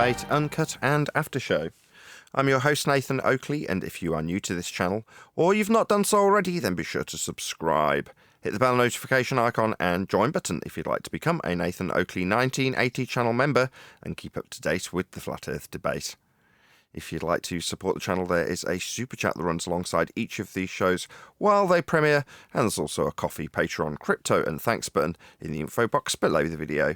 Debate, Uncut and After Show. I'm your host Nathan Oakley, and if you are new to this channel, or you've not done so already, then be sure to subscribe. Hit the bell notification icon and join button if you'd like to become a Nathan Oakley 1980 channel member and keep up to date with the Flat Earth debate. If you'd like to support the channel, there is a super chat that runs alongside each of these shows while they premiere, and there's also a coffee, Patreon, crypto and thanks button in the info box below the video.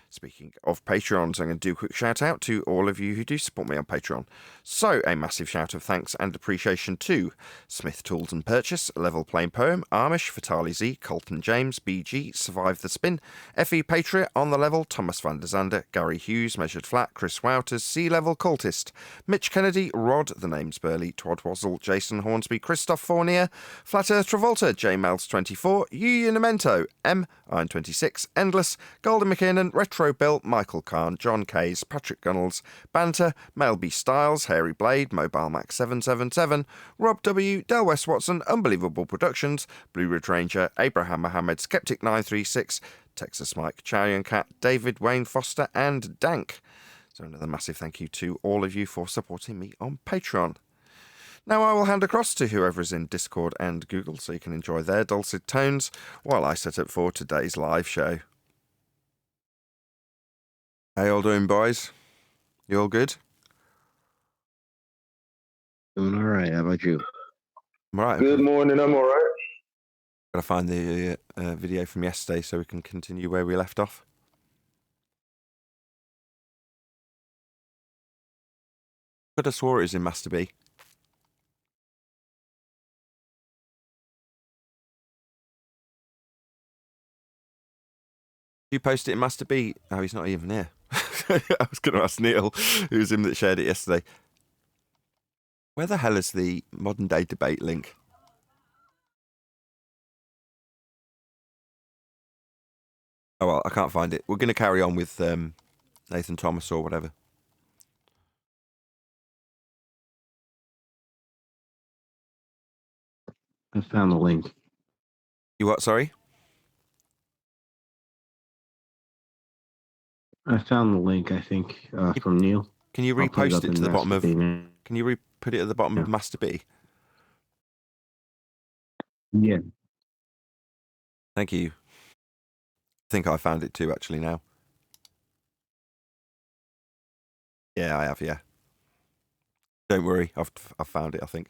Speaking of Patreons, I'm going to do a quick shout out to all of you who do support me on Patreon. So, a massive shout of thanks and appreciation to Smith Tools and Purchase, Level Plain Poem, Amish, Vitali Z, Colton James, BG, Survive the Spin, FE Patriot, On the Level, Thomas van der Zander, Gary Hughes, Measured Flat, Chris Wouters, Sea Level Cultist, Mitch Kennedy, Rod, The Name's Burley, Twad Wazzle, Jason Hornsby, Christoph Fournier, Flat Earth Travolta, J Mel's 24, Yu Unimento, M, Iron 26, Endless, Golden McKinnon, Retro Bill, Michael Kahn, John Kays, Patrick Gunnels, Banter, Mel B. Styles, Hairy Blade, Mobile Max 777, Rob W, Del West Watson, Unbelievable Productions, Blue Ridge Ranger, Abraham Mohammed, Skeptic 936, Texas Mike, Charian Cat, David Wayne Foster, and Dank. So another massive thank you to all of you for supporting me on Patreon. Now I will hand across to whoever is in Discord and Google so you can enjoy their dulcet tones while I set up for today's live show. How you all doing, boys? You all good? Doing all right. How about you? I'm all right. Good morning. I'm all right. Gotta find the video from yesterday so we can continue where we left off. Could have swore it was in Master B. You posted it in Master B? Oh, he's not even here. I was going to ask Neil, who was him that shared it yesterday. Where the hell is the modern day debate link? Oh, well, I can't find it. We're going to carry on with Nathan Thomas or whatever. I found the link. You what, sorry? I found the link, I think, from Neil. Can you repost it to the bottom of... Can you put it at the bottom of Master B? Yeah. Thank you. I think I found it too, actually, now. Yeah, I have, yeah. Don't worry, I've found it, I think.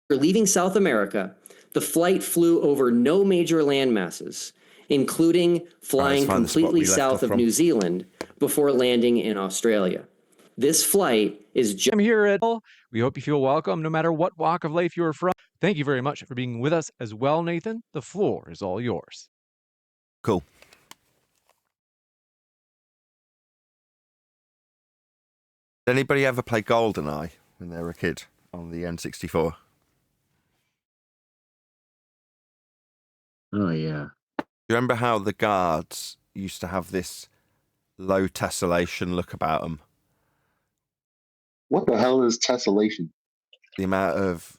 For leaving South America, the flight flew over no major land masses, including flying completely south of New Zealand before landing in Australia. This flight is I'm here at all. We hope you feel welcome no matter what walk of life you're from. Thank you very much for being with us as well, Nathan. The floor is all yours. Cool. Did anybody ever play GoldenEye when they were a kid on the N64? Oh, yeah. You remember how the guards used to have this low tessellation look about them? What the hell is tessellation? The amount of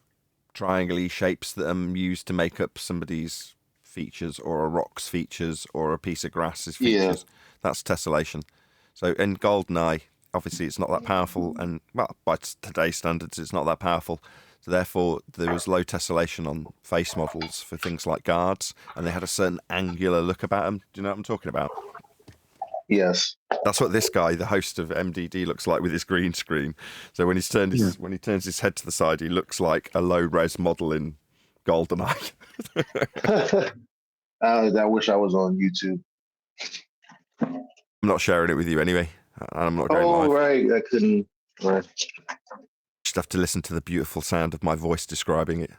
triangle-y shapes that are used to make up somebody's features or a rock's features or a piece of grass's features. Yeah. That's tessellation. So in GoldenEye, obviously it's not that powerful, and well, by today's standards, it's not that powerful. So therefore, there was low tessellation on face models for things like guards, and they had a certain angular look about them. Do you know what I'm talking about? Yes. That's what this guy, the host of MDD, looks like with his green screen. So when when he turns his head to the side, he looks like a low-res model in GoldenEye. I wish I was on YouTube. I'm not sharing it with you anyway. I'm not going live. Oh, right. I couldn't. Right. Just have to listen to the beautiful sound of my voice describing it.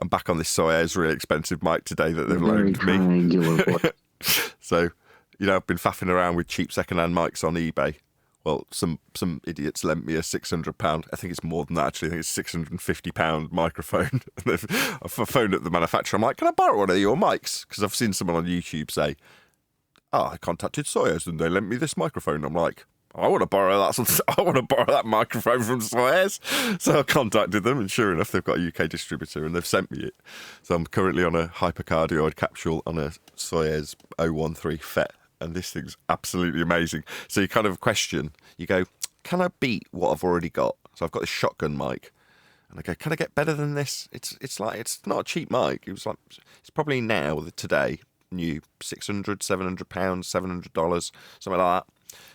I'm back on this Soyer's really expensive mic today that they've loaned me. So, you know, I've been faffing around with cheap second-hand mics on eBay. Well, some idiots lent me a £600. I think it's more than that, actually. I think it's £650 microphone. I've phoned up the manufacturer. I'm like, can I borrow one of your mics? Because I've seen someone on YouTube say, I contacted Sawyer's and they lent me this microphone. I'm like, I want to borrow that. I want to borrow that microphone from Suez. So I contacted them, and sure enough, they've got a UK distributor, and they've sent me it. So I'm currently on a hypercardioid capsule on a Suez 013 FET, and this thing's absolutely amazing. So you kind of question, you go, can I beat what I've already got? So I've got this shotgun mic, and I go, can I get better than this? It's not a cheap mic. It's probably now today new £600, £700, $700, something like that.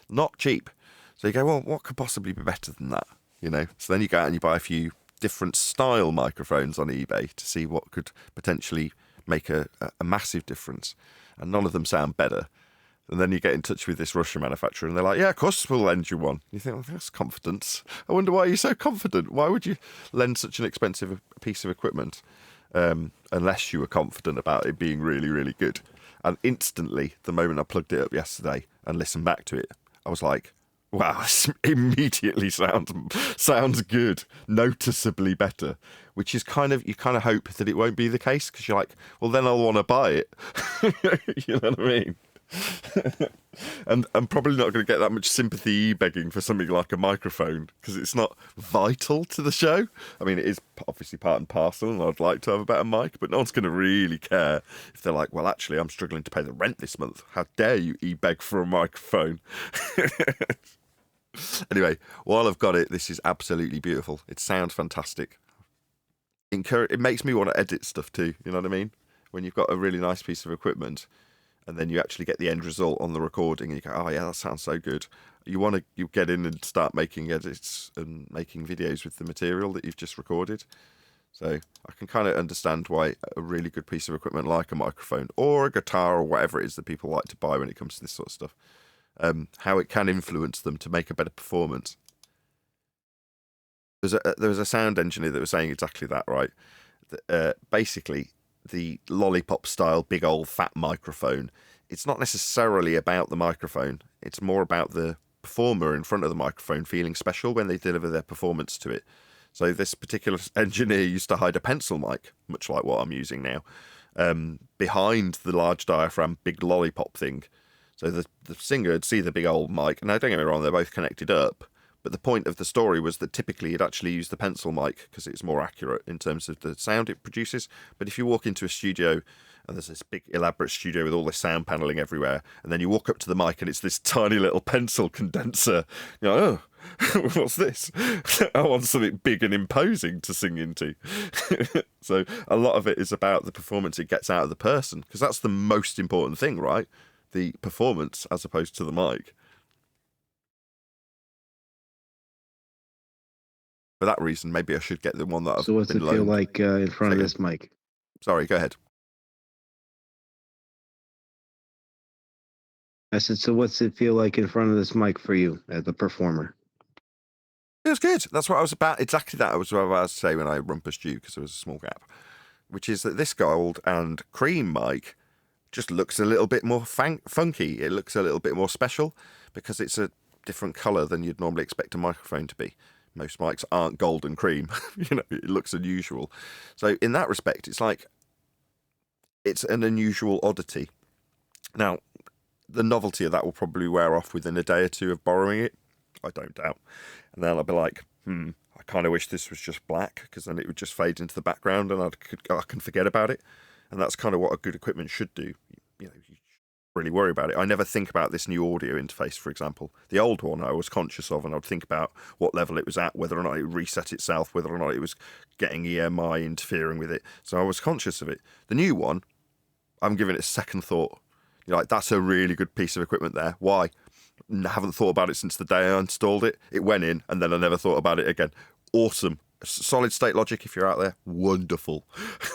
Not cheap. So you go, well, what could possibly be better than that? So then you go out and you buy a few different style microphones on eBay to see what could potentially make a massive difference, and none of them sound better. And then you get in touch with this Russian manufacturer, and they're like, yeah, of course we'll lend you one. You think, well, that's confidence. I wonder why you're so confident. Why would you lend such an expensive piece of equipment unless you were confident about it being really, really good? And instantly, the moment I plugged it up yesterday and listened back to it, I was like, wow, this immediately sounds good, noticeably better, which is you kind of hope that it won't be the case, because you're like, well, then I'll want to buy it. You know what I mean? And I'm probably not going to get that much sympathy begging for something like a microphone, because it's not vital to the show. I mean, it is obviously part and parcel, and I'd like to have a better mic, but no one's going to really care if they're like, well, actually, I'm struggling to pay the rent this month. How dare you e-beg for a microphone? Anyway, while I've got it, this is absolutely beautiful. It sounds fantastic. It makes me want to edit stuff too, you know what I mean? When you've got a really nice piece of equipment, and then you actually get the end result on the recording, and you go, oh yeah, that sounds so good. You get in and start making edits and making videos with the material that you've just recorded. So I can kind of understand why a really good piece of equipment like a microphone or a guitar or whatever it is that people like to buy when it comes to this sort of stuff, how it can influence them to make a better performance. There was a sound engineer that was saying exactly that, right? Basically, the lollipop-style big old fat microphone, it's not necessarily about the microphone. It's more about the performer in front of the microphone feeling special when they deliver their performance to it. So this particular engineer used to hide a pencil mic, much like what I'm using now, behind the large diaphragm big lollipop thing. So the singer would see the big old mic. Now, don't get me wrong, they're both connected up. But the point of the story was that typically you'd actually use the pencil mic because it's more accurate in terms of the sound it produces. But if you walk into a studio and there's this big elaborate studio with all this sound paneling everywhere, and then you walk up to the mic and it's this tiny little pencil condenser, you're like, oh, what's this? I want something big and imposing to sing into. So a lot of it is about the performance it gets out of the person, because that's the most important thing, right? The performance as opposed to the mic. For that reason, maybe I should get the one that I've So what's been it feel loaned. like in front of this mic? Sorry, go ahead. I said, so what's it feel like in front of this mic for you as a performer? It was good. That's what I was about. Exactly that was what I was to say when I rumpused you, because there was a small gap. Which is that this gold and cream mic just looks a little bit more funky. It looks a little bit more special because it's a different colour than you'd normally expect a microphone to be. Most mics aren't gold and cream. It looks unusual. So in that respect, it's like it's an unusual oddity. Now, the novelty of that will probably wear off within a day or two of borrowing it. I don't doubt. And then I'll be like, I kind of wish this was just black, because then it would just fade into the background and I can forget about it. And that's kind of what a good equipment should do. You shouldn't really worry about it. I never think about this new audio interface, for example. The old one I was conscious of, and I would think about what level it was at, whether or not it would reset itself, whether or not it was getting EMI interfering with it. So I was conscious of it. The new one, I'm giving it a second thought. You're like, that's a really good piece of equipment there. Why? I haven't thought about it since the day I installed it. It went in, and then I never thought about it again. Awesome. Solid state logic, if you're out there, wonderful.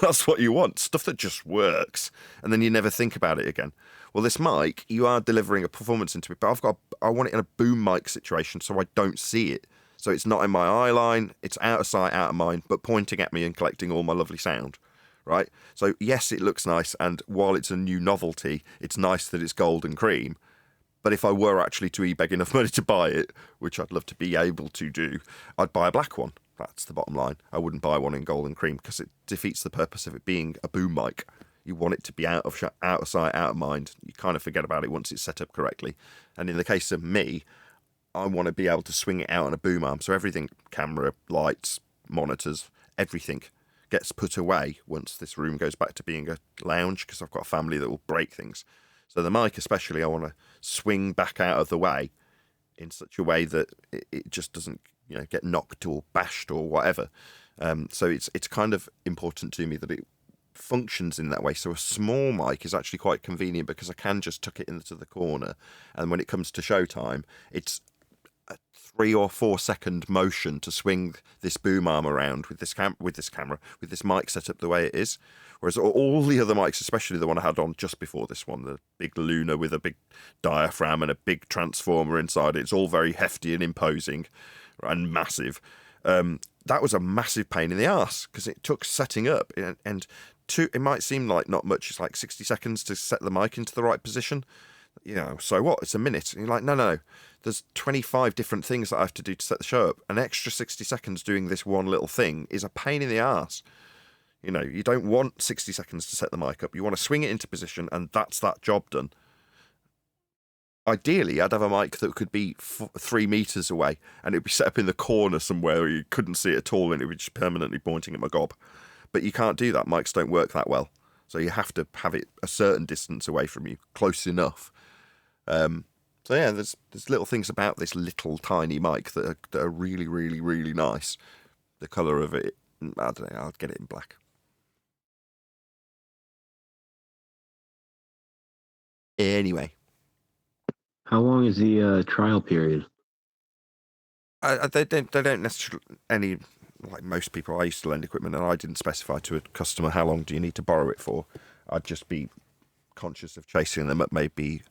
That's what you want. Stuff that just works. And then you never think about it again. Well, this mic, you are delivering a performance into it, but I want it in a boom mic situation so I don't see it. So it's not in my eye line, it's out of sight, out of mind, but pointing at me and collecting all my lovely sound. Right? So yes, it looks nice, and while it's a new novelty, it's nice that it's gold and cream. But if I were actually to e-beg enough money to buy it, which I'd love to be able to do, I'd buy a black one. That's the bottom line. I wouldn't buy one in gold and cream because it defeats the purpose of it being a boom mic. You want it to be out of sight, out of mind. You kind of forget about it once it's set up correctly. And in the case of me, I want to be able to swing it out on a boom arm. So everything, camera, lights, monitors, everything gets put away once this room goes back to being a lounge, because I've got a family that will break things. So the mic especially, I want to swing back out of the way in such a way that it just doesn't, get knocked or bashed or whatever. So it's kind of important to me that it functions in that way. So a small mic is actually quite convenient because I can just tuck it into the corner, and when it comes to showtime, it's a 3 or 4 second motion to swing this boom arm around with this mic set up the way it is. Whereas all the other mics, especially the one I had on just before this one, the big Luna with a big diaphragm and a big transformer inside it, it's all very hefty and imposing and massive. That was a massive pain in the arse because it took setting up, and it might seem like not much. It's like 60 seconds to set the mic into the right position. So what? It's a minute. And you're like, no. There's 25 different things that I have to do to set the show up. An extra 60 seconds doing this one little thing is a pain in the arse. You don't want 60 seconds to set the mic up. You want to swing it into position, and that's that job done. Ideally, I'd have a mic that could be 3 meters away, and it'd be set up in the corner somewhere where you couldn't see it at all, and it would just permanently pointing at my gob. But you can't do that. Mics don't work that well. So you have to have it a certain distance away from you, close enough. So yeah, there's little things about this little tiny mic that are really, really, really nice. The colour of it, I don't know, I'll get it in black. Anyway. How long is the trial period? They don't necessarily, like most people, I used to lend equipment and I didn't specify to a customer how long do you need to borrow it for. I'd just be conscious of chasing them up maybe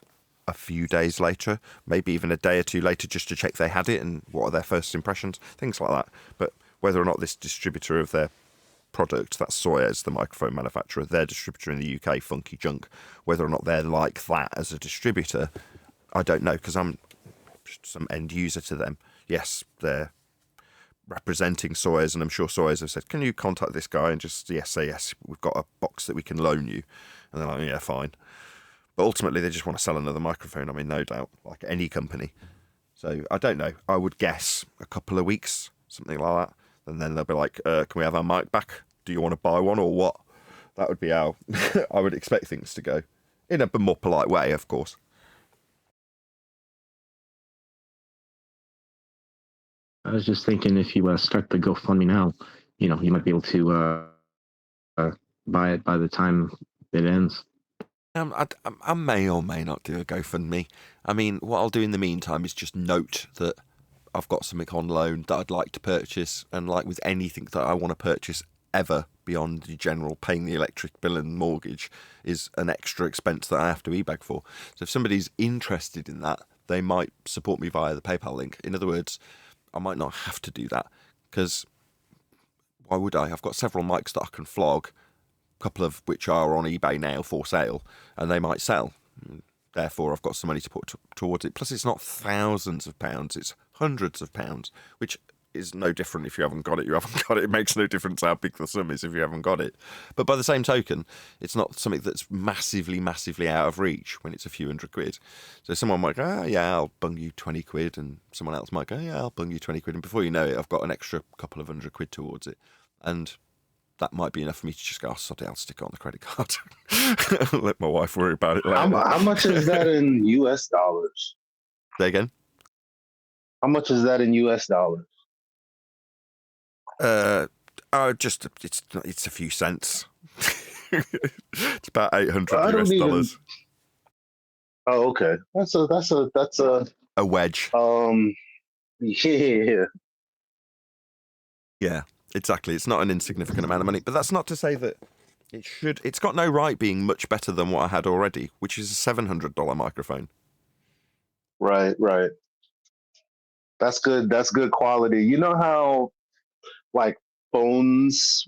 a few days later, maybe even a day or two later, just to check they had it and what are their first impressions, things like that. But whether or not this distributor of their product, that's Sawyer's, the microphone manufacturer, their distributor in the UK, Funky Junk, whether or not they're like that as a distributor, I don't know, because I'm just some end user to them. Yes, they're representing Sawyer's, and I'm sure Sawyer's have said, can you contact this guy and just say yes, we've got a box that we can loan you. And they're like, yeah, fine. But ultimately, they just want to sell another microphone, no doubt, like any company. So I don't know. I would guess a couple of weeks, something like that. And then they'll be like, can we have our mic back? Do you want to buy one or what? That would be how I would expect things to go. In a more polite way, of course. I was just thinking if you start the GoFundMe now, you might be able to buy it by the time it ends. I may or may not do a GoFundMe. What I'll do in the meantime is just note that I've got something on loan that I'd like to purchase, and like with anything that I want to purchase ever beyond the general paying the electric bill and mortgage is an extra expense that I have to e-bag for. So if somebody's interested in that, they might support me via the PayPal link. In other words, I might not have to do that, because why would I? I've got several mics that I can flog, a couple of which are on eBay now for sale, and they might sell. Therefore, I've got some money to put towards it. Plus, it's not thousands of pounds, it's hundreds of pounds, which is no different if you haven't got it. You haven't got it. It makes no difference how big the sum is if you haven't got it. But by the same token, it's not something that's massively, massively out of reach when it's a few £100. So someone might go, yeah, I'll bung you 20 quid. And someone else might go, yeah, I'll bung you 20 quid. And before you know it, I've got an extra couple of £100 towards it. And that might be enough for me to just go, sod it, I'll stick it on the credit card. Let my wife worry about it later. How much is that in US dollars? Say again? How much is that in US dollars? It's a few cents. It's about $800 US. Oh, okay. That's a wedge. Yeah. Yeah, exactly. It's not an insignificant amount of money, but that's not to say that it's got no right being much better than what I had already, which is a $700 microphone. Right. That's good. That's good quality. You know how, like, phones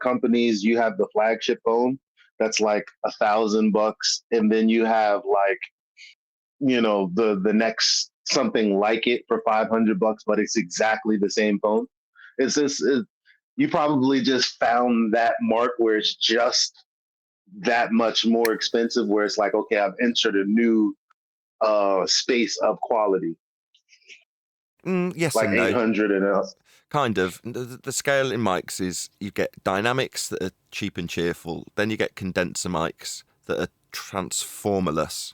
companies, you have the flagship phone that's like $1,000, and then you have like, the next something like it for $500, but it's exactly the same phone. You probably just found that mark where it's just that much more expensive, where it's like, okay, I've entered a new space of quality. Yes like and no. 800 and up. Kind of. The scale in mics is you get dynamics that are cheap and cheerful. Then you get condenser mics that are transformerless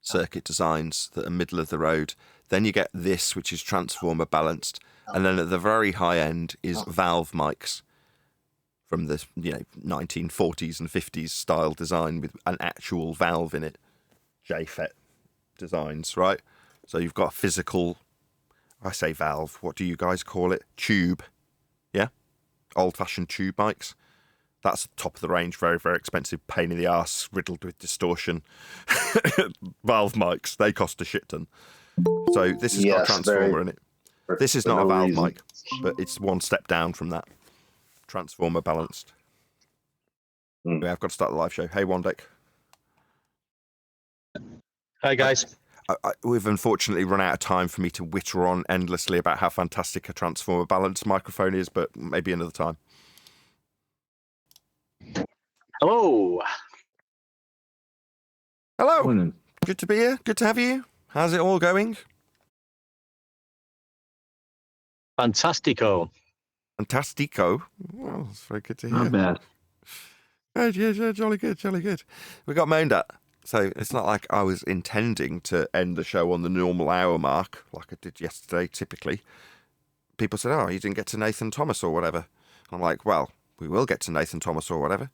circuit designs that are middle of the road. Then you get this, which is transformer balanced. And then at the very high end is valve mics from the 1940s and 50s style design with an actual valve in it. JFET designs, right? So you've got a physical, I say valve, what do you guys call it? Tube. Yeah? Old-fashioned tube mics. That's the top of the range, very, very expensive, pain in the arse, riddled with distortion. Valve mics, they cost a shit ton. So this has got a transformer in it. This is not a valve mic, but it's one step down from that. Transformer balanced. Yeah, I've got to start the live show. Hey, Wandek. Hi, guys. We've unfortunately run out of time for me to witter on endlessly about how fantastic a transformer balanced microphone is, but maybe another time. Hello. Hello. Morning. Good to be here. Good to have you. How's it all going? Fantastico. Fantastico. Well, that's very good to hear. Not bad. Yeah, jolly good, jolly good. We got moaned at. So it's not like I was intending to end the show on the normal hour mark, like I did yesterday, typically. People said, oh, you didn't get to Nathan Thomas or whatever. I'm like, well, we will get to Nathan Thomas or whatever,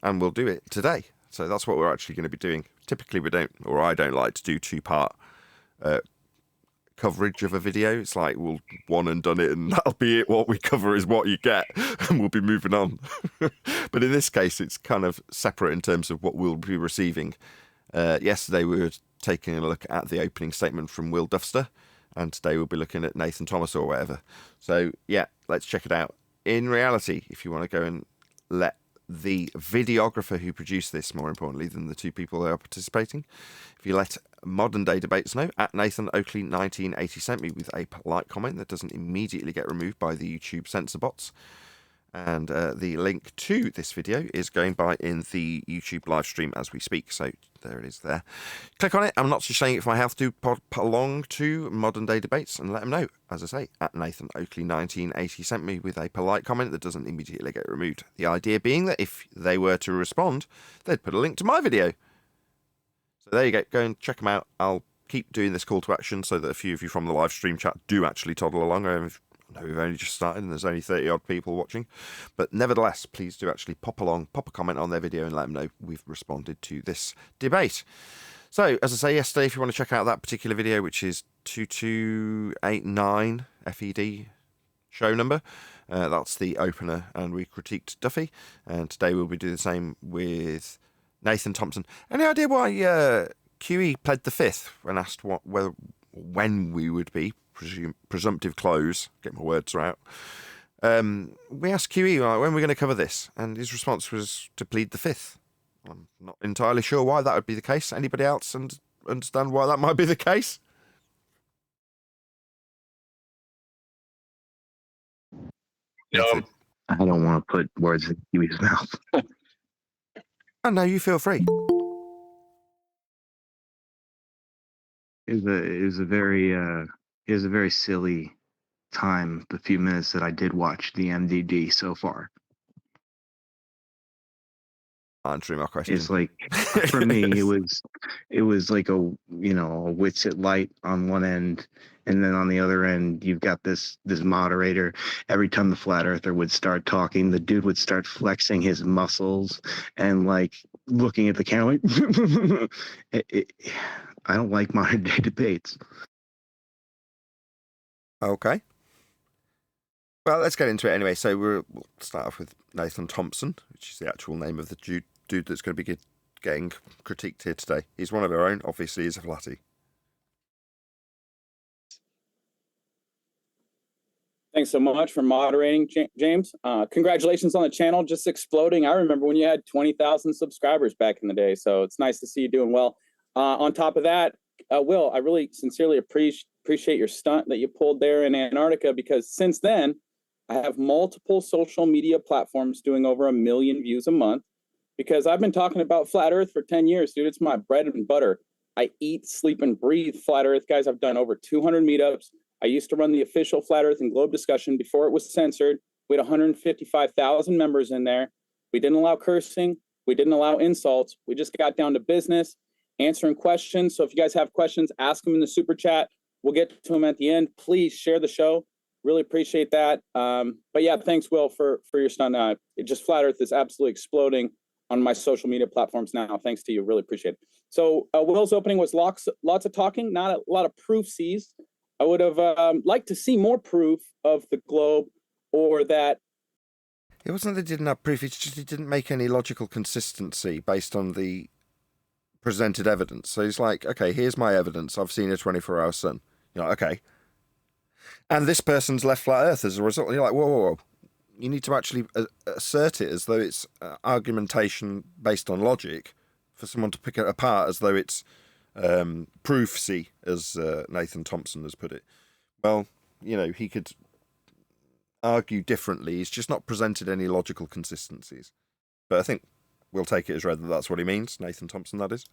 and we'll do it today. So that's what we're actually going to be doing. Typically, I don't like to do two-part coverage of a video. It's like we'll one and done it, and that'll be it. What we cover is what you get, and we'll be moving on. But in this case, it's kind of separate in terms of what we'll be receiving. Yesterday we were taking a look at the opening statement from Will Dufster, and today we'll be looking at Nathan Thomas or whatever. So yeah, let's check it out. In reality, if you want to go and let the videographer who produced this, more importantly than the two people that are participating, if you let Modern Day Debates know, at Nathan Oakley 1980 sent me with a polite comment that doesn't immediately get removed by the YouTube censor bots. And the link to this video is going by in the YouTube live stream as we speak. So there it is there. Click on it. I'm not just saying it for my health to put along to Modern Day Debates and let them know. As I say, at Nathan Oakley 1980 sent me with a polite comment that doesn't immediately get removed. The idea being that if they were to respond, they'd put a link to my video. So there you go. Go and check them out. I'll keep doing this call to action so that a few of you from the live stream chat do actually toddle along. I know we've only just started and there's only 30 odd people watching, but nevertheless, please do actually pop along, pop a comment on their video and let them know we've responded to this debate. So, as I say yesterday, if you want to check out that particular video, which is 2289 FED show number, that's the opener, and we critiqued Duffy, and today we'll be doing the same with Nathan Thompson. Any idea why QE pled the fifth when asked when we would be? Presumptive close, get my words out. We asked QE, when we're going to cover this, and his response was to plead the fifth. I'm not entirely sure why that would be the case. Anybody else understand why that might be the case? No. I don't want to put words in Kiwi's mouth. Oh, no, you feel free. It was a very silly time, the few minutes that I did watch the MDD so far. Answering my question. It's like, for me, it was like a wits at Lite on one end, and then on the other end you've got this moderator. Every time the flat earther would start talking, the dude would start flexing his muscles and like looking at the camera like I don't like modern day debates. Okay. Well, let's get into it anyway. So we'll start off with Nathan Thompson, which is the actual name of the dude that's going to be getting critiqued here today. He's one of our own. Obviously, he's a flatty. Thanks so much for moderating, James. Congratulations on the channel, just exploding. I remember when you had 20,000 subscribers back in the day, so it's nice to see you doing well. On top of that, Will, I really sincerely appreciate your stunt that you pulled there in Antarctica, because since then, I have multiple social media platforms doing over 1 million views a month, because I've been talking about flat Earth for 10 years, dude. It's my bread and butter. I eat, sleep, and breathe flat Earth, guys. I've done over 200 meetups. I used to run the official Flat Earth and Globe discussion before it was censored. We had 155,000 members in there. We didn't allow cursing. We didn't allow insults. We just got down to business, answering questions. So if you guys have questions, ask them in the super chat. We'll get to them at the end. Please share the show. Really appreciate that. But yeah, thanks, Will, for your stunt. Flat Earth is absolutely exploding on my social media platforms now. Thanks to you. Really appreciate it. So Will's opening was lots of talking, not a lot of proof sees. I would have liked to see more proof of the globe, or that. It wasn't that he didn't have proof, it's just he didn't make any logical consistency based on the presented evidence. So he's like, okay, here's my evidence. I've seen a 24-hour sun. You're like, okay. And this person's left flat Earth as a result. You're like, whoa, whoa, whoa. You need to actually assert it as though it's argumentation based on logic for someone to pick it apart as though it's proofsy, as Nathan Thompson has put it. Well, you know, he could argue differently. He's just not presented any logical consistencies. But I think we'll take it as read that that's what he means. Nathan Thompson, that is.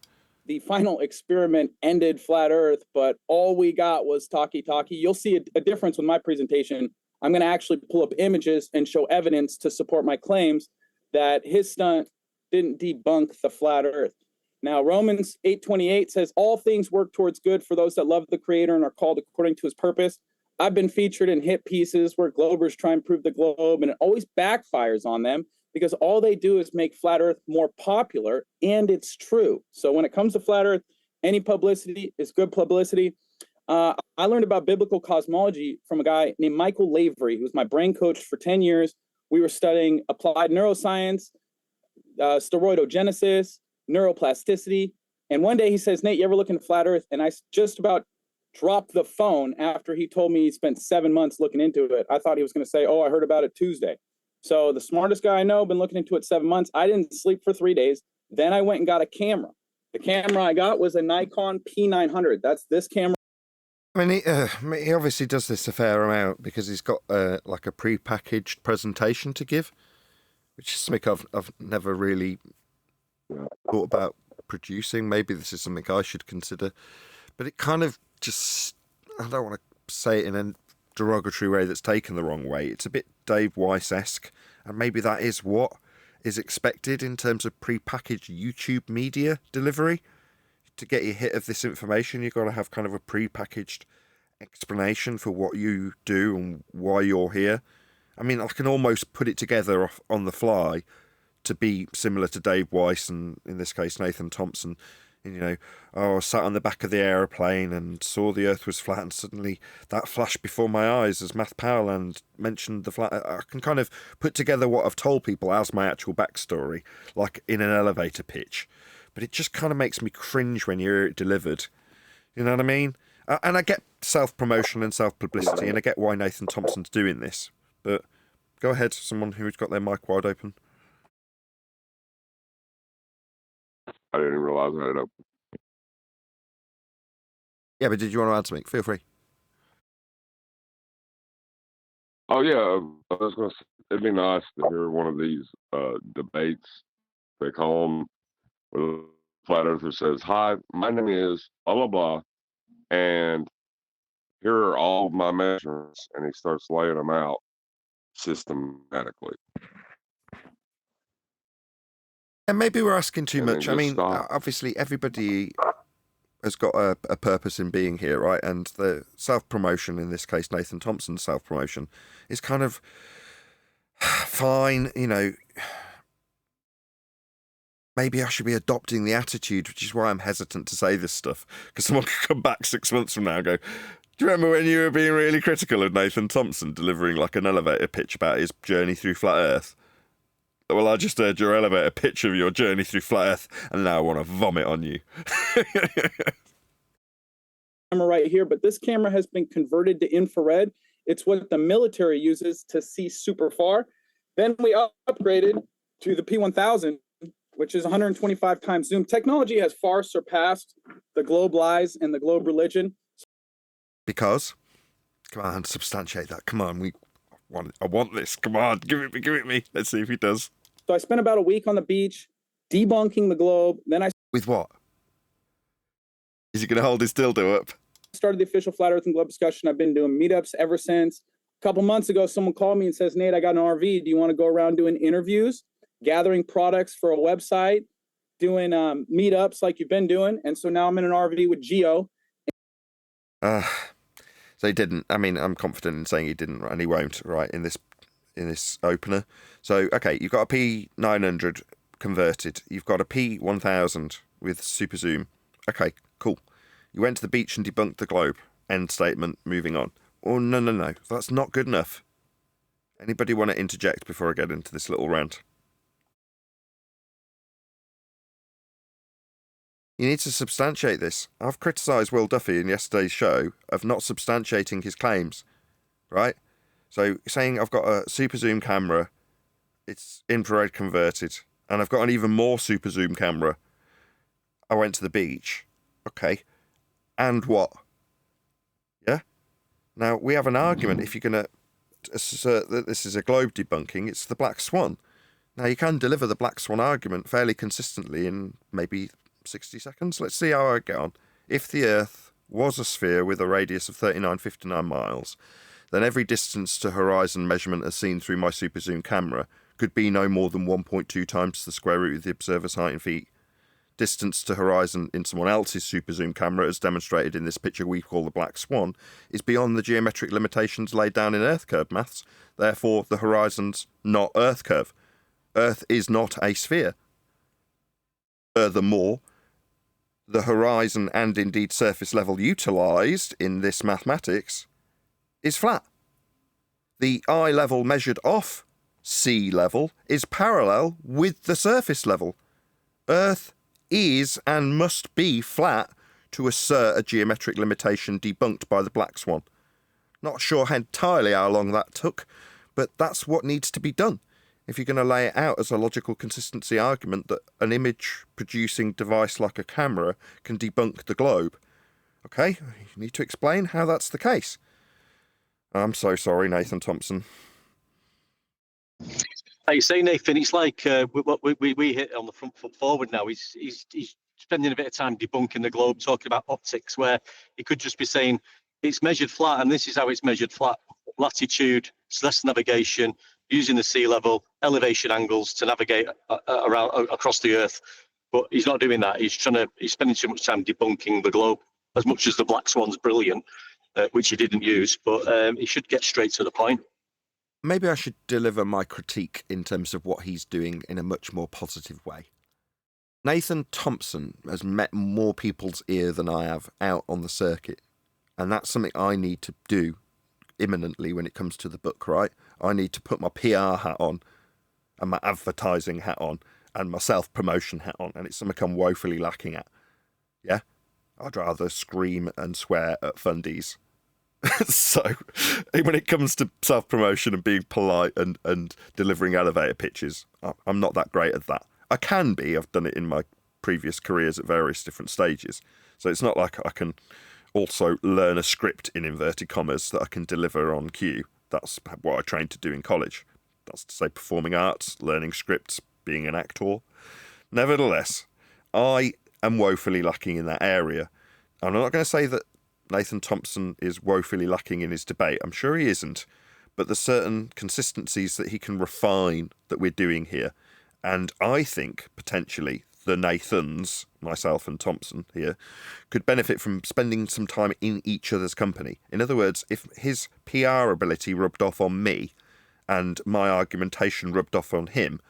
The final experiment ended flat Earth, but all we got was talkie-talkie. You'll see a difference with my presentation. I'm going to actually pull up images and show evidence to support my claims that his stunt didn't debunk the flat Earth. Now, Romans 8:28 says, all things work towards good for those that love the Creator and are called according to his purpose. I've been featured in hit pieces where Globers try and prove the globe, and it always backfires on them because all they do is make flat Earth more popular, and it's true. So when it comes to flat Earth, any publicity is good publicity. I learned about biblical cosmology from a guy named Michael Lavery, who was my brain coach for 10 years. We were studying applied neuroscience, steroidogenesis, neuroplasticity. And one day he says, Nate, you ever look into flat Earth? And I just about dropped the phone after he told me he spent 7 months looking into it. I thought he was going to say, oh, I heard about it Tuesday. So the smartest guy I know, been looking into it 7 months. I didn't sleep for 3 days. Then I went and got a camera. The camera I got was a Nikon P900. That's this camera. I mean, he obviously does this a fair amount because he's got like a pre-packaged presentation to give, which is something I've never really thought about producing. Maybe this is something I should consider. But it kind of just, I don't want to say it in a derogatory way that's taken the wrong way. It's a bit Dave Weiss-esque, and maybe that is what is expected in terms of pre-packaged YouTube media delivery. To get your hit of this information, you've got to have kind of a pre-packaged explanation for what you do and why you're here. I mean, I can almost put it together on the fly to be similar to Dave Weiss and, in this case, Nathan Thompson. And, you know, I sat on the back of the aeroplane and saw the Earth was flat, and suddenly that flashed before my eyes as Matt Powerland mentioned the flat. I can kind of put together what I've told people as my actual backstory, like in an elevator pitch. But it just kind of makes me cringe when you hear it delivered. You know what I mean? And I get self-promotion and self-publicity, and I get why Nathan Thompson's doing this. But go ahead, someone who's got their mic wide open. I didn't realize I had it open. Yeah, but did you want to add something? Feel free. Oh, yeah. I was going to say, it'd be nice to hear one of these debates, they call them, where the flat earther says, hi, my name is blah, blah, blah, and here are all of my measurements, and he starts laying them out systematically. And maybe we're asking too And much. I just mean, stop. obviously everybody has got a purpose in being here, right? And the self-promotion, in this case, Nathan Thompson's self-promotion, is kind of fine, you know. Maybe I should be adopting the attitude, which is why I'm hesitant to say this stuff, because someone could come back 6 months from now and go, do you remember when you were being really critical of Nathan Thompson delivering like an elevator pitch about his journey through flat Earth? Well, I just heard your elevator pitch of your journey through flat Earth, and now I want to vomit on you. Camera right here, but this camera has been converted to infrared. It's what the military uses to see super far. Then we upgraded to the P1000, which is 125 times zoom. Technology has far surpassed the globe lies and the globe religion. Because, come on, substantiate that. Come on, I want this. Come on, give it me. Let's see if he does. So I spent about a week on the beach debunking the globe. Then I With what? Is he going to hold his dildo up? started the official Flat Earth and Globe discussion. I've been doing meetups ever since. A couple months ago, someone called me and says, Nate, I got an RV. Do you want to go around doing interviews, gathering products for a website, doing meetups like you've been doing? And so now I'm in an RV with Geo. So he didn't. I mean, I'm confident in saying he didn't, and he won't, right, in this opener. So, okay, you've got a P900 converted. You've got a P1000 with super zoom. Okay, cool. You went to the beach and debunked the globe. End statement, moving on. Oh, no. That's not good enough. Anybody want to interject before I get into this little rant? You need to substantiate this. I've criticised Will Duffy in yesterday's show of not substantiating his claims, right? So saying I've got a super zoom camera, it's infrared converted, and I've got an even more super zoom camera. I went to the beach. Okay. And what? Yeah? Now, we have an argument. If you're going to assert that this is a globe debunking, it's the black swan. Now, you can deliver the black swan argument fairly consistently in maybe 60 seconds. Let's see how I get on. If the Earth was a sphere with a radius of 3959 miles, then every distance to horizon measurement as seen through my super zoom camera could be no more than 1.2 times the square root of the observer's height in feet. Distance to horizon in someone else's super zoom camera, as demonstrated in this picture we call the black swan, is beyond the geometric limitations laid down in Earth curve maths. Therefore, the horizon's not Earth curve. Earth is not a sphere. Furthermore, the horizon and indeed surface level utilised in this mathematics is flat. The eye level measured off sea level is parallel with the surface level. Earth is and must be flat to assert a geometric limitation debunked by the black swan. Not sure entirely how long that took, but that's what needs to be done if you're going to lay it out as a logical consistency argument that an image producing device like a camera can debunk the globe. Okay, you need to explain how that's the case. I'm so sorry, Nathan Thompson. Like you say, Nathan, it's like what we hit on the front foot forward now. He's spending a bit of time debunking the globe, talking about optics, where he could just be saying it's measured flat, and this is how it's measured flat: latitude, celestial navigation, using the sea level, elevation angles to navigate around across the Earth. But he's not doing that. He's spending too much time debunking the globe. As much as the black swan's brilliant, which he didn't use, but he should get straight to the point. Maybe I should deliver my critique in terms of what he's doing in a much more positive way. Nathan Thompson has met more people's ear than I have out on the circuit, and that's something I need to do imminently when it comes to the book, right? I need to put my PR hat on and my advertising hat on and my self-promotion hat on, and it's something I'm woefully lacking at. Yeah? I'd rather scream and swear at fundies. So, when it comes to self-promotion and being polite and delivering elevator pitches, I'm not that great at that. I can be. I've done it in my previous careers at various different stages. So it's not like I can also learn a script in inverted commas that I can deliver on cue. That's what I trained to do in college. That's to say performing arts, learning scripts, being an actor. Nevertheless, I am woefully lacking in that area. I'm not going to say that Nathan Thompson is woefully lacking in his debate. I'm sure he isn't, but there's certain consistencies that he can refine that we're doing here. And I think, potentially, the Nathans, myself and Thompson here, could benefit from spending some time in each other's company. In other words, if his PR ability rubbed off on me and my argumentation rubbed off on him,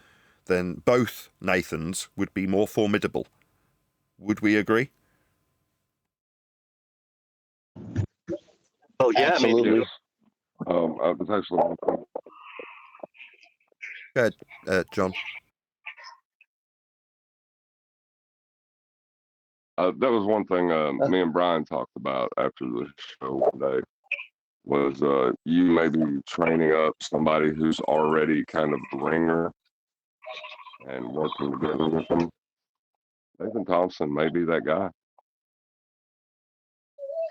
then both Nathans would be more formidable. Would we agree? Well, yeah, Absolutely. maybe. I was actually Go ahead, John. that was one thing me and Brian talked about after the show one day, was you maybe training up somebody who's already kind of a ringer and working together with them. Nathan Thompson may be that guy.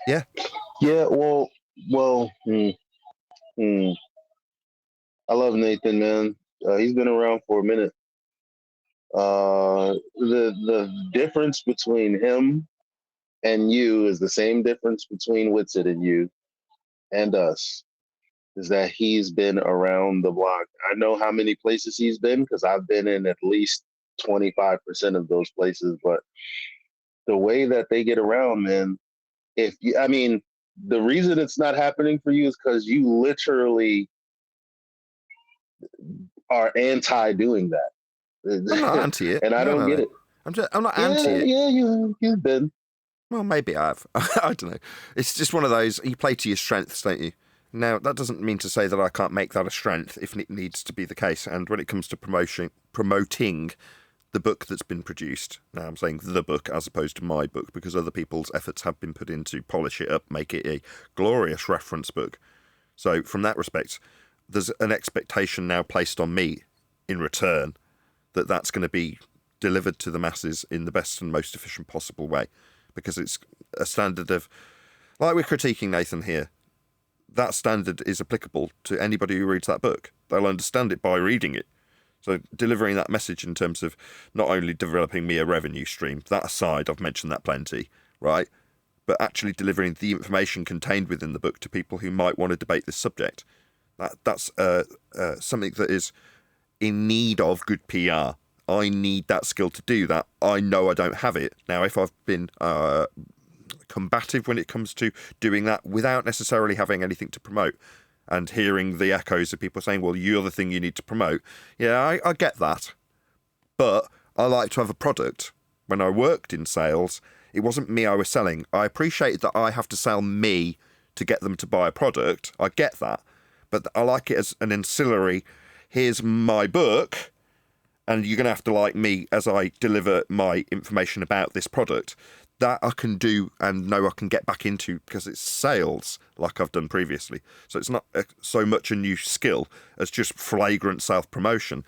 Yeah. Yeah. Well. I love Nathan, man. He's been around for a minute. The difference between him and you is the same difference between Witsit and you and us, is that he's been around the block. I know how many places he's been because I've been in at least 25% of those places, but the way that they get around, man, the reason it's not happening for you is because you literally are anti doing that. I'm not anti it. And I don't get it. I'm not anti it. Yeah, you've been. Well, maybe I have. I don't know. It's just one of those, you play to your strengths, don't you? Now, that doesn't mean to say that I can't make that a strength if it needs to be the case. And when it comes to promoting the book that's been produced, now I'm saying the book as opposed to my book, because other people's efforts have been put in to polish it up, make it a glorious reference book. So from that respect, there's an expectation now placed on me in return that that's going to be delivered to the masses in the best and most efficient possible way, because it's a standard of, like we're critiquing Nathan here, that standard is applicable to anybody who reads that book. They'll understand it by reading it. So delivering that message in terms of not only developing me a revenue stream, that aside, I've mentioned that plenty, right? But actually delivering the information contained within the book to people who might want to debate this subject. That's something that is in need of good PR. I need that skill to do that. I know I don't have it. Now, if I've been combative when it comes to doing that without necessarily having anything to promote and hearing the echoes of people saying, well, you're the thing you need to promote. Yeah, I get that. But I like to have a product. When I worked in sales, it wasn't me I was selling. I appreciated that I have to sell me to get them to buy a product. I get that. But I like it as an ancillary. Here's my book, and you're going to have to like me as I deliver my information about this product. That I can do and know I can get back into because it's sales like I've done previously. So it's not so much a new skill as just flagrant self-promotion.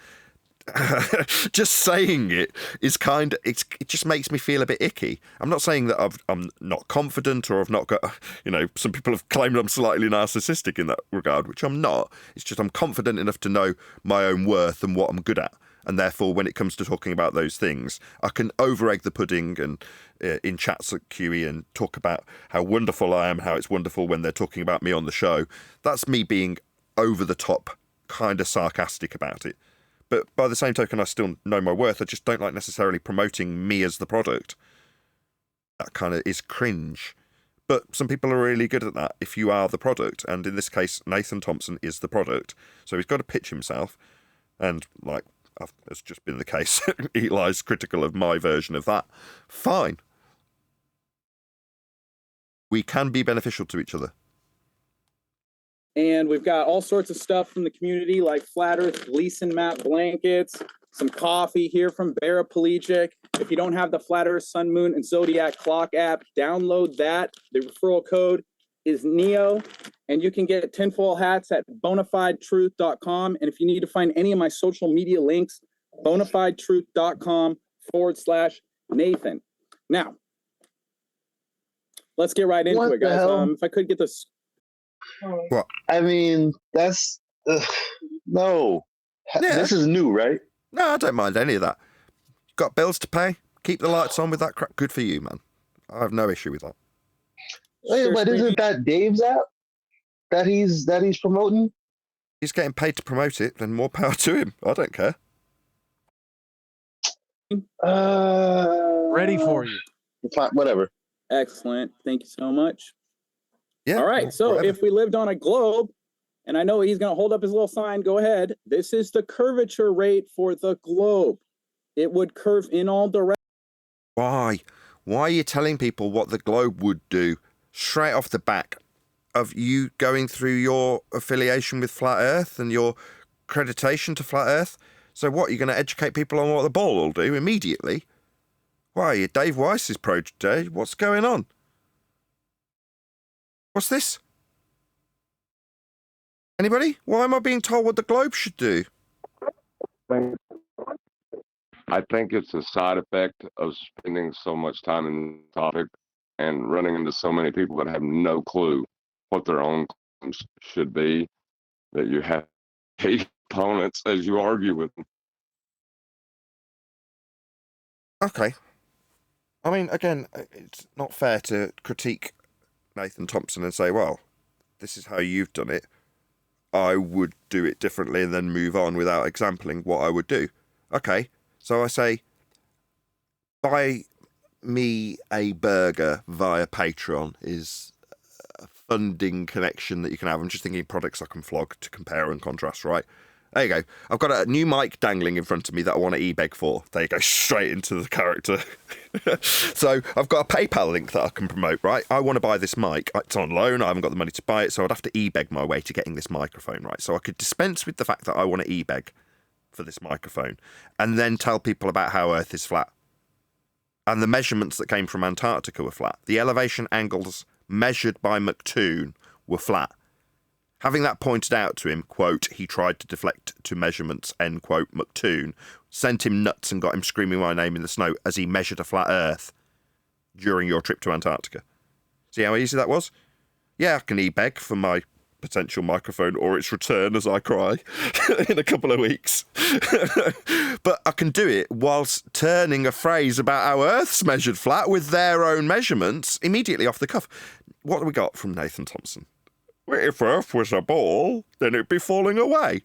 Just saying it is it just makes me feel a bit icky. I'm not saying that I'm not confident or I've not got, some people have claimed I'm slightly narcissistic in that regard, which I'm not. It's just I'm confident enough to know my own worth and what I'm good at. And therefore, when it comes to talking about those things, I can over-egg the pudding and in chats at QE and talk about how wonderful I am, how it's wonderful when they're talking about me on the show. That's me being over the top, kind of sarcastic about it. But by the same token, I still know my worth. I just don't like necessarily promoting me as the product. That kind of is cringe. But some people are really good at that if you are the product. And in this case, Nathan Thompson is the product. So he's got to pitch himself. And has just been the case. Eli's critical of my version of that. Fine. We can be beneficial to each other. And we've got all sorts of stuff from the community, like Flat Earth Gleason map blankets, some coffee here from Paraplegic. If you don't have the Flat Earth Sun, Moon, and Zodiac Clock app, download that. The referral code is NEO, and you can get tinfoil hats at bonafidetruth.com. And if you need to find any of my social media links, bonafidetruth.com/Nathan. Now, let's get right into it, guys. If I could get this. What? I mean, that's no. Yeah. This is new, right? No, I don't mind any of that. Got bills to pay? Keep the lights on with that crap. Good for you, man. I have no issue with that. Wait, but isn't that Dave's app that he's promoting? He's getting paid to promote it, then more power to him. I don't care. Ready for you. Whatever. Excellent. Thank you so much. Yeah. All right. So whatever. if we lived on a globe, and I know he's going to hold up his little sign, go ahead. This is the curvature rate for the globe. It would curve in all directions. Why? Why are you telling people what the globe would do straight off the back of you going through your affiliation with Flat Earth and your accreditation to Flat Earth? So what, you're going to educate people on what the ball will do immediately? Why, are you Dave Weiss's pro today? What's going on? What's this? Anybody? Why am I being told what the globe should do? I think it's a side effect of spending so much time in the topic and running into so many people that have no clue what their own claims should be, that you have hate opponents as you argue with them. Okay. I mean, again, it's not fair to critique Nathan Thompson and say, well, this is how you've done it. I would do it differently and then move on without exempling what I would do. Okay, so I say, buy me a burger via Patreon is a funding connection that you can have. I'm just thinking products I can flog to compare and contrast, right? There you go. I've got a new mic dangling in front of me that I want to e-beg for. There you go, straight into the character. So I've got a PayPal link that I can promote, right? I want to buy this mic. It's on loan. I haven't got the money to buy it, so I'd have to e-beg my way to getting this microphone, right? So I could dispense with the fact that I want to e-beg for this microphone and then tell people about how Earth is flat. And the measurements that came from Antarctica were flat. The elevation angles measured by McToon were flat. Having that pointed out to him, quote, he tried to deflect to measurements, end quote, McToon, sent him nuts and got him screaming my name in the snow as he measured a flat Earth during your trip to Antarctica. See how easy that was? Yeah, I can e-beg for my potential microphone or its return as I cry in a couple of weeks. But I can do it whilst turning a phrase about how Earth's measured flat with their own measurements immediately off the cuff. What have we got from Nathan Thompson? Well, if Earth was a ball, then it'd be falling away.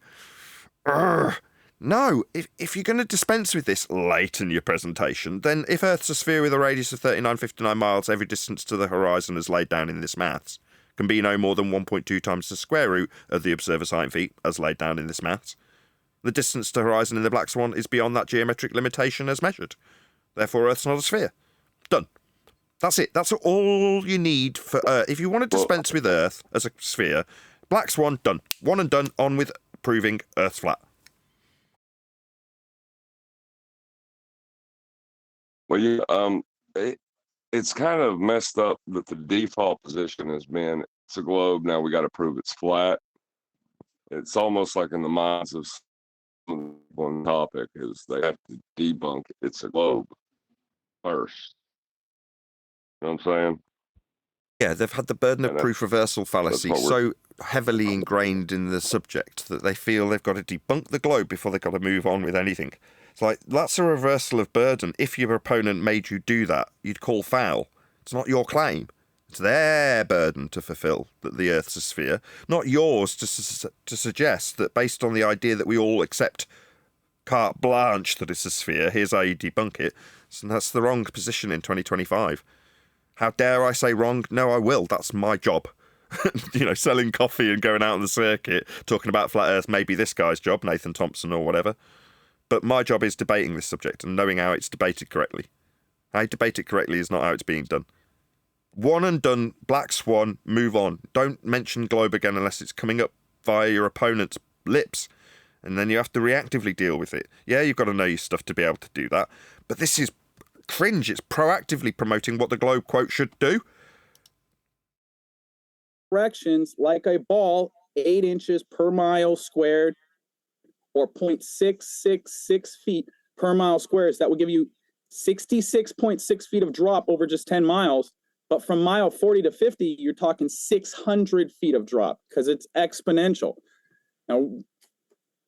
No, if you're going to dispense with this late in your presentation, then if Earth's a sphere with a radius of 3959 miles, every distance to the horizon as laid down in this maths can be no more than 1.2 times the square root of the observer's height in feet, as laid down in this maths. The distance to horizon in the black swan is beyond that geometric limitation as measured. Therefore, Earth's not a sphere. Done. That's it. That's all you need for Earth. If you want to dispense with Earth as a sphere, black swan, done. One and done. On with proving Earth's flat. Well, it's kind of messed up that the default position has been it's a globe. Now we got to prove it's flat. It's almost like in the minds of one topic is they have to debunk it's a globe first. You know what I'm saying? Yeah, they've had the burden of proof reversal fallacy so heavily ingrained in the subject that they feel they've got to debunk the globe before they've got to move on with anything. It's like, that's a reversal of burden. If your opponent made you do that, you'd call foul. It's not your claim. It's their burden to fulfill that the Earth's a sphere, not yours to suggest that based on the idea that we all accept carte blanche that it's a sphere, here's how you debunk it. So that's the wrong position in 2025. How dare I say wrong? No, I will. That's my job. Selling coffee and going out on the circuit, talking about flat Earth may be this guy's job, Nathan Thompson or whatever. But my job is debating this subject and knowing how it's debated correctly. How you debate it correctly is not how it's being done. One and done, black swan, move on. Don't mention globe again unless it's coming up via your opponent's lips. And then you have to reactively deal with it. Yeah, you've got to know your stuff to be able to do that. But this is cringe. It's proactively promoting what the globe quote should do. Directions like a ball, 8 inches per mile squared, or 0.666 feet per mile squared. That would give you 66.6 feet of drop over just 10 miles. But from mile 40 to 50, you're talking 600 feet of drop because it's exponential. Now,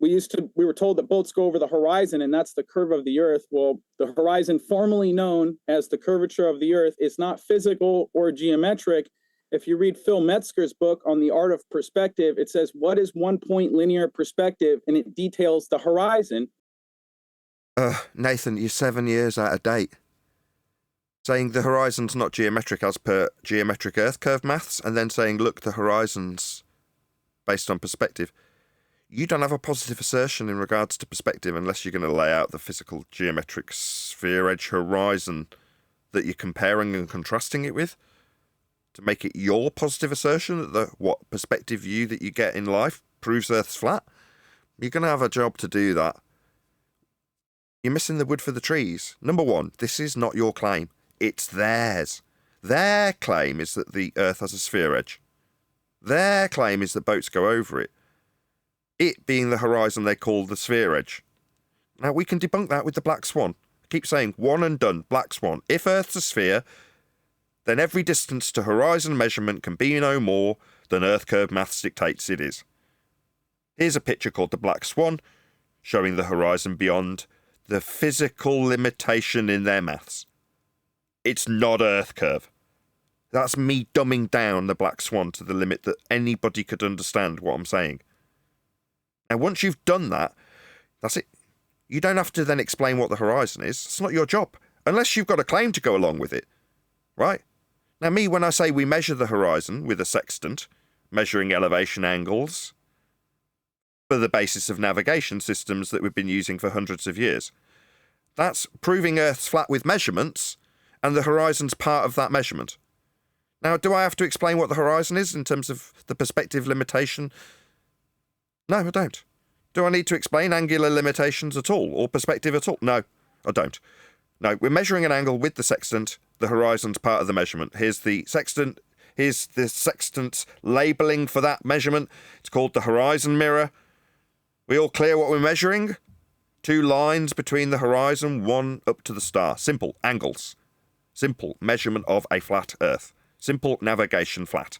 we were told that boats go over the horizon, and that's the curve of the Earth. Well, the horizon, formerly known as the curvature of the Earth, is not physical or geometric. If you read Phil Metzger's book on the art of perspective, it says, what is one-point linear perspective? And it details the horizon. Nathan, you're 7 years out of date. Saying the horizon's not geometric as per geometric Earth curve maths, and then saying, look, the horizon's based on perspective. You don't have a positive assertion in regards to perspective unless you're going to lay out the physical geometric sphere edge horizon that you're comparing and contrasting it with to make it your positive assertion that what perspective view that you get in life proves Earth's flat. You're going to have a job to do that. You're missing the wood for the trees. Number one, this is not your claim. It's theirs. Their claim is that the Earth has a sphere edge. Their claim is that boats go over it. It being the horizon they call the sphere edge. Now, we can debunk that with the black swan. I keep saying one and done, black swan. If Earth's a sphere, then every distance to horizon measurement can be no more than Earth curve maths dictates it is. Here's a picture called the black swan, showing the horizon beyond the physical limitation in their maths. it's not Earth curve. That's me dumbing down the black swan to the limit that anybody could understand what I'm saying. And once you've done that, that's it. You don't have to then explain what the horizon is. It's not your job, unless you've got a claim to go along with it, right? Now, me, when I say we measure the horizon with a sextant, measuring elevation angles for the basis of navigation systems that we've been using for hundreds of years, that's proving Earth's flat with measurements, and the horizon's part of that measurement. Now, do I have to explain what the horizon is in terms of the perspective limitation? No, I don't. Do I need to explain angular limitations at all, or perspective at all? No, I don't. No, we're measuring an angle with the sextant. The horizon's part of the measurement. Here's the sextant. Here's the sextant's labelling for that measurement. It's called the horizon mirror. We all clear what we're measuring? 2 lines between the horizon, 1 up to the star. Simple. Angles. Simple. Measurement of a flat Earth. Simple navigation flat.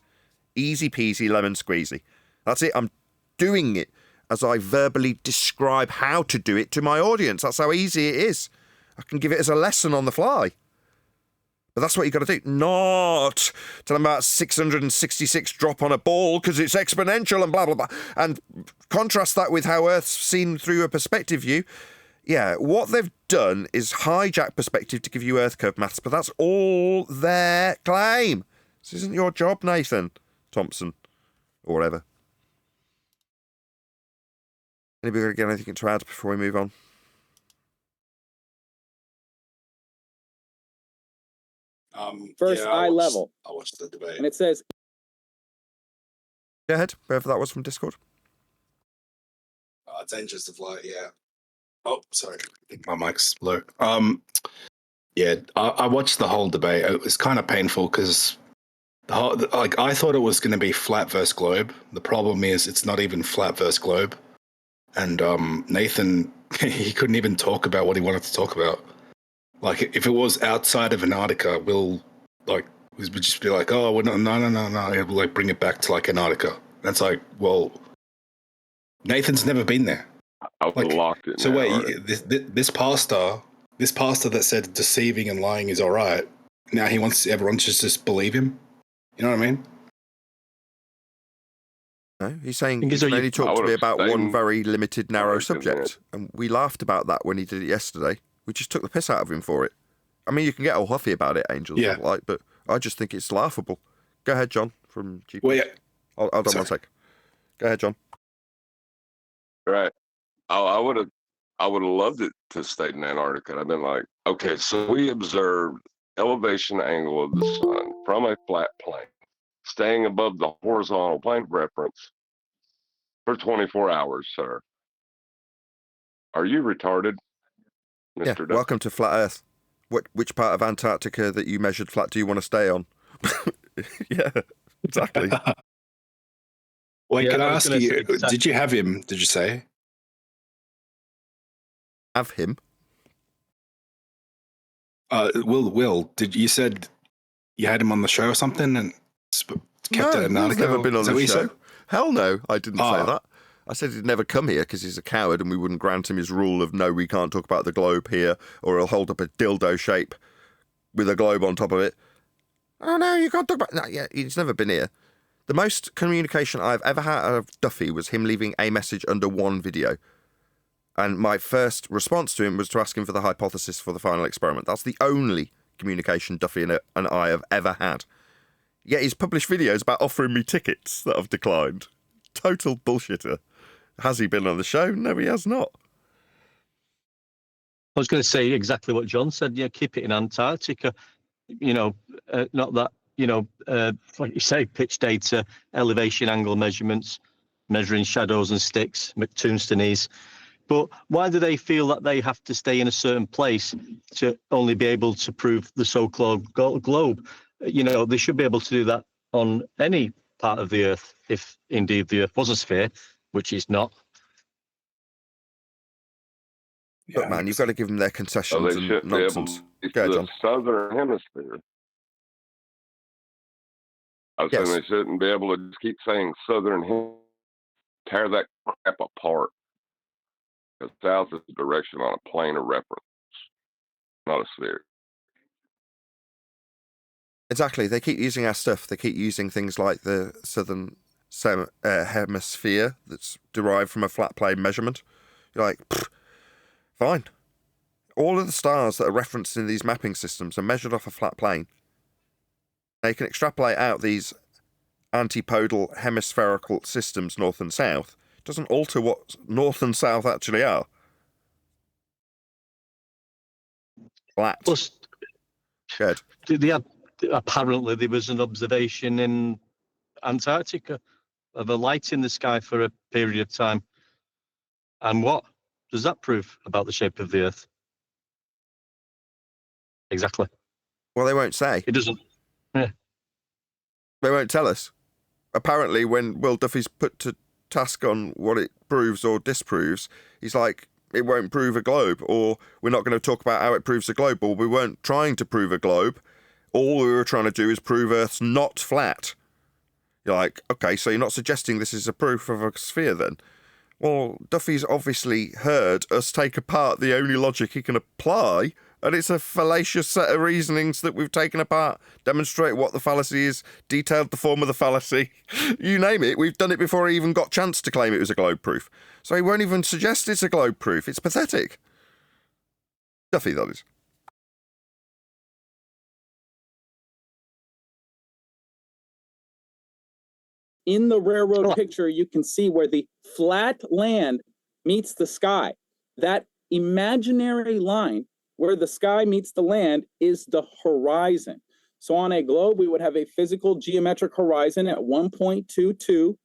Easy peasy lemon squeezy. That's it. I'm doing it as I verbally describe how to do it to my audience. That's how easy it is. I can give it as a lesson on the fly. But that's what you've got to do. Not tell them about 666 drop on a ball because it's exponential and blah, blah, blah. And contrast that with how Earth's seen through a perspective view. Yeah, what they've done is hijack perspective to give you Earth curve maths, but that's all their claim. This isn't your job, Nathan Thompson, or whatever. Anybody got anything to add before we move on? First eye level. I watched the debate. And it says... Go ahead, whoever that was from Discord. Dangers of Light, yeah. Oh, sorry. I think my mic's low. Yeah, I watched the whole debate. It was kind of painful because I thought it was going to be flat versus globe. The problem is it's not even flat versus globe. And Nathan, he couldn't even talk about what he wanted to talk about. Like, if it was outside of Antarctica, we'd just be like, oh, no. We'll like bring it back to like Antarctica. That's like, well, Nathan's never been there. I was locked in. So wait, this pastor that said deceiving and lying is all right. Now he wants everyone to just believe him. You know what I mean? No, he's saying he can only talk to me about one very limited, narrow subject. And we laughed about that when he did it yesterday. We just took the piss out of him for it. I mean, you can get all huffy about it, Angels of Light, but I just think it's laughable. Go ahead, John, from GP. Well, yeah. Hold on one sec. Go ahead, John. Right. I would have loved it to stay in Antarctica. I've been like, okay, so we observed elevation angle of the sun from a flat plane, staying above the horizontal plane of reference for 24 hours, sir. Are you retarded, Mr. Duck? Welcome to Flat Earth. Which part of Antarctica that you measured flat do you want to stay on? Yeah, exactly. Wait, can I ask you, did you have him, did you say? Have him? Will, you said you had him on the show or something and kept it at Antarctica? He's never been on the show. Hell no, I didn't say that. I said he'd never come here because he's a coward and we wouldn't grant him his rule of no, we can't talk about the globe here, or he'll hold up a dildo shape with a globe on top of it. Oh no, you can't talk about... No, yeah, he's never been here. The most communication I've ever had out of Duffy was him leaving a message under one video. And my first response to him was to ask him for the hypothesis for the final experiment. That's the only communication Duffy and I have ever had. Yet he's published videos about offering me tickets that I've declined. Total bullshitter. Has he been on the show? No, he has not. I was going to say exactly what John said. Yeah, keep it in Antarctica. Not that, like you say, pitch data, elevation angle measurements, measuring shadows and sticks, McToonstonese. But why do they feel that they have to stay in a certain place to only be able to prove the so-called globe? They should be able to do that on any part of the Earth, if indeed the Earth was a sphere, which it's not. But man, you've got to give them their concessions and nonsense. Go ahead, John. Southern Hemisphere. I was saying they shouldn't be able to just keep saying Southern Hemisphere. Tear that crap apart. Because south is the direction on a plane of reference, not a sphere. Exactly. They keep using our stuff. They keep using things like the southern hemisphere that's derived from a flat plane measurement. You're like, fine. All of the stars that are referenced in these mapping systems are measured off a flat plane. They can extrapolate out these antipodal hemispherical systems, north and south. It doesn't alter what north and south actually are. Flat. Plus, Good. Apparently there was an observation in Antarctica of a light in the sky for a period of time. And what does that prove about the shape of the Earth? Exactly. Well, they won't say. It doesn't. Yeah. They won't tell us. Apparently, when Will Duffy's put to task on what it proves or disproves, he's like, it won't prove a globe, or we're not going to talk about how it proves a globe, or we weren't trying to prove a globe. All we were trying to do is prove Earth's not flat. You're like, okay, so you're not suggesting this is a proof of a sphere then? Well, Duffy's obviously heard us take apart the only logic he can apply, and it's a fallacious set of reasonings that we've taken apart, demonstrate what the fallacy is, detailed the form of the fallacy. You name it, we've done it before he even got chance to claim it was a globe proof. So he won't even suggest it's a globe proof. It's pathetic. Duffy, that is. In the railroad picture, you can see where the flat land meets the sky. That imaginary line where the sky meets the land is the horizon. So on a globe, we would have a physical geometric horizon at 1.22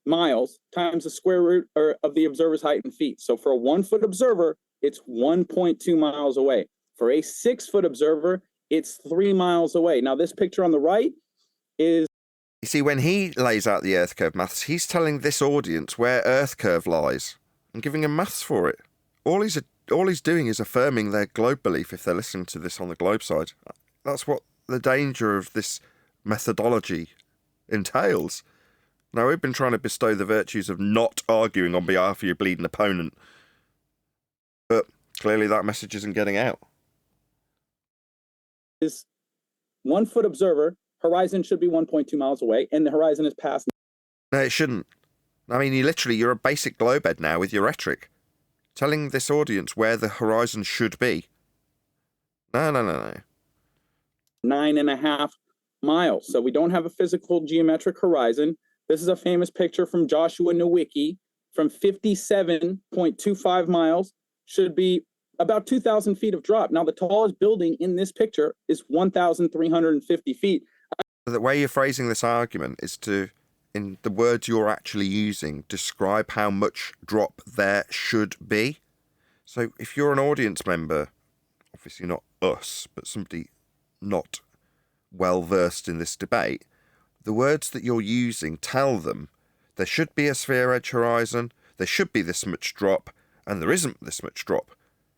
miles times the square root of the observer's height in feet. So for a 1 foot observer, it's 1.2 miles away. For a 6 foot observer, it's 3 miles away. Now this picture on the right is... You see, when he lays out the Earth curve maths, he's telling this audience where Earth curve lies and giving them maths for it. All he's doing is affirming their globe belief if they're listening to this on the globe side. That's what the danger of this methodology entails. Now, we've been trying to bestow the virtues of not arguing on behalf of your bleeding opponent, but clearly that message isn't getting out. Is 1 foot observer, horizon should be 1.2 miles away, and the horizon is past. No, it shouldn't. I mean, you're a basic globehead now with your rhetoric, telling this audience where the horizon should be. No. 9.5 miles. So we don't have a physical geometric horizon. This is a famous picture from Joshua Nowicki from 57.25 miles, should be about 2,000 feet of drop. Now, the tallest building in this picture is 1,350 feet. The way you're phrasing this argument is to, in the words you're actually using, describe how much drop there should be. So if you're an audience member, obviously not us, but somebody not well versed in this debate, the words that you're using tell them there should be a sphere edge horizon, there should be this much drop, and there isn't this much drop,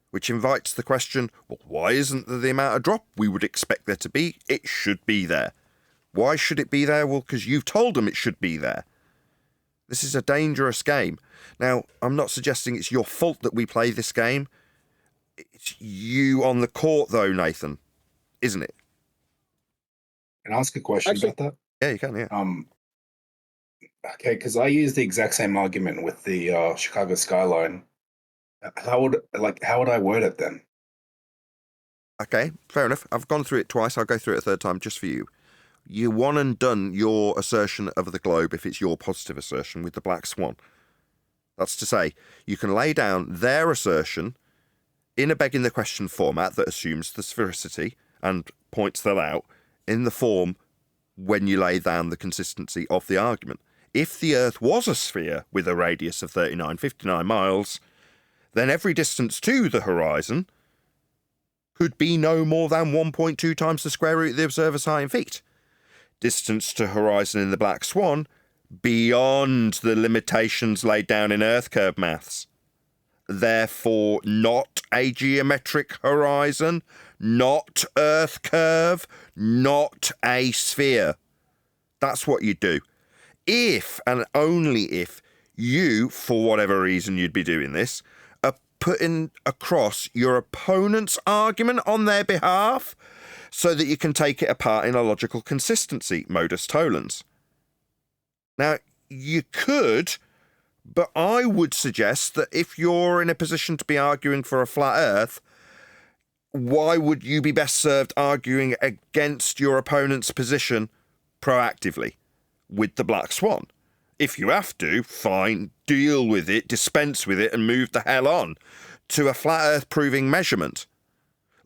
which invites the question, well, why isn't there the amount of drop we would expect there to be? It should be there. Why should it be there? Well, because you've told them it should be there. This is a dangerous game. Now, I'm not suggesting it's your fault that we play this game. It's you on the court, though, Nathan, isn't it? Can I ask a question about that? Yeah, you can, yeah. Okay, because I use the exact same argument with the Chicago skyline. How would I word it then? Okay, fair enough. I've gone through it twice. I'll go through it a third time just for you. You won and done your assertion of the globe if it's your positive assertion with the black swan. That's to say, you can lay down their assertion in a begging the question format that assumes the sphericity and points that out in the form when you lay down the consistency of the argument. If the Earth was a sphere with a radius of 3959 miles, then every distance to the horizon could be no more than 1.2 times the square root of the observer's height in feet. Distance to horizon in the black swan beyond the limitations laid down in Earth curve maths. Therefore, not a geometric horizon, not Earth curve, not a sphere. That's what you do. If and only if you, for whatever reason you'd be doing this, are putting across your opponent's argument on their behalf, so that you can take it apart in a logical consistency, modus tollens. Now, you could, but I would suggest that if you're in a position to be arguing for a flat Earth, why would you be best served arguing against your opponent's position proactively with the black swan? If you have to, fine, deal with it, dispense with it, and move the hell on to a flat Earth proving measurement.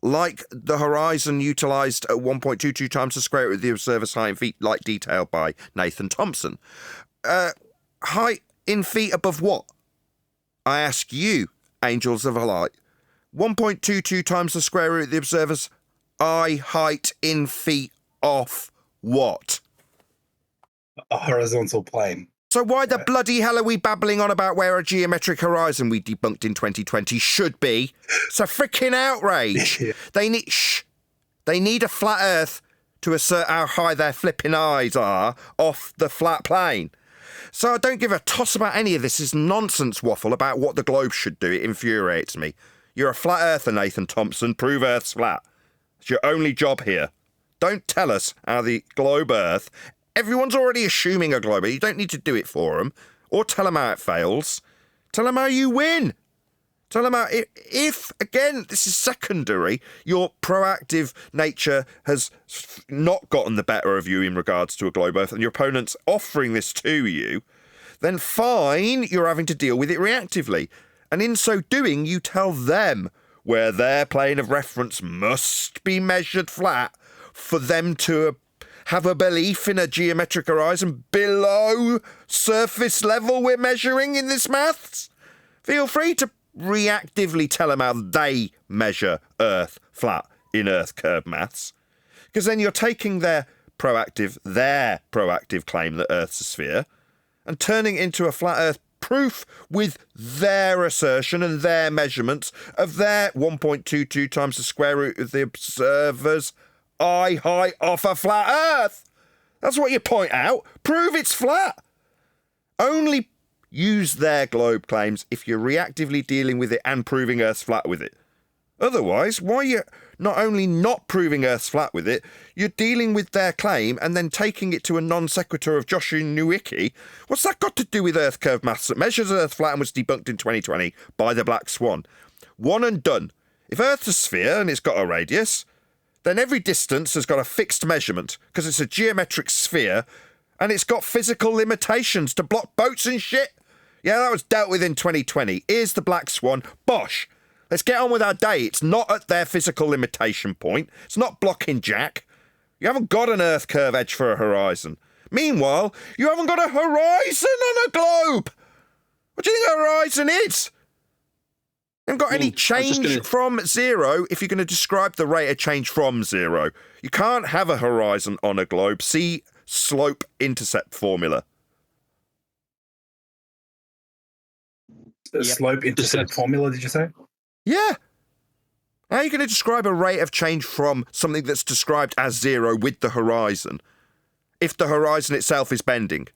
Like the horizon utilised at 1.22 times the square root of the observer's height in feet, like detailed by Nathan Thompson. Height in feet above what? I ask you, angels of light. 1.22 times the square root of the observer's eye height in feet off what? A horizontal plane. So why the bloody hell are we babbling on about where a geometric horizon we debunked in 2020 should be? It's a freaking outrage. Yeah. They need a flat Earth to assert how high their flipping eyes are off the flat plane. So I don't give a toss about any of this nonsense waffle about what the globe should do. It infuriates me. You're a flat earther, Nathan Thompson. Prove Earth's flat. It's your only job here. Don't tell us how the globe Earth... Everyone's already assuming a globe. You don't need to do it for them. Or tell them how it fails. Tell them how you win. Tell them how... If, again, this is secondary, your proactive nature has not gotten the better of you in regards to a globe Earth, and your opponent's offering this to you, then fine, you're having to deal with it reactively. And in so doing, you tell them where their plane of reference must be measured flat for them to have a belief in a geometric horizon below surface level we're measuring in this maths. Feel free to reactively tell them how they measure Earth flat in Earth curve maths. Because then you're taking their proactive claim that Earth's a sphere and turning it into a flat Earth proof with their assertion and their measurements of their 1.22 times the square root of the observer's eye height off a flat Earth. That's what you point out. Prove it's flat. Only use their globe claims if you're reactively dealing with it and proving Earth's flat with it. Otherwise, why are you not only not proving Earth's flat with it, you're dealing with their claim and then taking it to a non sequitur of Joshua Nowicki? What's that got to do with Earth curve maths that measures Earth flat and was debunked in 2020 by the Black Swan? One and done. If Earth's a sphere and it's got a radius, then every distance has got a fixed measurement because it's a geometric sphere and it's got physical limitations to block boats and shit. Yeah, that was dealt with in 2020. Here's the Black Swan. Bosh. Let's get on with our day. It's not at their physical limitation point. It's not blocking Jack. You haven't got an Earth curve edge for a horizon. Meanwhile, you haven't got a horizon on a globe. What do you think a horizon is? You haven't got any change from zero if you're going to describe the rate of change from zero. You can't have a horizon on a globe. See slope intercept formula. Slope intercept formula, did you say? Yeah. How are you going to describe a rate of change from something that's described as zero with the horizon if the horizon itself is bending?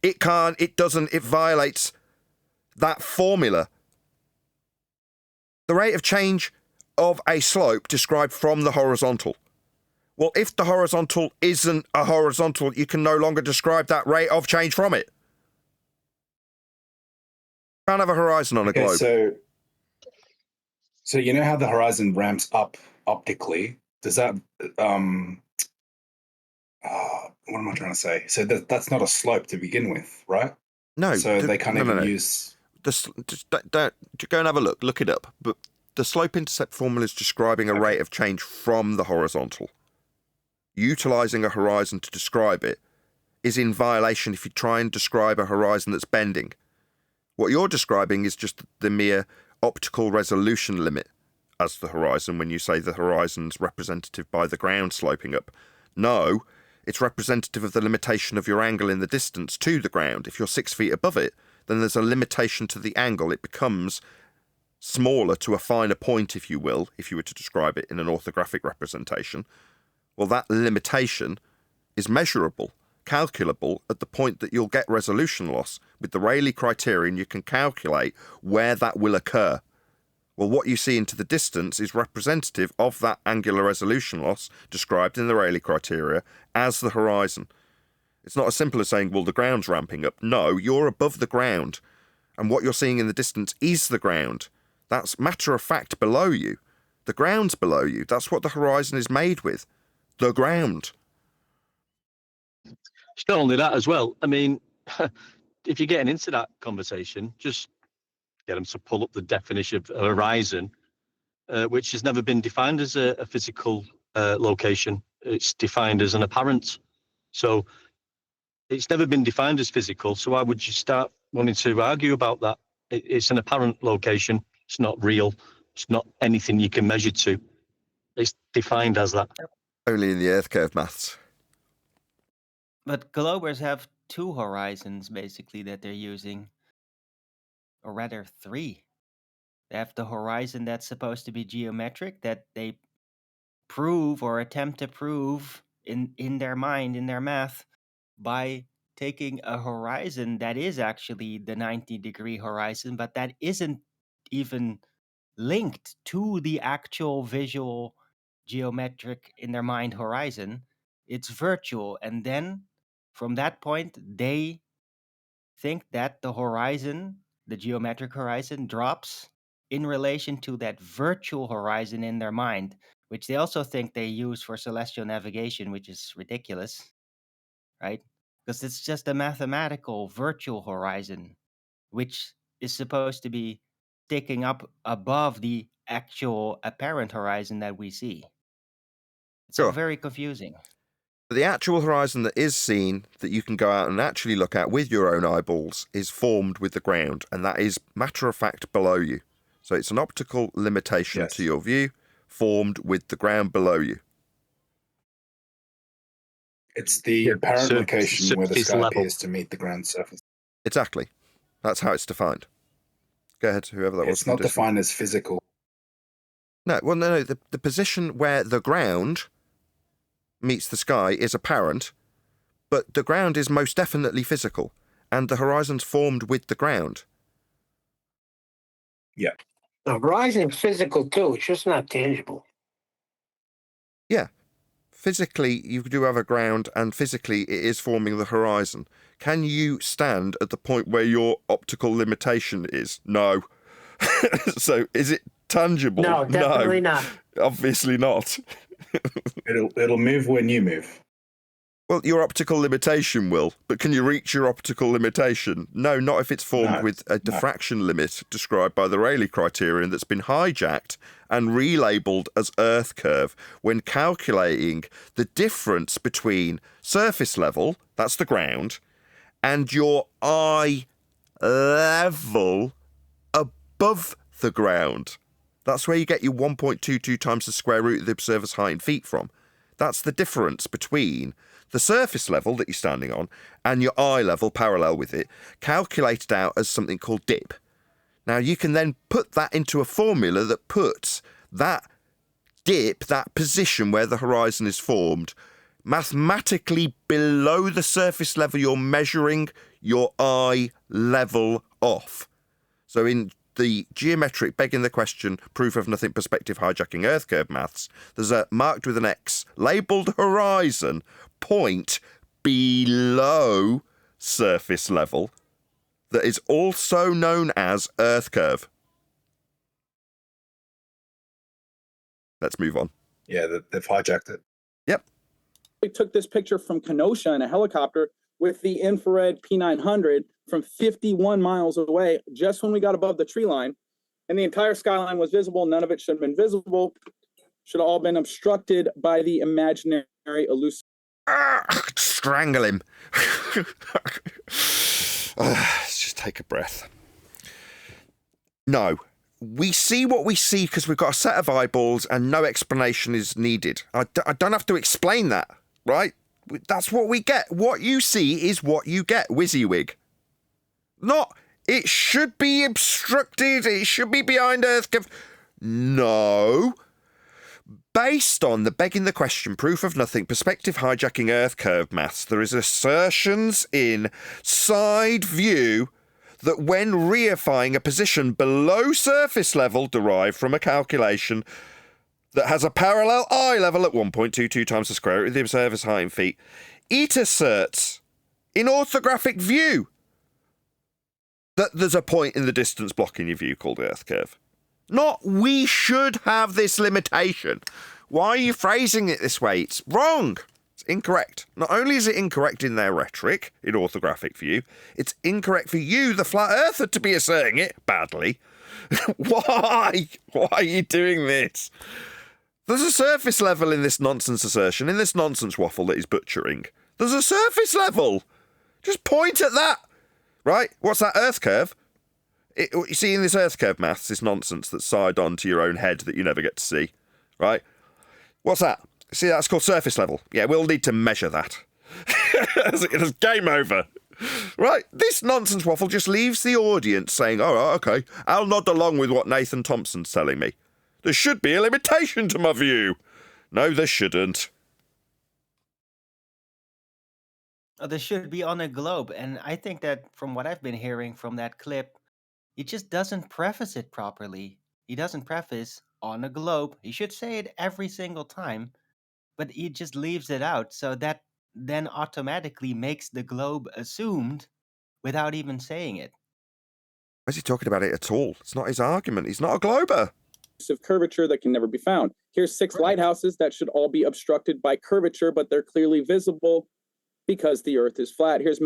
It violates that formula. The rate of change of a slope described from the horizontal. Well, if the horizontal isn't a horizontal, you can no longer describe that rate of change from it. You can't have a horizon on a globe. So you know how the horizon ramps up optically? Does that what am I trying to say? So that's not a slope to begin with, right? No. So they can't even use... Just don't go and have a look. Look it up. But the slope intercept formula is describing a rate of change from the horizontal. Utilising a horizon to describe it is in violation if you try and describe a horizon that's bending. What you're describing is just the mere optical resolution limit as the horizon when you say the horizon's representative by the ground sloping up. No, it's representative of the limitation of your angle in the distance to the ground. If you're 6 feet above it, then there's a limitation to the angle. It becomes smaller to a finer point, if you will, if you were to describe it in an orthographic representation. Well, that limitation is measurable, calculable at the point that you'll get resolution loss. With the Rayleigh criterion, you can calculate where that will occur Well, what you see into the distance is representative of that angular resolution loss described in the Rayleigh criteria as the horizon. It's not as simple as saying, well, the ground's ramping up. No, you're above the ground. And what you're seeing in the distance is the ground. That's matter of fact below you. The ground's below you. That's what the horizon is made with. The ground. It's not only that as well. I mean, if you're getting into that conversation, just get them to pull up the definition of horizon, which has never been defined as a physical location. It's defined as an apparent. So it's never been defined as physical. So why would you start wanting to argue about that? It's an apparent location. It's not real. It's not anything you can measure to. It's defined as that. Only in the Earth curve maths. But globers have two horizons, basically, that they're using. Or rather, three. They have the horizon that's supposed to be geometric, that they prove or attempt to prove in their mind, in their math, by taking a horizon that is actually the 90-degree horizon, but that isn't even linked to the actual visual geometric in their mind horizon. It's virtual. And then from that point, they think that the horizon, the geometric horizon, drops in relation to that virtual horizon in their mind, which they also think they use for celestial navigation, which is ridiculous, right? Because it's just a mathematical virtual horizon, which is supposed to be sticking up above the actual apparent horizon that we see. It's all very confusing. The actual horizon that is seen, that you can go out and actually look at with your own eyeballs, is formed with the ground, and that is matter of fact below you. So it's an optical limitation to your view, formed with the ground below you. It's the apparent location where the sky appears to meet the ground surface. Exactly. That's how it's defined. Go ahead, whoever that was. It's not defined as physical. No, well, no. The position where the ground meets the sky is apparent, but the ground is most definitely physical, and the horizon's formed with the ground. Yeah. The horizon is physical too, it's just not tangible. Yeah. Physically, you do have a ground, and physically it is forming the horizon. Can you stand at the point where your optical limitation is? No. So, is it tangible? No, definitely not. Obviously not. It'll move when you move. Well, your optical limitation will, but can you reach your optical limitation? No, not if it's formed with a diffraction limit described by the Rayleigh criterion that's been hijacked and relabeled as Earth curve when calculating the difference between surface level, that's the ground, and your eye level above the ground. That's where you get your 1.22 times the square root of the observer's height in feet from. That's the difference between the surface level that you're standing on and your eye level parallel with it, calculated out as something called dip. Now, you can then put that into a formula that puts that dip, that position where the horizon is formed, mathematically below the surface level you're measuring your eye level off. So in the geometric begging the question, proof of nothing perspective hijacking Earth curve maths, there's a marked with an X, labelled horizon, point below surface level, that is also known as Earth curve. Let's move on. Yeah, they've hijacked it. Yep. We took this picture from Kenosha in a helicopter with the infrared P900 from 51 miles away, just when we got above the tree line, and the entire skyline was visible. None of it should have been visible. Should have all been obstructed by the imaginary elusive. Strangle him. Let's just take a breath. No. We see what we see because we've got a set of eyeballs and no explanation is needed. I don't have to explain that, right? That's what we get. What you see is what you get, WYSIWYG. Not, it should be obstructed, it should be behind Earth. No. Based on the begging the question, proof of nothing, perspective hijacking Earth curve maths, there is assertions in side view that when reifying a position below surface level derived from a calculation that has a parallel eye level at 1.22 times the square root of the observer's height in feet, it asserts, in orthographic view, that there's a point in the distance blocking your view called the Earth curve. Not, we should have this limitation. Why are you phrasing it this way? It's wrong. It's incorrect. Not only is it incorrect in their rhetoric, in orthographic view, it's incorrect for you, the flat earther, to be asserting it badly. Why? Why are you doing this? There's a surface level in this nonsense assertion, in this nonsense waffle that he's butchering. There's a surface level. Just point at that. Right? What's that Earth curve? You see, in this Earth curve maths, this nonsense that's side on to your own head that you never get to see. Right? What's that? See, that's called surface level. Yeah, we'll need to measure that. It's game over. Right? This nonsense waffle just leaves the audience saying, all right, okay, I'll nod along with what Nathan Thompson's telling me. There should be a limitation to my view. No, there shouldn't. There should be on a globe, and I think that from what I've been hearing from that clip, he just doesn't preface it properly. He doesn't preface on a globe. He should say it every single time, but he just leaves it out, so that then automatically makes the globe assumed without even saying it. Why is he talking about it at all? It's not his argument. He's not a glober. Of curvature that can never be found. Here's 6 lighthouses that should all be obstructed by curvature, but they're clearly visible because the Earth is flat. Here's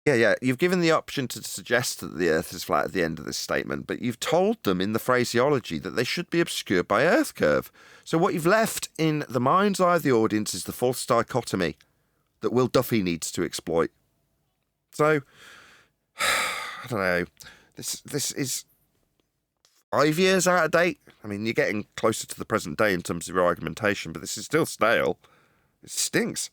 Yeah. You've given the option to suggest that the Earth is flat at the end of this statement, but you've told them in the phraseology that they should be obscured by Earth curve. So what you've left in the mind's eye of the audience is the false dichotomy that Will Duffy needs to exploit. So, I don't know. This is 5 years out of date. I mean, you're getting closer to the present day in terms of your argumentation, but this is still stale. It stinks.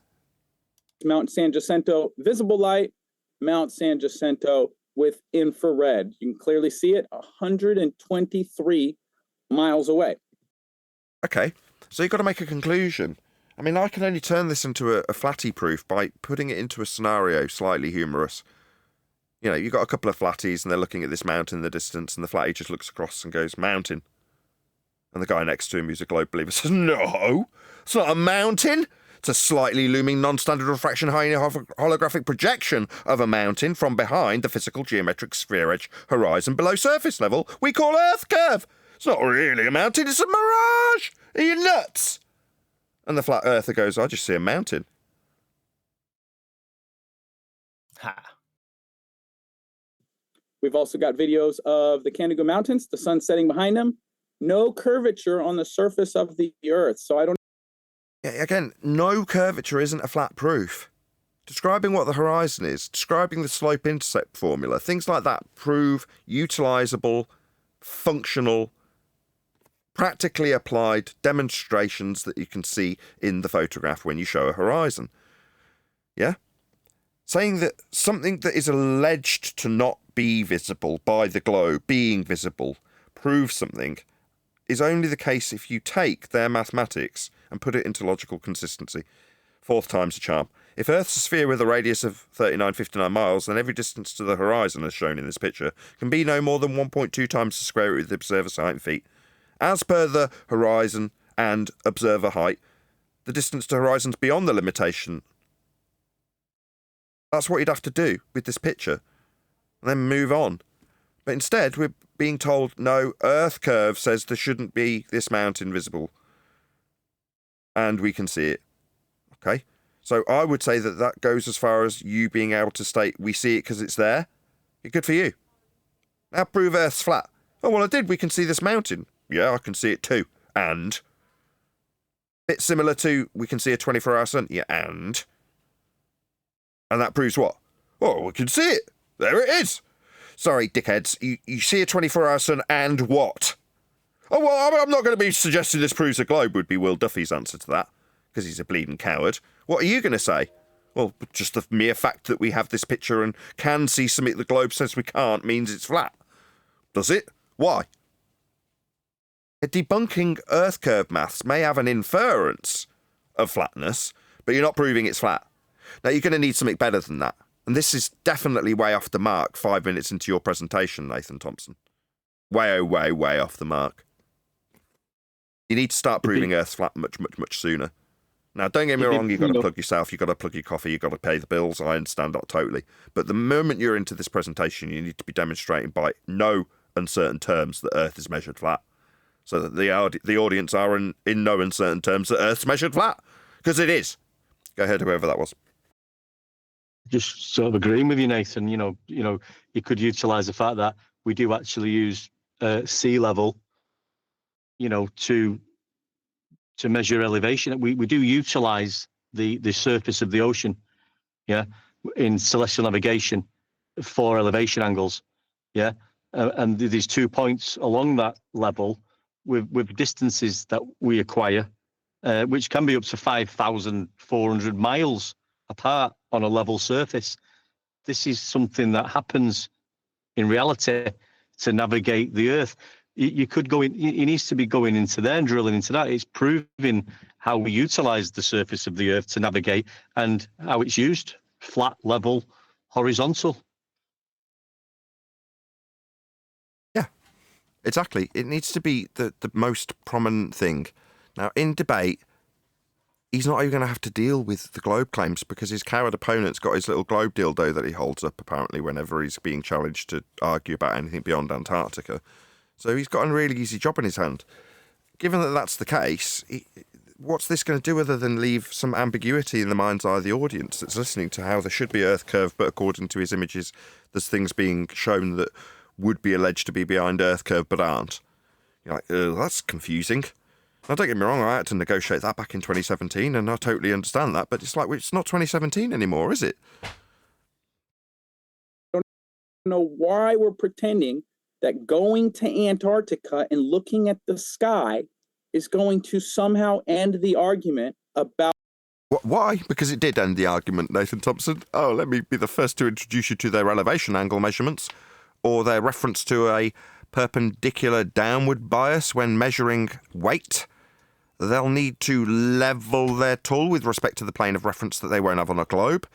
Mount San Jacinto, visible light, Mount San Jacinto with infrared. You can clearly see it 123 miles away. Okay, so you've got to make a conclusion. I mean, I can only turn this into a flatty proof by putting it into a scenario slightly humorous. You know, you've got a couple of flatties and they're looking at this mountain in the distance, and the flatty just looks across and goes, mountain. And the guy next to him, who's a globe believer, says, no, it's not a mountain. It's a slightly looming non-standard refraction holographic projection of a mountain from behind the physical geometric sphere edge horizon below surface level we call Earth curve. It's not really a mountain, it's a mirage. Are you nuts? And the flat earther goes, I just see a mountain. Ha. We've also got videos of the Candigo Mountains, the sun setting behind them. No curvature on the surface of the Earth. So I don't. Yeah, again, no curvature isn't a flat proof. Describing what the horizon is, describing the slope-intercept formula, things like that prove utilisable, functional, practically applied demonstrations that you can see in the photograph when you show a horizon. Yeah? Saying that something that is alleged to not be visible by the globe being visible proves something is only the case if you take their mathematics and put it into logical consistency. 4th time's a charm. If Earth's a sphere with a radius of 3959 miles, then every distance to the horizon, as shown in this picture, can be no more than 1.2 times the square root of the observer's height in feet. As per the horizon and observer height, the distance to horizons beyond the limitation. That's what you'd have to do with this picture, and then move on. But instead, we're being told, no, Earth curve says there shouldn't be this mountain visible. And we can see it. Okay? So I would say that that goes as far as you being able to state, we see it because it's there. Good for you. Now prove Earth's flat. Oh, well, I did. We can see this mountain. Yeah, I can see it too. And? Bit similar to, we can see a 24-hour sun. Yeah, and? And that proves what? Oh, we can see it. There it is. Sorry, dickheads. You see a 24-hour sun and what? Oh, well, I'm not going to be suggesting this proves a globe would be Will Duffy's answer to that, because he's a bleeding coward. What are you going to say? Well, just the mere fact that we have this picture and can see something the globe says we can't means it's flat. Does it? Why? Debunking Earth curve maths may have an inference of flatness, but you're not proving it's flat. Now, you're going to need something better than that. And this is definitely way off the mark 5 minutes into your presentation, Nathan Thompson. Way off the mark. You need to start proving Earth's flat much sooner. Now, don't get me wrong, you've got to plug yourself, you've got to plug your coffee, you've got to pay the bills. I understand that totally. But the moment you're into this presentation, you need to be demonstrating by no uncertain terms that Earth is measured flat. So that the audience are in no uncertain terms that Earth's measured flat. Because it is. Go ahead, whoever that was. Just sort of agreeing with you, Nathan. You could utilise the fact that we do actually use sea level, to measure elevation. We do utilise the surface of the ocean, in celestial navigation for elevation angles, and there's 2 points along that level with distances that we acquire, which can be up to 5,400 miles apart on a level surface. This is something that happens in reality to navigate the Earth. You could go in, it needs to be going into there and drilling into that. It's proving how we utilize the surface of the Earth to navigate and how it's used, flat, level, horizontal. Yeah, exactly. It needs to be the most prominent thing. Now, in debate, he's not even going to have to deal with the globe claims because his coward opponent's got his little globe dildo that he holds up, apparently, whenever he's being challenged to argue about anything beyond Antarctica. So he's got a really easy job in his hand. Given that that's the case, what's this going to do other than leave some ambiguity in the mind's eye of the audience that's listening to how there should be Earth curve, but according to his images, there's things being shown that would be alleged to be behind Earth curve, but aren't. You're like, that's confusing. Now, don't get me wrong, I had to negotiate that back in 2017, and I totally understand that, but it's like, it's not 2017 anymore, is it? I don't know why we're pretending that going to Antarctica and looking at the sky is going to somehow end the argument about... Why? Because it did end the argument, Nathan Thompson. Oh, let me be the first to introduce you to their elevation angle measurements, or their reference to a perpendicular downward bias when measuring weight. They'll need to level their tool with respect to the plane of reference that they won't have on a globe.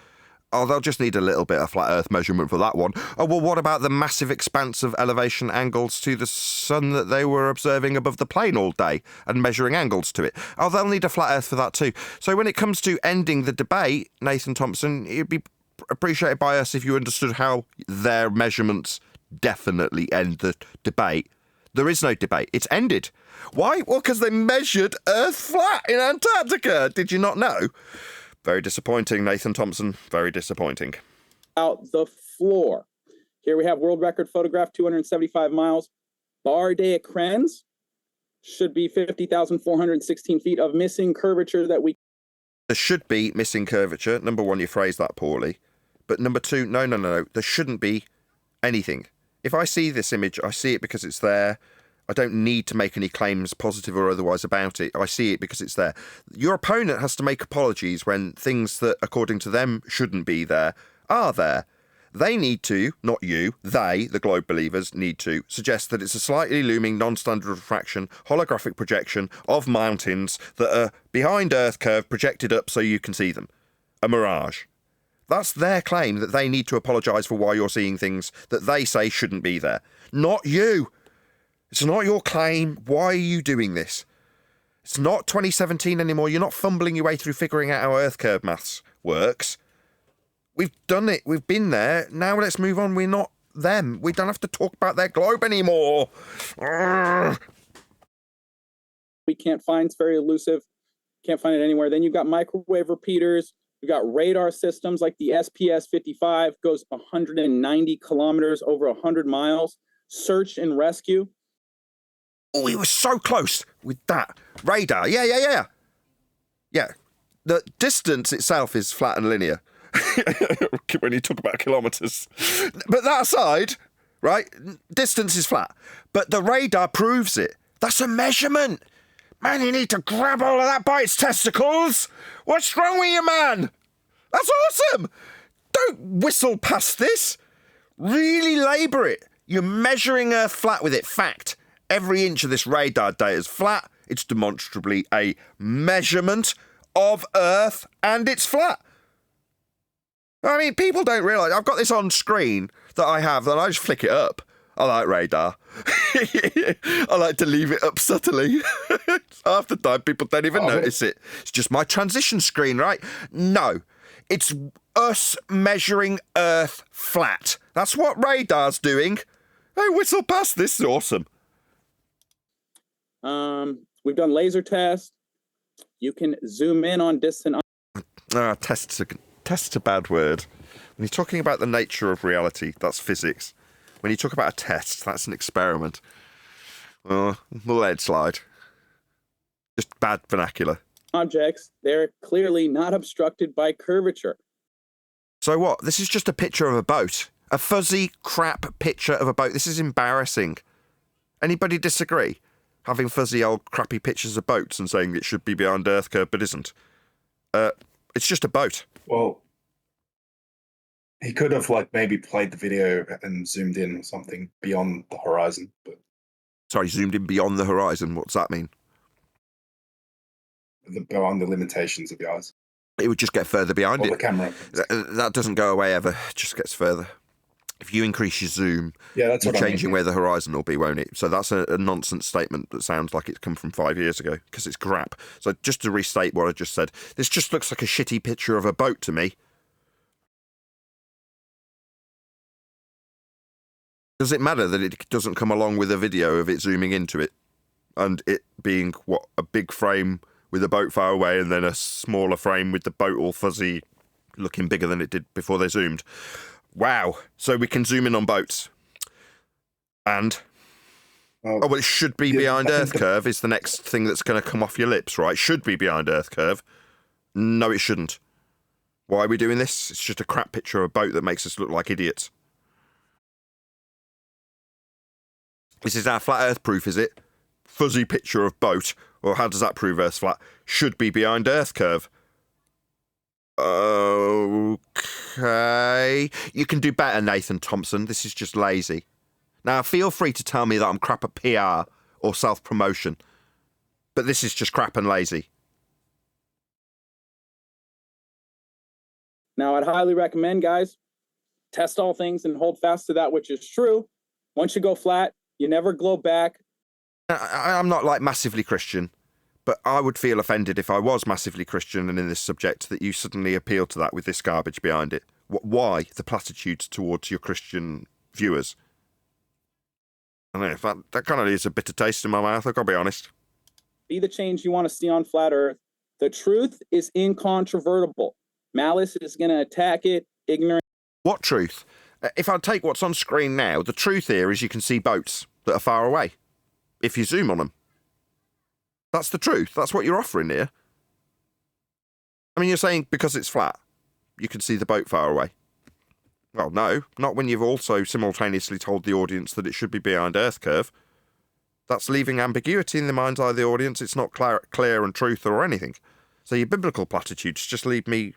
Oh, they'll just need a little bit of flat Earth measurement for that one. Oh, well, what about the massive expanse of elevation angles to the sun that they were observing above the plane all day and measuring angles to it? Oh, they'll need a flat Earth for that too. So when it comes to ending the debate, Nathan Thompson, it'd be appreciated by us if you understood how their measurements definitely end the debate. There is no debate. It's ended. Why? Well, because they measured Earth flat in Antarctica. Did you not know? Very disappointing, Nathan Thompson. Very disappointing. Out the floor. Here we have world record photograph, 275 miles. Bardet Krenz should be 50,416 feet of missing curvature that we... There should be missing curvature. Number one, you phrased that poorly. But number two, no. There shouldn't be anything. If I see this image, I see it because it's there. I don't need to make any claims, positive or otherwise, about it. I see it because it's there. Your opponent has to make apologies when things that, according to them, shouldn't be there, are there. They need to, not you, they, the globe believers, need to suggest that it's a slightly looming non-standard refraction, holographic projection of mountains that are behind Earth curve, projected up so you can see them. A mirage. That's their claim that they need to apologise for why you're seeing things that they say shouldn't be there. Not you. It's not your claim. Why are you doing this? It's not 2017 anymore. You're not fumbling your way through figuring out how Earth curve maths works. We've done it. We've been there. Now let's move on. We're not them. We don't have to talk about their globe anymore. We can't find. It's very elusive. Can't find it anywhere. Then you've got microwave repeaters. You've got radar systems like the SPS-55, goes 190 kilometers, over 100 miles. Search and rescue. Oh, we were so close with that. Radar. Yeah. The distance itself is flat and linear when you talk about kilometres. But that aside, right, distance is flat. But the radar proves it. That's a measurement. Man, you need to grab all of that by its testicles. What's wrong with you, man? That's awesome. Don't whistle past this. Really labour it. You're measuring Earth flat with it. Fact. Every inch of this radar data is flat. It's demonstrably a measurement of Earth, and it's flat. I mean, people don't realise. I've got this on screen that I have, and I just flick it up. I like radar. I like to leave it up subtly. Half the time, people don't even notice it. It's just my transition screen, right? No, it's us measuring Earth flat. That's what radar's doing. Hey, whistle past this. This is awesome. We've done laser tests. You can zoom in on distant. Test's a bad word. When you're talking about the nature of reality, that's physics. When you talk about a test, that's an experiment. We'll let it slide. Just bad vernacular. Objects, they're clearly not obstructed by curvature. So what? This is just a picture of a boat. A fuzzy, crap picture of a boat. This is embarrassing. Anybody disagree? Having fuzzy, old, crappy pictures of boats and saying it should be behind Earth curve, but isn't. It's just a boat. Well, he could have maybe played the video and zoomed in or something beyond the horizon. But sorry, zoomed in beyond the horizon. What's that mean? Beyond the limitations of the eyes. It would just get further behind it. The camera. That doesn't go away ever. It just gets further. If you increase your zoom, you're changing where the horizon will be, won't it? So that's a nonsense statement that sounds like it's come from 5 years ago, because it's crap. So just to restate what I just said, this just looks like a shitty picture of a boat to me. Does it matter that it doesn't come along with a video of it zooming into it and it being, a big frame with a boat far away and then a smaller frame with the boat all fuzzy looking bigger than it did before they zoomed? Wow. So we can zoom in on boats. And? Well, it should be behind Earth curve is the next thing that's going to come off your lips, right? Should be behind Earth curve. No, it shouldn't. Why are we doing this? It's just a crap picture of a boat that makes us look like idiots. This is our flat Earth proof, is it? Fuzzy picture of boat. Or how does that prove Earth's flat? Should be behind Earth curve. Okay. You can do better, Nathan Thompson. This is just lazy. Now, feel free to tell me that I'm crap at PR or self-promotion. But this is just crap and lazy. Now, I'd highly recommend, guys, test all things and hold fast to that which is true. Once you go flat, you never glow back. I'm not massively Christian, but I would feel offended if I was massively Christian and in this subject that you suddenly appeal to that with this garbage behind it. Why the platitudes towards your Christian viewers? I don't know, that kind of leaves a bitter taste in my mouth, I've got to be honest. Be the change you want to see on flat Earth. The truth is incontrovertible. Malice is going to attack it, ignorant. What truth? If I take what's on screen now, the truth here is you can see boats that are far away. If you zoom on them. That's the truth. That's what you're offering here. I mean, you're saying because it's flat, you can see the boat far away. Well, no, not when you've also simultaneously told the audience that it should be behind Earth curve. That's leaving ambiguity in the mind's eye of the audience. It's not clear and truth or anything. So your biblical platitudes just leave me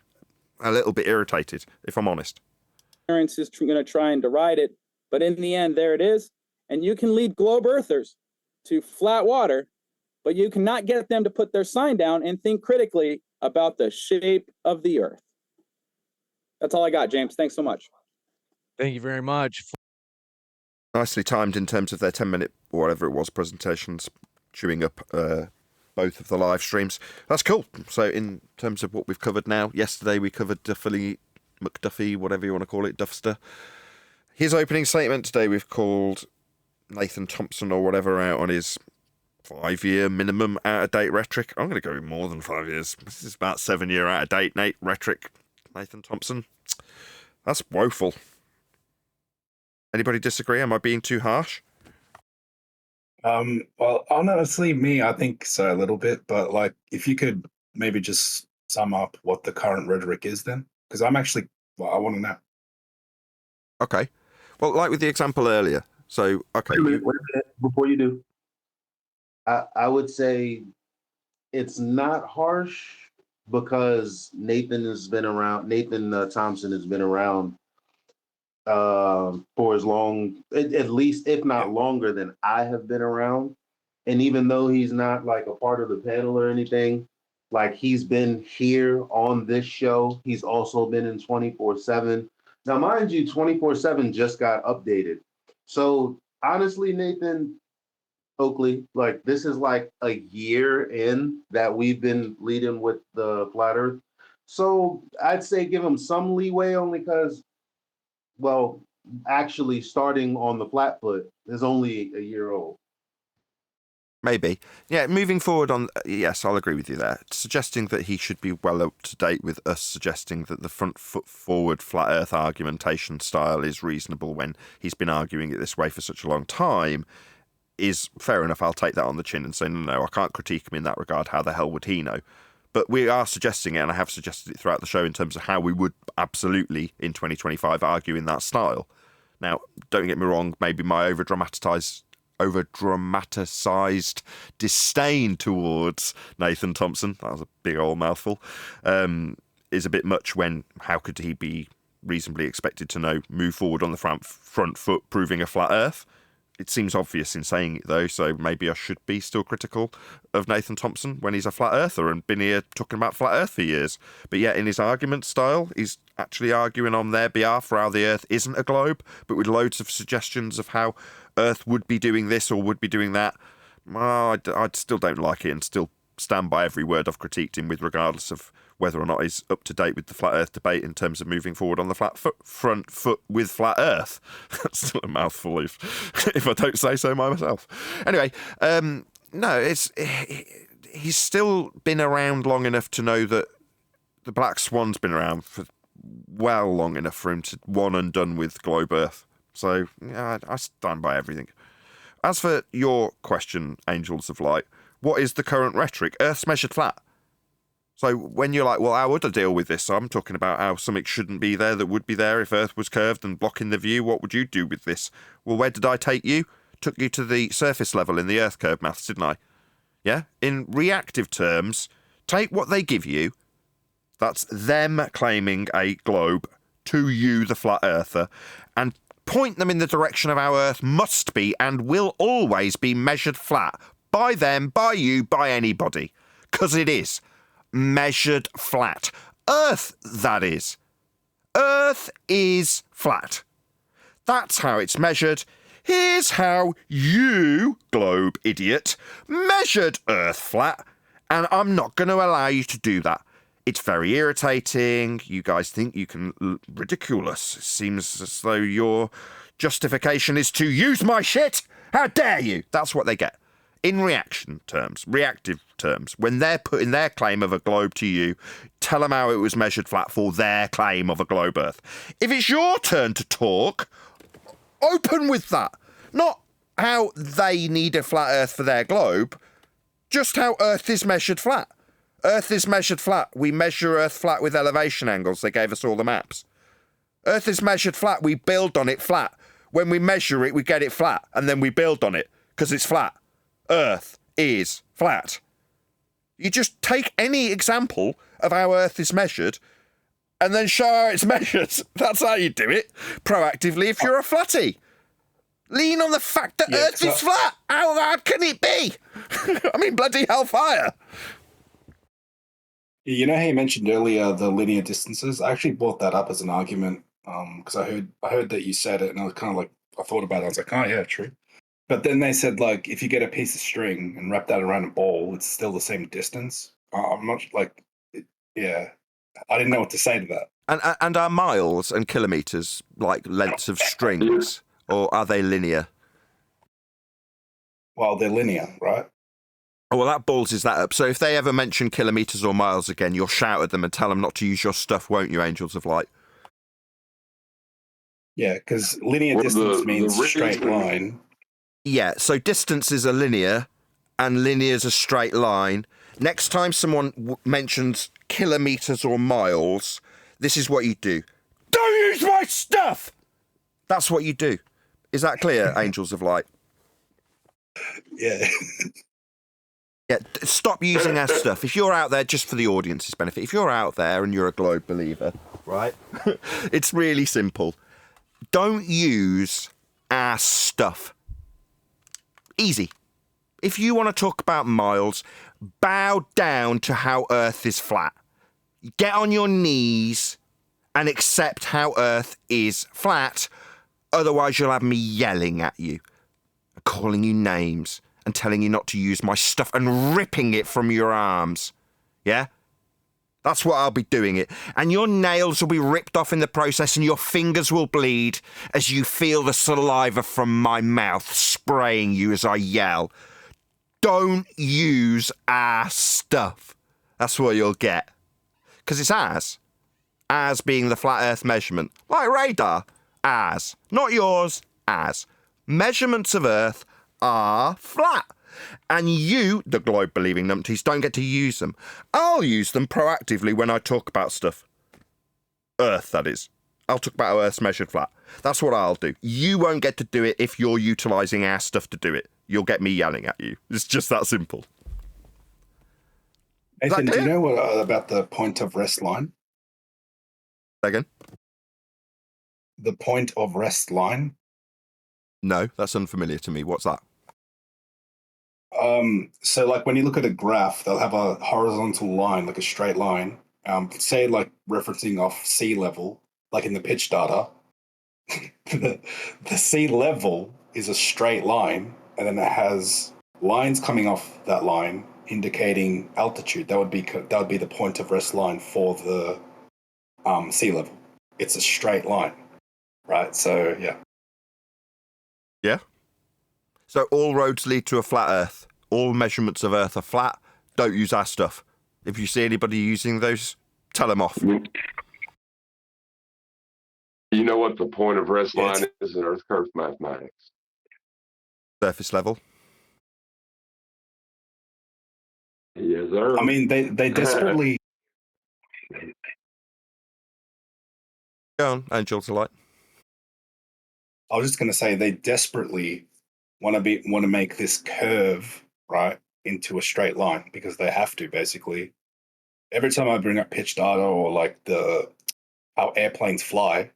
a little bit irritated, if I'm honest. Ignorance is going to try and deride it, but in the end, there it is. And you can lead globe earthers to flat water, but you cannot get them to put their sign down and think critically about the shape of the Earth. That's all I got, James. Thanks so much. Thank you very much. Nicely timed in terms of their 10-minute or whatever it was presentations, chewing up both of the live streams. That's cool. So in terms of what we've covered now, yesterday we covered McDuffie, whatever you want to call it, Duffster. His opening statement today we've called Nathan Thompson or whatever out on his 5-year minimum out-of-date rhetoric. I'm going to go more than 5 years. This is about 7-year out-of-date rhetoric. Nathan Thompson. That's woeful. Anybody disagree? Am I being too harsh? Well, honestly, I think so a little bit. But if you could maybe just sum up what the current rhetoric is then. Because I want to know. Okay. Well, like with the example earlier. So, okay. Wait a minute, before you do, I would say it's not harsh because Nathan Thompson has been around for as long, at least, if not longer than I have been around. And even though he's not a part of the panel or anything, Like he's been here on this show. He's also been in 24/7. Now, mind you, 24/7 just got updated. So honestly, Nathan Oakley, like this is like a year in that we've been leading with the flat Earth. So I'd say give him some leeway only because, well, actually starting on the flat foot is only a year old. Maybe. Yeah, moving forward on, yes, I'll agree with you there. Suggesting that he should be well up to date with us suggesting that the front foot forward flat earth argumentation style is reasonable when he's been arguing it this way for such a long time is fair enough. I'll take that on the chin and say, no, I can't critique him in that regard. How the hell would he know? But we are suggesting it, and I have suggested it throughout the show in terms of how we would absolutely in 2025 argue in that style. Now, don't get me wrong, maybe my over-dramatised disdain towards Nathan Thompson, that was a big old mouthful, is a bit much when how could he be reasonably expected to move forward on the front foot proving a flat earth? It seems obvious in saying it though, so maybe I should be still critical of Nathan Thompson when he's a flat earther and been here talking about flat earth for years. But yet in his argument style, he's actually arguing on their behalf for how the earth isn't a globe, but with loads of suggestions of how Earth would be doing this or would be doing that. Well, I still don't like it and still stand by every word I've critiqued him with, regardless of whether or not he's up to date with the flat Earth debate in terms of moving forward on the front foot with flat Earth. That's still a mouthful if I don't say so myself. Anyway, no, he's still been around long enough to know that the Black Swan's been around for well long enough for him to one and done with globe Earth. So, yeah, I stand by everything. As for your question, Angels of Light, what is the current rhetoric? Earth's measured flat. So when you're like, well, how would I deal with this? So I'm talking about how something shouldn't be there that would be there if Earth was curved and blocking the view. What would you do with this? Well, where did I take you? Took you to the surface level in the Earth curve maths, didn't I? Yeah? In reactive terms, take what they give you. That's them claiming a globe to you, the flat earther, and point them in the direction of how Earth must be and will always be measured flat. By them, by you, by anybody. Because it is. Measured flat. Earth, that is. Earth is flat. That's how it's measured. Here's how you, globe idiot, measured Earth flat. And I'm not going to allow you to do that. It's very irritating. You guys think you can ridicule us. It seems as though your justification is to use my shit. How dare you? That's what they get. In reactive terms, when they're putting their claim of a globe to you, tell them how it was measured flat for their claim of a globe Earth. If it's your turn to talk, open with that. Not how they need a flat Earth for their globe, just how Earth is measured flat. Earth is measured flat. We measure Earth flat with elevation angles. They gave us all the maps. Earth is measured flat. We build on it flat. When we measure it, we get it flat, and then we build on it, because it's flat. Earth is flat. You just take any example of how Earth is measured, and then show how it's measured. That's how you do it. Proactively, if you're a flatty. Lean on the fact that Earth is flat. How hard can it be? I mean, bloody hellfire. You know how you mentioned earlier the linear distances? I actually brought that up as an argument because I heard that you said it, and I was kind of like, I thought about it. I was like, oh yeah, true. But then they said, like, if you get a piece of string and wrap that around a ball, it's still the same distance. I'm not like, yeah, I didn't know what to say to that. And are miles and kilometres like lengths of strings, or are they linear? Well, they're linear, right? Oh, well, that balls is that up. So if they ever mention kilometres or miles again, you'll shout at them and tell them not to use your stuff, won't you, Angels of Light? Yeah, because linear distance means straight line. Yeah, so distance is a linear, and linear is a straight line. Next time someone mentions kilometres or miles, this is what you do. Don't use my stuff! That's what you do. Is that clear, Angels of Light? Yeah. Yeah, stop using our stuff. If you're out there, just for the audience's benefit, if you're out there and you're a globe believer, right, it's really simple. Don't use our stuff. Easy. If you want to talk about miles, bow down to how Earth is flat. Get on your knees and accept how Earth is flat. Otherwise, you'll have me yelling at you, calling you names, and telling you not to use my stuff and ripping it from your arms. Yeah? That's what I'll be doing it. And your nails will be ripped off in the process and your fingers will bleed as you feel the saliva from my mouth spraying you as I yell. Don't use our stuff. That's what you'll get. Because it's ours. Ours being the flat Earth measurement. Like radar. Ours. Not yours. Ours. Measurements of Earth are flat. And you, the globe-believing numpties, don't get to use them. I'll use them proactively when I talk about stuff. Earth, that is. I'll talk about how Earth's measured flat. That's what I'll do. You won't get to do it if you're utilising our stuff to do it. You'll get me yelling at you. It's just that simple. Nathan, do you know what about the point of rest line? Again? The point of rest line? No, that's unfamiliar to me. What's that? So like when you look at a graph, they'll have a horizontal line, like a straight line. Say like referencing off sea level, like in the pitch data, the sea level is a straight line, and then it has lines coming off that line indicating altitude. That would be the point of rest line for the sea level. It's a straight line, right? So yeah. Yeah. So all roads lead to a flat Earth. All measurements of Earth are flat. Don't use our stuff. If you see anybody using those, tell them off. You know what the point of rest line is in Earth curve mathematics? Surface level. Yes, sir. I mean, they desperately... Go on, Angels of Light. I was just going to say they desperately want to make this curve, right, into a straight line because they have to, basically. Every time I bring up pitch data or like how airplanes fly,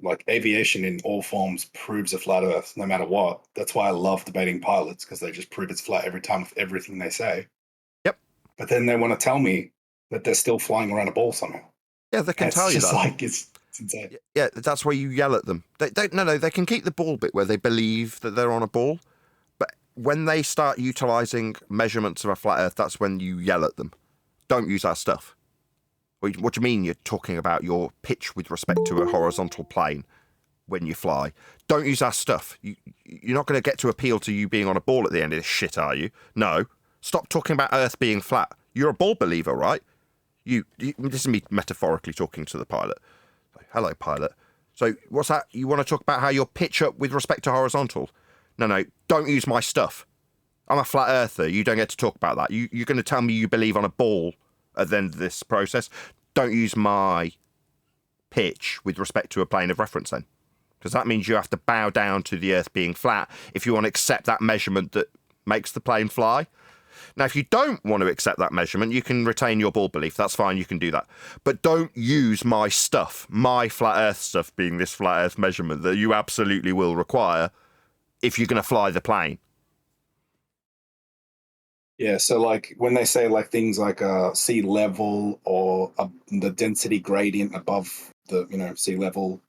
like aviation in all forms proves a flat Earth no matter what. That's why I love debating pilots, because they just prove it's flat every time with everything they say. Yep. But then they want to tell me that they're still flying around a ball somehow. Yeah, they can tell you that. Like it's insane. Yeah, that's where you yell at them. They can keep the ball bit where they believe that they're on a ball, but when they start utilising measurements of a flat Earth, that's when you yell at them. Don't use our stuff. What do you mean you're talking about your pitch with respect to a horizontal plane when you fly? Don't use our stuff. You're not going to get to appeal to you being on a ball at the end of this shit, are you? No. Stop talking about Earth being flat. You're a ball believer, right? This is me metaphorically talking to the pilot. Hello, pilot. So what's that? You want to talk about how you're pitch up with respect to horizontal? No, don't use my stuff. I'm a flat earther. You don't get to talk about that. You're going to tell me you believe on a ball at the end of this process. Don't use my pitch with respect to a plane of reference then. Because that means you have to bow down to the Earth being flat if you want to accept that measurement that makes the plane fly. Now, if you don't want to accept that measurement, you can retain your ball belief. That's fine. You can do that. But don't use my stuff, my flat Earth stuff being this flat Earth measurement that you absolutely will require if you're going to fly the plane. Yeah, so like when they say like things like sea level or the density gradient above the sea level,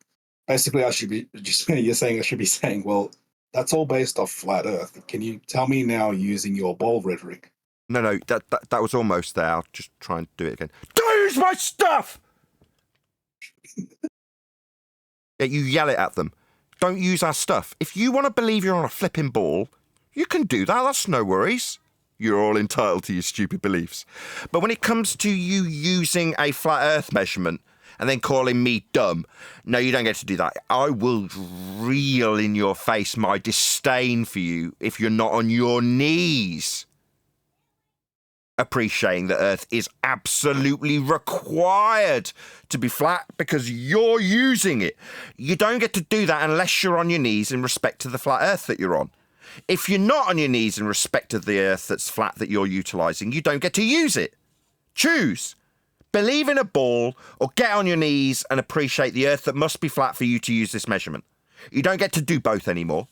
basically I should be just you're saying I should be saying, well, that's all based off flat Earth. Can you tell me now using your ball rhetoric? No, that was almost there. I'll just try and do it again. Don't use my stuff! Yeah, you yell it at them. Don't use our stuff. If you want to believe you're on a flipping ball, you can do that. That's no worries. You're all entitled to your stupid beliefs. But when it comes to you using a flat Earth measurement and then calling me dumb, no, you don't get to do that. I will reel in your face my disdain for you if you're not on your knees appreciating that Earth is absolutely required to be flat because you're using it. You don't get to do that unless you're on your knees in respect to the flat Earth that you're on. If you're not on your knees in respect of the Earth that's flat that you're utilising, you don't get to use it. Choose. Believe in a ball or get on your knees and appreciate the Earth that must be flat for you to use this measurement. You don't get to do both anymore.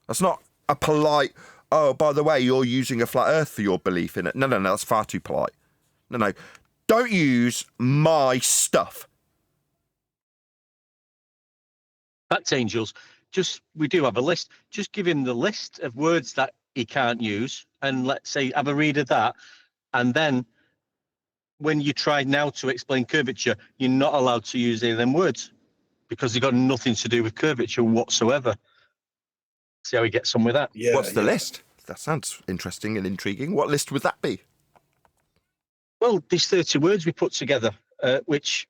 That's not a polite, oh, by the way, you're using a flat Earth for your belief in it. No, that's far too polite. No, don't use my stuff. Fact Angels, we do have a list. Just give him the list of words that he can't use, and let's say have a read of that, and then when you try now to explain curvature, you're not allowed to use any of them words because they've got nothing to do with curvature whatsoever. See how he gets on with that. Yeah. What's the list? That sounds interesting and intriguing. What list would that be? Well, these 30 words we put together, which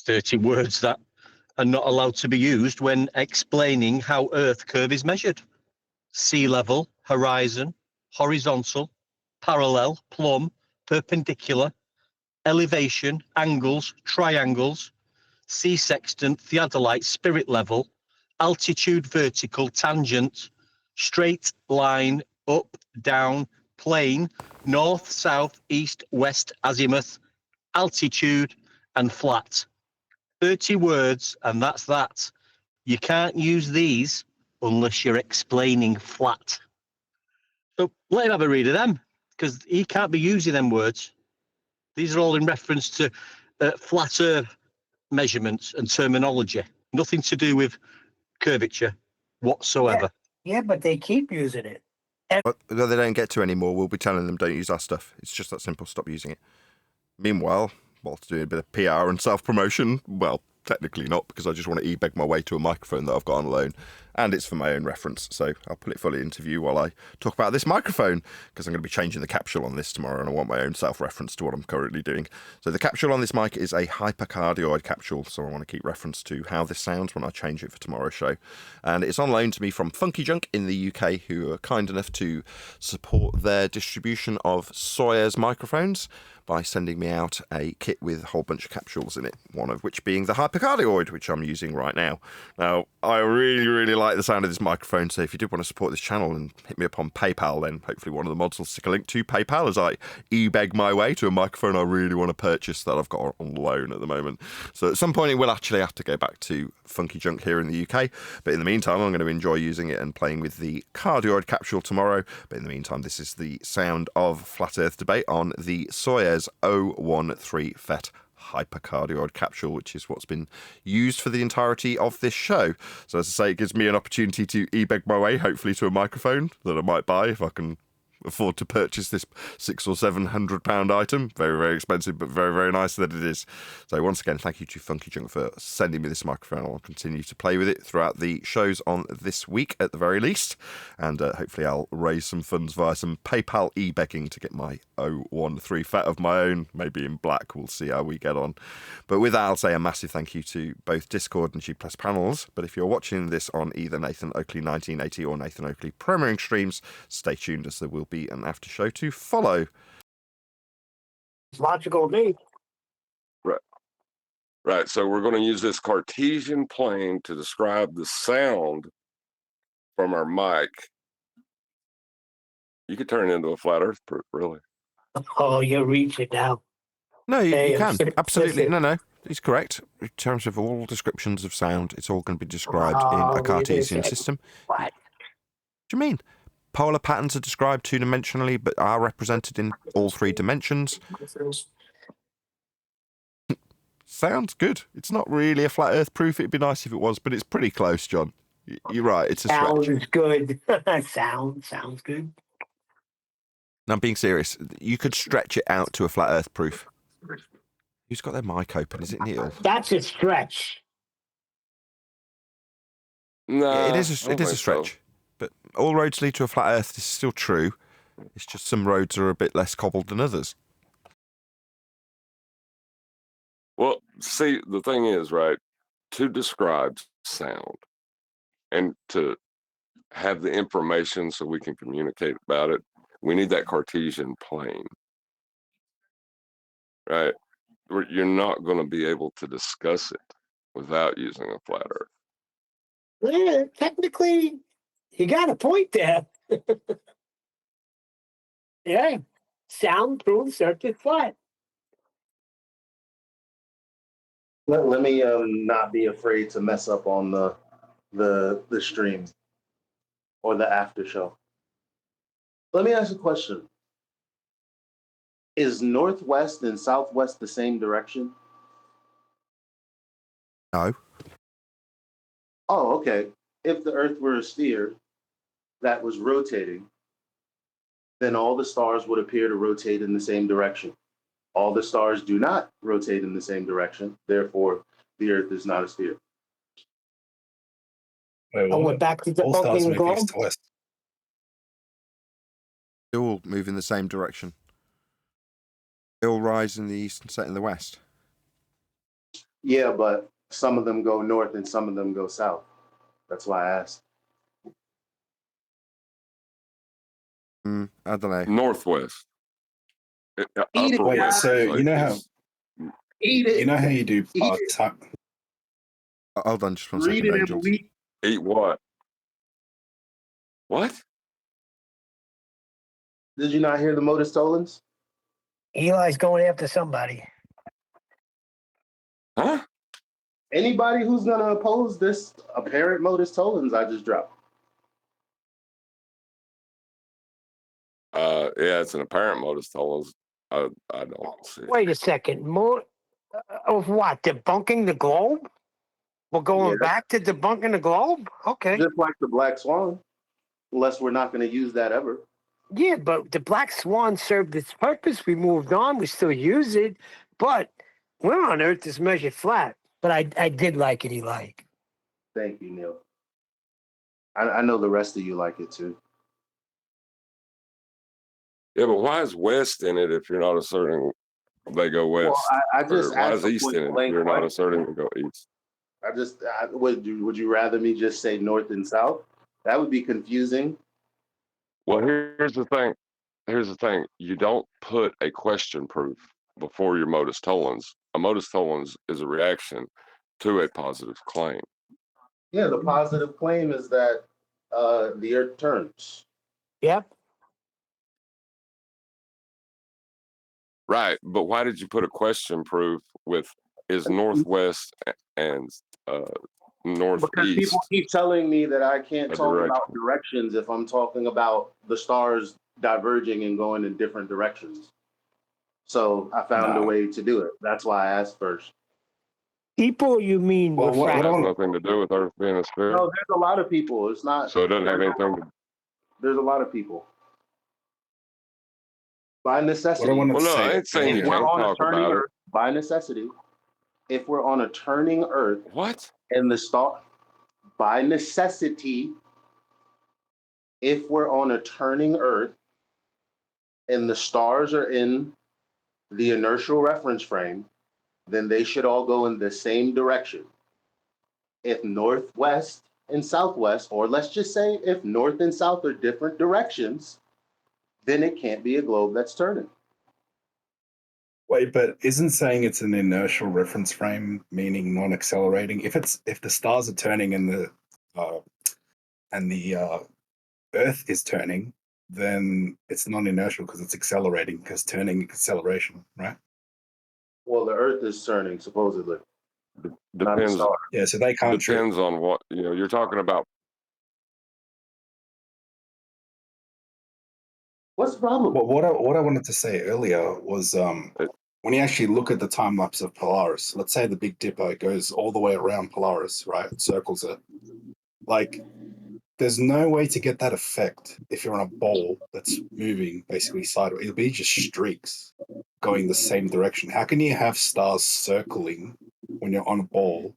30 words that are not allowed to be used when explaining how Earth curve is measured. Sea level, horizon, horizontal, parallel, plumb, perpendicular, elevation, angles, triangles, sea sextant, theodolite, spirit level, altitude, vertical, tangent, straight line, up, down, plane, north, south, east, west, azimuth, altitude, and flat. 30 words, and that's that. You can't use these unless you're explaining flat. So let him have a read of them, because he can't be using them words. These are all in reference to flat Earth measurements and terminology. Nothing to do with curvature whatsoever. Yeah, but they keep using it. But they don't get to anymore. We'll be telling them don't use our stuff. It's just that simple. Stop using it. Meanwhile, whilst doing a bit of PR and self-promotion, well, technically not, because I just want to e-beg my way to a microphone that I've got on loan, and it's for my own reference, so I'll put it fully into view while I talk about this microphone, because I'm going to be changing the capsule on this tomorrow, and I want my own self-reference to what I'm currently doing. So the capsule on this mic is a hypercardioid capsule, so I want to keep reference to how this sounds when I change it for tomorrow's show. And it's on loan to me from Funky Junk in the UK, who are kind enough to support their distribution of Sawyer's microphones by sending me out a kit with a whole bunch of capsules in it, one of which being the hypercardioid, which I'm using right now. Now, I really, really like the sound of this microphone, so if you did want to support this channel and hit me up on PayPal, then hopefully one of the mods will stick a link to PayPal as I e-beg my way to a microphone I really want to purchase that I've got on loan at the moment. So at some point it will actually have to go back to Funky Junk here in the UK, but in the meantime I'm going to enjoy using it and playing with the cardioid capsule tomorrow. But in the meantime, this is the sound of Flat Earth debate on the Sawyer's 013 FET hypercardioid capsule, which is what's been used for the entirety of this show. So as I say, it gives me an opportunity to e-beg my way, hopefully, to a microphone that I might buy if I can afford to purchase this £600 or £700 item. Very, very expensive, but very, very nice that it is. So once again, thank you to Funky Junk for sending me this microphone. I'll continue to play with it throughout the shows on this week at the very least, and hopefully I'll raise some funds via some PayPal e-begging to get my 013 FET of my own, maybe in black. We'll see how we get on. But with that, I'll say a massive thank you to both Discord and G Plus panels. But if you're watching this on either Nathan Oakley 1980 or Nathan Oakley premiering streams, stay tuned, as there will be an after show to follow. It's logical to me. Right. So we're going to use this Cartesian plane to describe the sound from our mic. You could turn it into a flat Earth proof, really. Oh, you're reaching now. No, you can. Absolutely. No. He's correct. In terms of all descriptions of sound, it's all going to be described in a Cartesian system. What? Do you mean? Polar patterns are described two-dimensionally, but are represented in all three dimensions. Sounds good. It's not really a flat Earth proof. It'd be nice if it was, but it's pretty close, John. You're right. It's a stretch. Sounds good. Sounds good. No, I'm being serious. You could stretch it out to a flat Earth proof. Who's got their mic open? Is it Neil? That's a stretch. No, Yeah, it is a stretch. So. But all roads lead to a flat Earth. This is still true. It's just some roads are a bit less cobbled than others. Well, see, the thing is, right, to describe sound and to have the information so we can communicate about it, we need that Cartesian plane, right? You're not going to be able to discuss it without using a flat Earth. Well, technically, you got a point there. Yeah. Sound proves circuit flat. Let me not be afraid to mess up on the stream or the after show. Let me ask you a question. Is northwest and southwest the same direction? No. Oh, okay. If the Earth were a sphere that was rotating, then all the stars would appear to rotate in the same direction. All the stars do not rotate in the same direction. Therefore, the Earth is not a sphere. Wait, Oh, we're what? back to All stars debunking the move globe. east to west. They all move in the same direction. They all rise in the east and set in the west. Yeah, but some of them go north and some of them go south. That's why I asked. I don't know. Northwest. Eat it, Upper Wait, west so is you know how Eat it. you know how you do Eat it. time. Hold on just one Read second, it, Angels. and eat what? What? Did you not hear the modus tollens? Eli's going after somebody. Huh? Anybody who's going to oppose this apparent modus tollens, I just dropped. Yeah, it's an apparent modus tollens. I don't see it. Wait a second. More of what? Debunking the globe? We're going Yeah, back to debunking the globe? Okay. just like the Black Swan, unless we're not going to use that ever. Yeah, but the Black Swan served its purpose. We moved on. We still use it. But we're on Earth is measured flat. But I did like it, Eli. Thank you, Neil. I know the rest of you like it too. Yeah, but why is west in it if you're not asserting they go west? Well, I just Or why asked is east in it if you're not asserting they go east? Would you rather me just say north and south? That would be confusing. Well, here's the thing. Here's the thing. You don't put a question proof before your modus tollens. A modus tollens is a reaction to a positive claim. Yeah, the positive claim is that the Earth turns. Yep. Right, but why did you put a question proof with is northwest and Because northeast? people keep telling me that I can't A talk direction. about directions if I'm talking about the stars diverging and going in different directions. So I found a way to do it. That's why I asked first. People, you mean Well, what It has refracted? nothing to do with Earth being a sphere. No, there's a lot of people. It's not. So it doesn't have anything to. There's a lot of people. By What I necessity. wanted Well, to no, I say ain't saying you If we're can't on a talk turning about it. Earth, by necessity, if we're on a turning Earth What? and the star, by necessity, if we're on a turning Earth and the stars are in the inertial reference frame, then they should all go in the same direction. If northwest and southwest, or let's just say if north and south are different directions, then it can't be a globe that's turning. Wait, but isn't saying it's an inertial reference frame meaning non-accelerating? If the stars are turning and the Earth is turning, then it's non-inertial because it's accelerating because turning acceleration, right? Well, the Earth is turning supposedly. Not the Depends. star. Yeah, so they can't. Depends on what you're talking about. What's the problem? Well, what I wanted to say earlier was when you actually look at the time lapse of Polaris, let's say the Big Dipper goes all the way around Polaris, right? It circles it. Like, there's no way to get that effect if you're on a ball that's moving basically sideways. It'll be just streaks going the same direction. How can you have stars circling when you're on a ball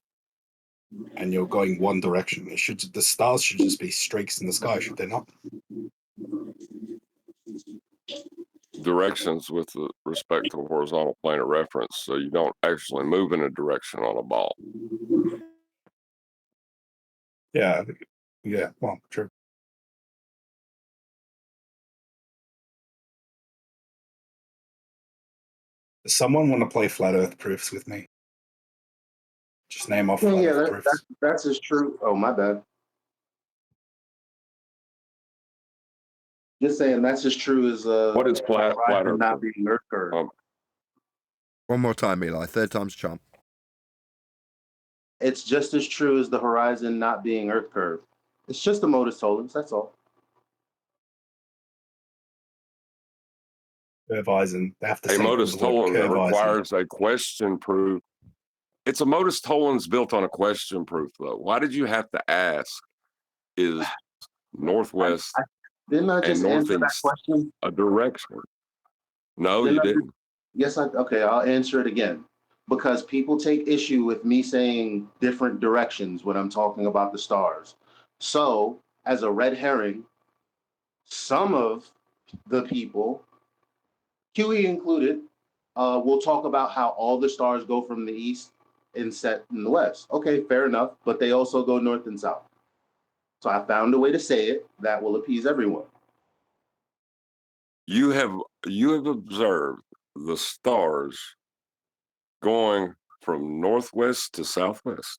and you're going one direction? The stars should just be streaks in the sky, should they not? Directions with respect to the horizontal plane of reference, so you don't actually move in a direction on a ball. Yeah, well, true. Does someone want to play flat Earth proofs with me? Just name off flat Earth proofs. That's as true. Oh, my bad. Just saying that's as true as What is flat Earth? not being Earth curve. One more time, Eli. Third time's a charm. It's just as true as the horizon not being Earth curve. It's just a modus tollens. That's all. Curveisen. They have to A say the modus word tollens curveisen. requires a question proof. It's a modus tollens built on a question proof, though. Why did you have to ask? Is northwest Didn't I and just answer that northeast question? a direction? No, you didn't. Yes, okay, I'll answer it again. Because people take issue with me saying different directions when I'm talking about the stars. So, as a red herring, some of the people, QE included, will talk about how all the stars go from the east and set in the west. Okay, fair enough, but they also go north and south. So I found a way to say it that will appease everyone. You have observed the stars going from northwest to southwest.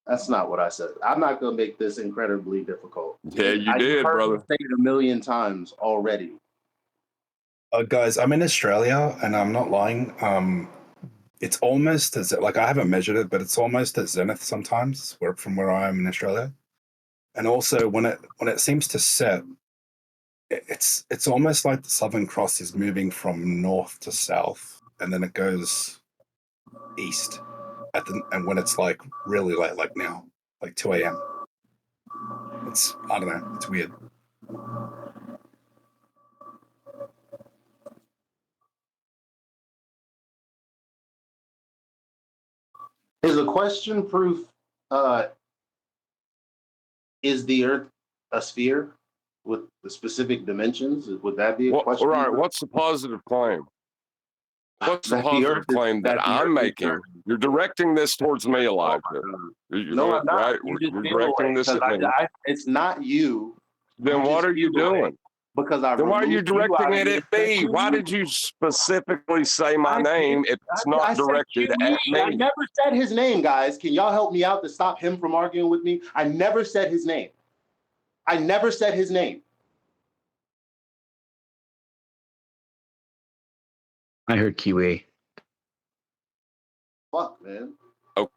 That's not what I said. I'm not going to make this incredibly difficult. Yeah, you did, brother. I've say it a million times already. Guys, I'm in Australia, and I'm not lying. It's almost as like I haven't measured it, but it's almost at zenith sometimes, from where I am in Australia. And also, when it seems to set, it's almost like the Southern Cross is moving from north to south, and then it goes east and when it's like really late, like now, like 2 a.m. I don't know, it's weird. Is a question proof, is the Earth a sphere with the specific dimensions? Would that be a question? All right, what's the positive claim? What's the positive claim that I'm making? You're directing this towards me, Elijah. No, I'm not. Right? You're directing this at me. It's not you. Then what are you doing? Because I. Then why are you directing it at me? Why did you specifically say my name if it's not directed at me? I never said his name, guys. Can y'all help me out to stop him from arguing with me? I never said his name. I never said his name. I heard QA. Fuck, man. Oh,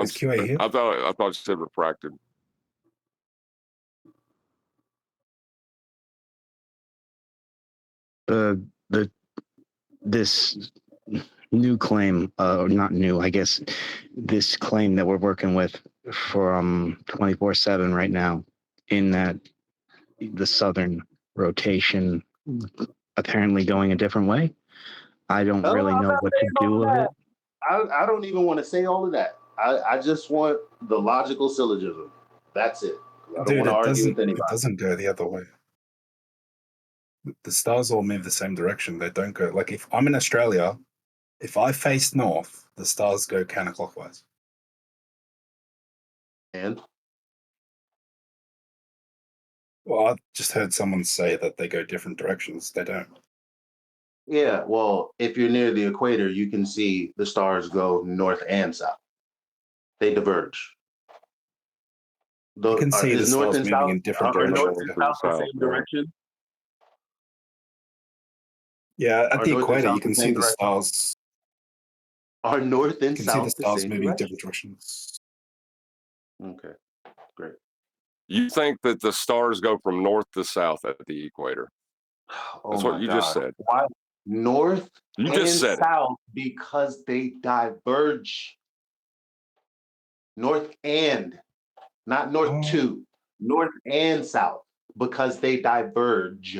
Is QA here? I thought you said refracted. This new claim, or not new, I guess, this claim that we're working with for 24/7 right now, in that the southern rotation apparently going a different way. I don't really know what to do with it. I don't even want to say all of that. I just want the logical syllogism. That's it. I don't want to argue with anybody. It doesn't go the other way. The stars all move the same direction. They don't go, like, if I'm in Australia, if I face north, the stars go counterclockwise. And? Well, I just heard someone say that they go different directions. They don't. Yeah, well, if you're near the equator, you can see the stars go north and south. They diverge. You can see the stars moving in different directions. North and south the same direction? Yeah, at the equator, you can see the stars. Are north and south the stars moving in different directions. Okay, great. You think that the stars go from north to south at the equator? That's what you just said. Why north and south? Because they diverge. North and, not north to, north and south, because they diverge.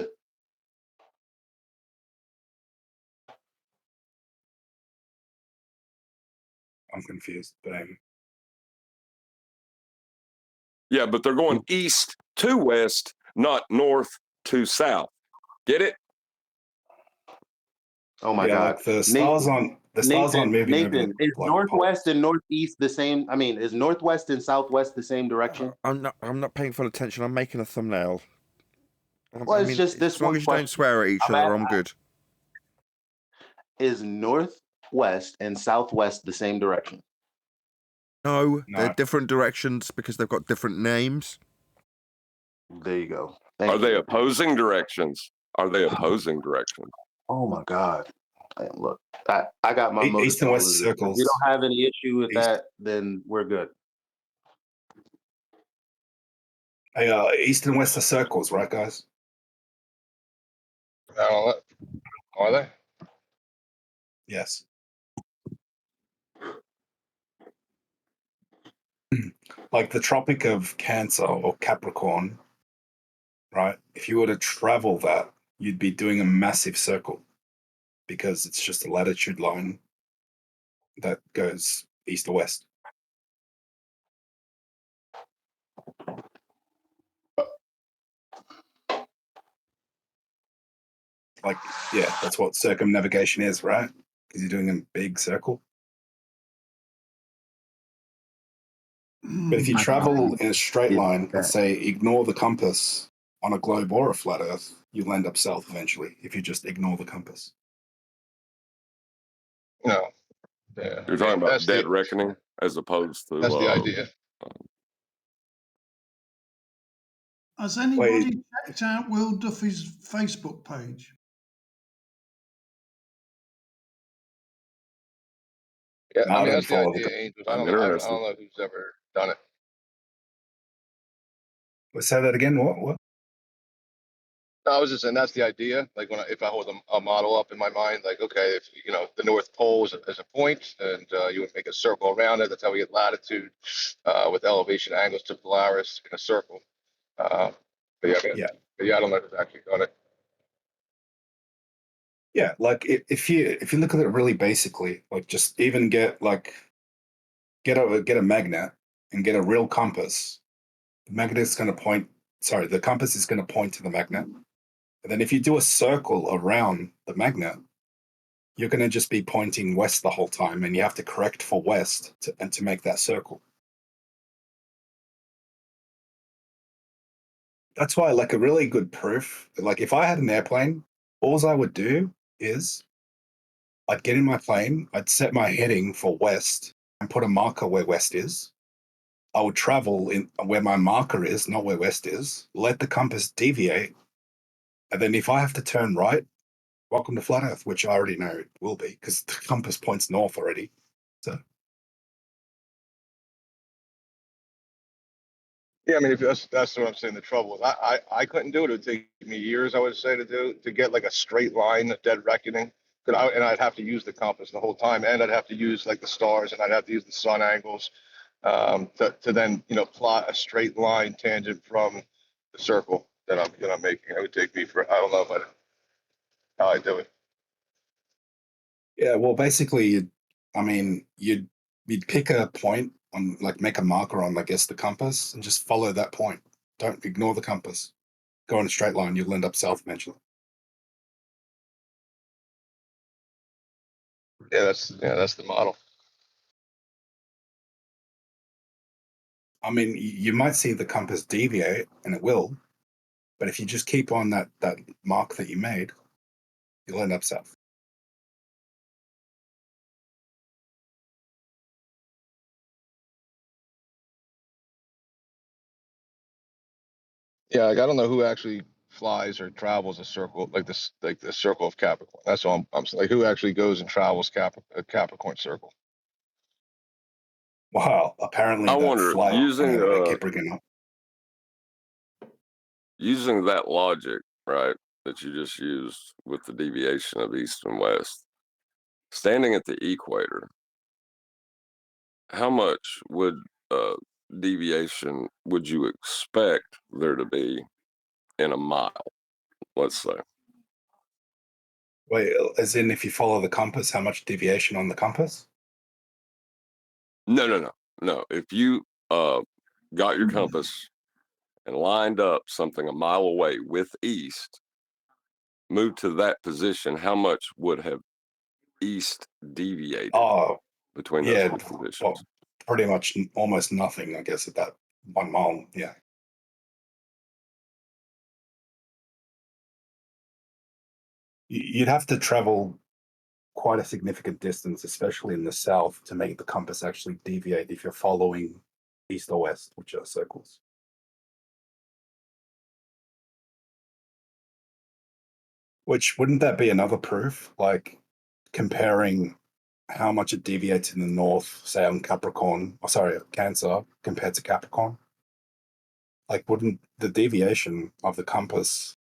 I'm confused, but yeah, but they're going east to west, not north to south. Get it? Oh my God! Like the stars aren't moving. Nathan, is northwest and northeast the same? I mean, is northwest and southwest the same direction? I'm not paying full attention. I'm making a thumbnail. Well, it's just this as long as you don't swear at each other, I'm good. Is northwest and southwest the same direction? No, they're different directions because they've got different names. There you go. Are they opposing directions? Are they opposing directions? Oh my God! Look, I got my east and west circles. If you don't have any issue with that, then we're good. Hey, east and west are circles, right, guys? Are they? Yes. Like the Tropic of Cancer or Capricorn, right? If you were to travel that, you'd be doing a massive circle because it's just a latitude line that goes east or west. Like, yeah, that's what circumnavigation is, right? Because you're doing a big circle. But if you travel in a straight line and say ignore the compass on a globe or a flat Earth, you'll end up south eventually if you just ignore the compass. No. Yeah. You're talking about dead reckoning as opposed to. That's the idea. Has anybody checked out Will Duffy's Facebook page? Yeah, No, I mean don't that's the follow idea, the. Angels. I'm I don't interested. know who's ever done it. Let's say that again. What? No, I was just saying that's the idea. Like if I hold a model up in my mind, like okay, if the North Pole is a point, and you would make a circle around it. That's how we get latitude with elevation angles to Polaris in a circle. But yeah, I don't know who's actually done it. Yeah, like if you look at it really basically, like just even get a magnet and get a real compass. The magnet's going to point. Sorry, the compass is going to point to the magnet. And then if you do a circle around the magnet, you're going to just be pointing west the whole time, and you have to correct for west to make that circle. That's why, like, a really good proof, like if I had an airplane, all I would do is I'd get in my plane, I'd set my heading for west and put a marker where west is. I would travel in where my marker is, not where west is, let the compass deviate. And then if I have to turn right, welcome to flat Earth, which I already know it will be because the compass points north already. So Yeah, I mean, if that's what I'm saying. The trouble is, I couldn't do it. It would take me years, I would say, to get like a straight line, a dead reckoning. And I'd have to use the compass the whole time, and I'd have to use like the stars, and I'd have to use the sun angles to then plot a straight line tangent from the circle that I'm making. It would take me for I don't know how I do it. yeah, well, basically, you'd pick a point on, like, make a marker on, I guess, the compass, and just follow that point. Don't ignore the compass. Go in a straight line. You'll end up south eventually. Yeah, that's the model. I mean, you might see the compass deviate, and it will, but if you just keep on that mark that you made, you'll end up south. Yeah, like I don't know who actually flies or travels a circle like this, like the circle of Capricorn. That's all I'm saying. Like who actually goes and travels a Capricorn circle? Wow, apparently I that wonder, flight. using I keep bringing up. using that logic, right, that you just used with the deviation of east and west, standing at the equator, how much would deviation would you expect there to be in a mile, let's say? Wait, as in if you follow the compass, how much deviation on the compass? No. If you got your compass and lined up something a mile away with east, moved to that position, how much would have east deviated between those Yeah, two positions? well, pretty much almost nothing, I guess, at that 1 mile. Yeah. You'd have to travel quite a significant distance, especially in the south, to make the compass actually deviate if you're following east or west, which are circles. Which, wouldn't that be another proof? Like comparing how much it deviates in the north, say on Cancer, compared to Capricorn? Like, wouldn't the deviation of the compass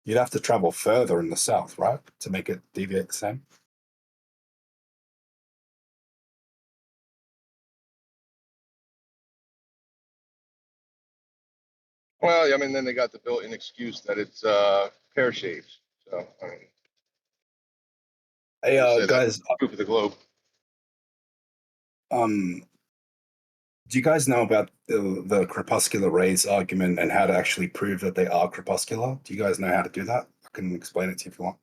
you'd have to travel further in the south, right, to make it deviate the same. Well, I mean, then they got the built-in excuse that it's pear-shaped. So, I mean, Hey, guys, proof of the globe. Do you guys know about the corpuscular rays argument and how to actually prove that they are corpuscular? Do you guys know how to do that? I can explain it to you if you want.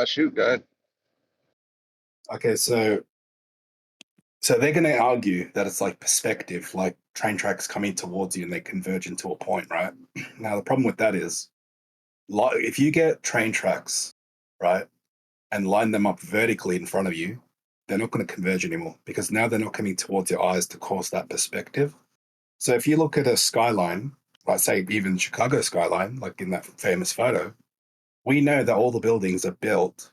Shoot, go ahead. Okay, so they're going to argue that it's like perspective, like train tracks coming towards you and they converge into a point, right? Now, the problem with that is, if you get train tracks, right, and line them up vertically in front of you, they're not going to converge anymore because now they're not coming towards your eyes to cause that perspective. So if you look at a skyline, like say even Chicago skyline, like in that famous photo, we know that all the buildings are built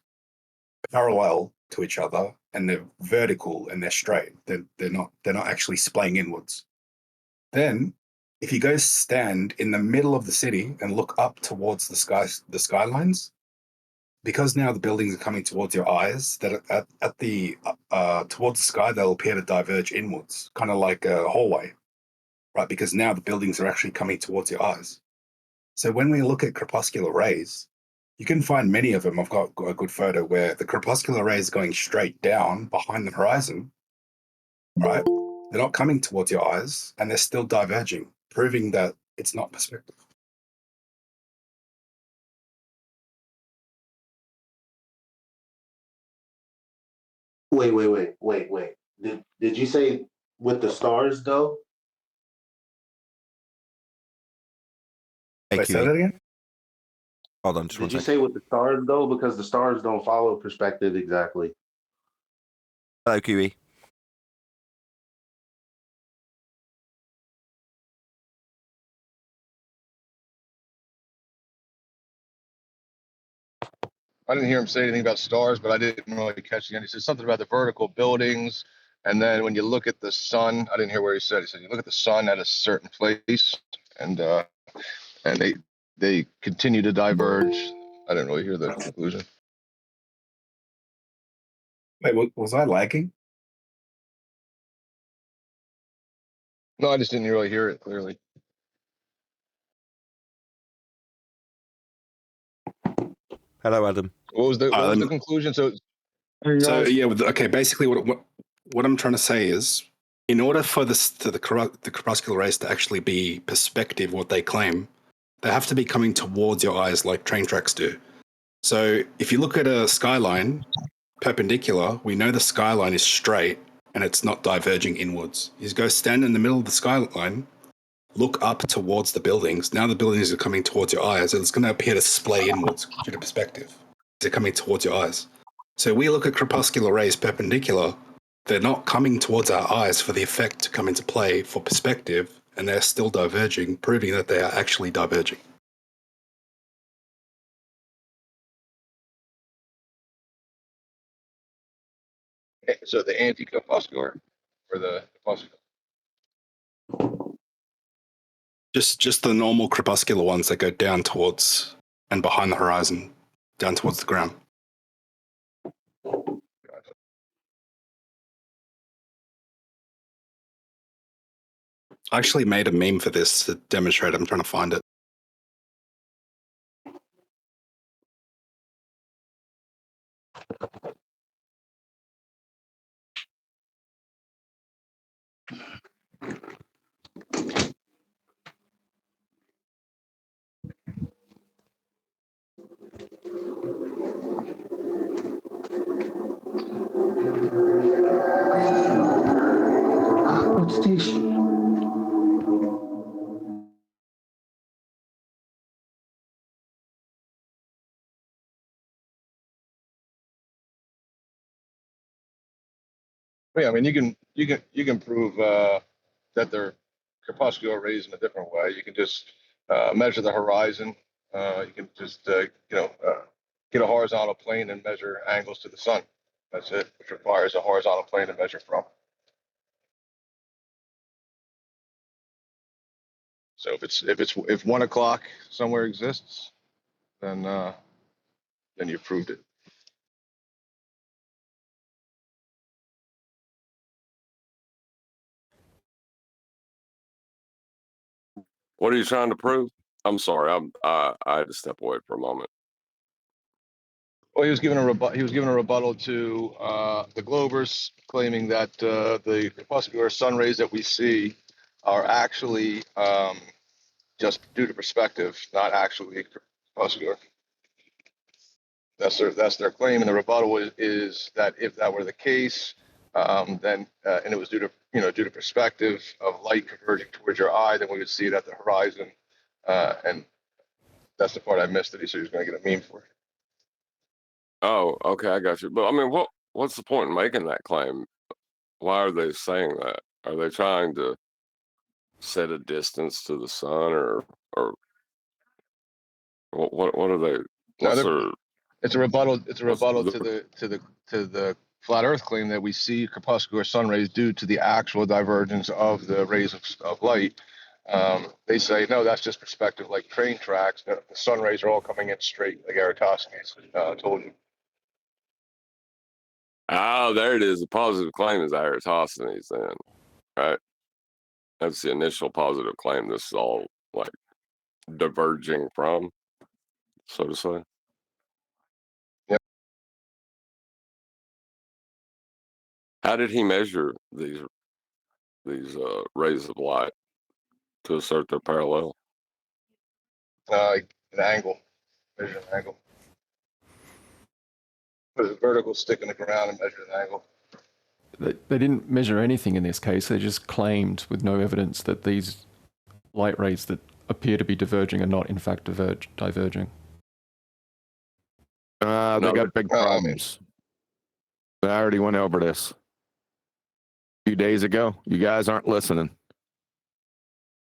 parallel to each other and they're vertical and they're straight. They're not actually splaying inwards. Then if you go stand in the middle of the city and look up towards the skylines, because now the buildings are coming towards your eyes, that at the towards the sky they'll appear to diverge inwards, kind of like a hallway, right? Because now the buildings are actually coming towards your eyes. So when we look at corpuscular rays, you can find many of them. I've got a good photo where the corpuscular ray is going straight down behind the horizon, right? They're not coming towards your eyes and they're still diverging, proving that it's not perspective. Wait. Did you say with the stars though? Wait, say that again? Hold on, just one Did you second. say with the stars though? Because the stars don't follow perspective exactly. Hello, QE. I didn't hear him say anything about stars, but I didn't really catch the end. He said something about the vertical buildings. And then when you look at the sun, I didn't hear where he said. He said you look at the sun at a certain place, and they continue to diverge. I didn't really hear the conclusion. Wait, was I lagging? No, I just didn't really hear it clearly. Hello, Adam. What was the conclusion? So yeah, okay. Basically, what I'm trying to say is, in order for the corpuscular rays to actually be perspective, what they claim, they have to be coming towards your eyes like train tracks do. So if you look at a skyline perpendicular, we know the skyline is straight and it's not diverging inwards. You go stand in the middle of the skyline, look up towards the buildings. Now the buildings are coming towards your eyes, and it's going to appear to splay inwards due to perspective. They're coming towards your eyes. So we look at corpuscular rays perpendicular, they're not coming towards our eyes for the effect to come into play for perspective, and they're still diverging, proving that they are actually diverging. So the anti-corpuscular or the corpuscular? Just the normal corpuscular ones that go down towards and behind the horizon, down towards the ground. I actually made a meme for this to demonstrate. I'm trying to find it. Yeah, I mean you can prove that they're corpuscular rays in a different way. You can just measure the horizon. You can just get a horizontal plane and measure angles to the sun. That's it, which requires a horizontal plane to measure from. So if 1 o'clock somewhere exists, then you proved it. What are you trying to prove? I'm sorry, I had to step away for a moment. Well, he was given a rebuttal to the Globers, claiming that the corpuscular sun rays that we see are actually just due to perspective, not actually corpuscular. That's their claim, and the rebuttal is that if that were the case, then and it was due to perspective of light converging towards your eye, then we would see it at the horizon, and that's the part I missed that he said he was going to get a meme for. Oh, okay, I got you. But I mean, what's the point in making that claim? Why are they saying that? Are they trying to set a distance to the sun, or what are they? What's their? It's a rebuttal. It's a what's rebuttal the- to the flat Earth claim that we see corpuscular sun rays due to the actual divergence of the rays of light. They say no, that's just perspective, like train tracks. The sun rays are all coming in straight, like Eratosthenes told you. Oh, there it is. The positive claim is Eratosthenes, then, right? That's the initial positive claim. This is all like diverging from, so to say. Yep. How did he measure these rays of light to assert their parallel? An angle, measure an angle. Put a vertical stick in the ground and measure an angle. They didn't measure anything in this case. They just claimed with no evidence that these light rays that appear to be diverging are not in fact diverging. They got big problems. I already went over this a few days ago. You guys aren't listening,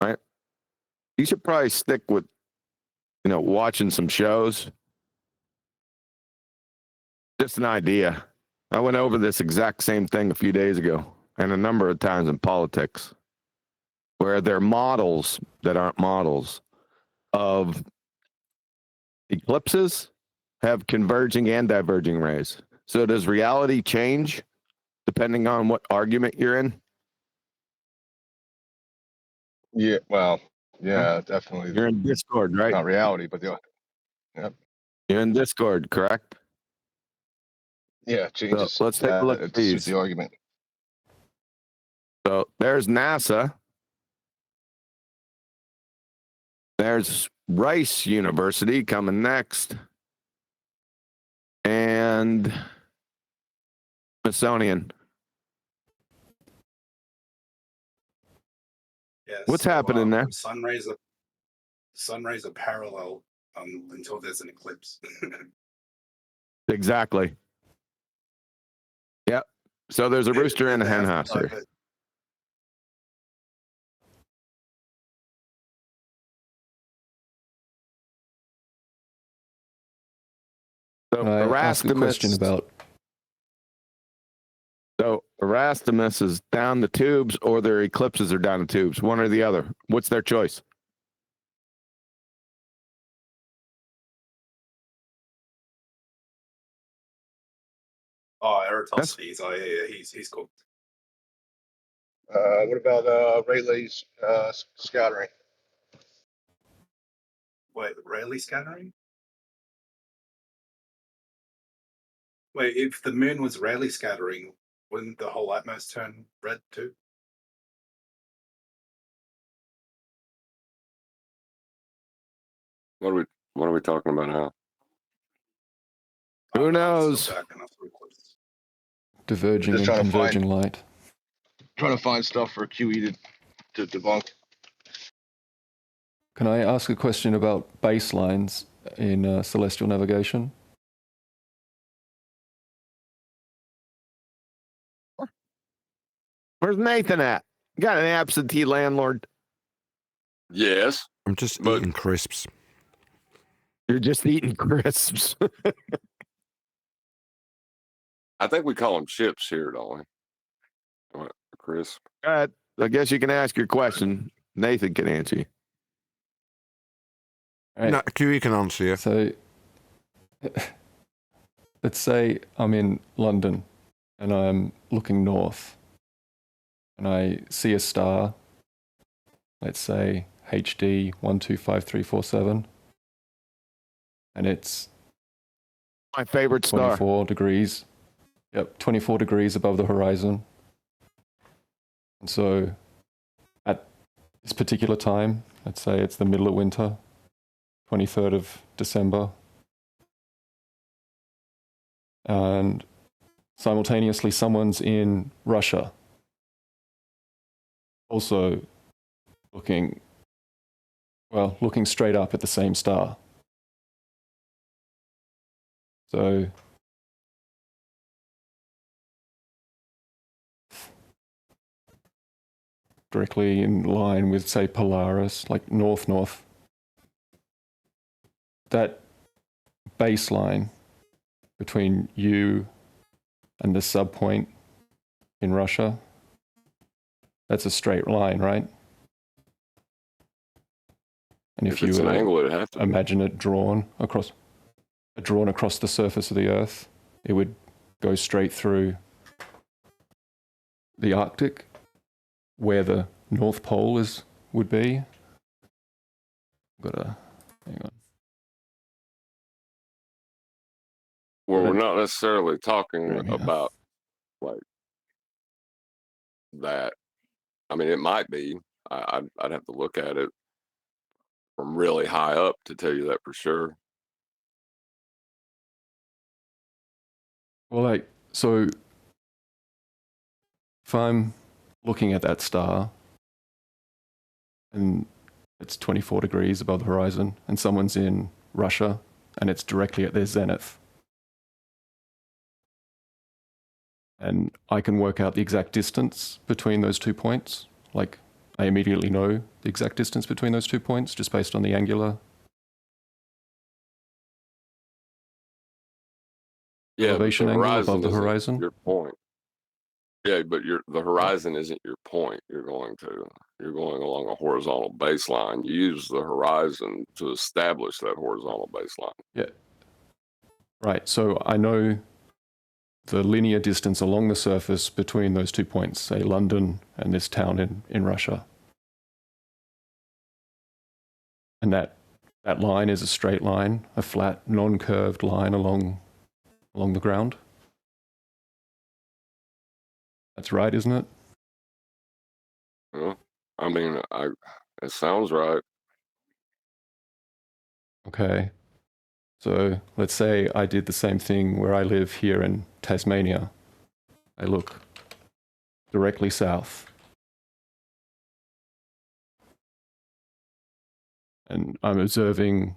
right? You should probably stick with, watching some shows. Just an idea. I went over this exact same thing a few days ago, and a number of times in politics, where there are models that aren't models of eclipses have converging and diverging rays. So does reality change depending on what argument you're in? Yeah, well, yeah, definitely. You're in Discord, right? Not reality, but yep. You're in Discord, correct? Yeah, it changes. So let's take a look at It suits these. the argument. So there's NASA. There's Rice University coming next. And Smithsonian. Yeah, What's happening there? Sun rays are parallel until there's an eclipse. Exactly. Yep. So there's a rooster and a hen house here. So Can I ask a question about? So Erasmus is down the tubes, or their eclipses are down the tubes, one or the other. What's their choice? Oh, Eratosthenes. Oh, yeah, he's cool. What about Rayleigh's scattering? Wait, Rayleigh scattering? Wait, if the moon was Rayleigh scattering, wouldn't the whole atmosphere turn red too? What are we talking about now? Who knows? Diverging and converging light. Trying to find stuff for QE to debunk. Can I ask a question about baselines in celestial navigation? Where's Nathan at? You got an absentee landlord? Yes. I'm just eating crisps. You're just eating crisps. I think we call them chips here, don't we? What, crisp? I guess you can ask your question. Nathan can answer you. Right. No, Q, can answer you. So, let's say I'm in London and I'm looking north and I see a star, let's say HD 125347, and it's my favorite star. 24 degrees. Yep, 24 degrees above the horizon. And so at this particular time, let's say it's the middle of winter, 23rd of December, and simultaneously someone's in Russia, also looking straight up at the same star. So directly in line with, say, Polaris, like north-north. That baseline between you and the subpoint in Russia, that's a straight line, right? And if it's you an angle, it'd have to imagine it drawn across the surface of the Earth, it would go straight through the Arctic, where the North Pole would be. Hang on. Well, we're not necessarily talking about like that. I mean, it might be. I'd have to look at it from really high up to tell you that for sure. Well, so if I'm looking at that star and it's 24 degrees above the horizon and someone's in Russia and it's directly at their zenith, and I can work out the exact distance between those 2 points, like I immediately know the exact distance between those 2 points just based on the angular elevation angle above the horizon. Your point. Yeah, but the horizon isn't your point. You're going along a horizontal baseline. You use the horizon to establish that horizontal baseline. Yeah. Right. So I know the linear distance along the surface between those 2 points, say London and this town in Russia. And that line is a straight line, a flat, non-curved line along the ground. That's right, isn't it? Well, I mean, it sounds right. Okay. So let's say I did the same thing where I live here in Tasmania. I look directly south. And I'm observing,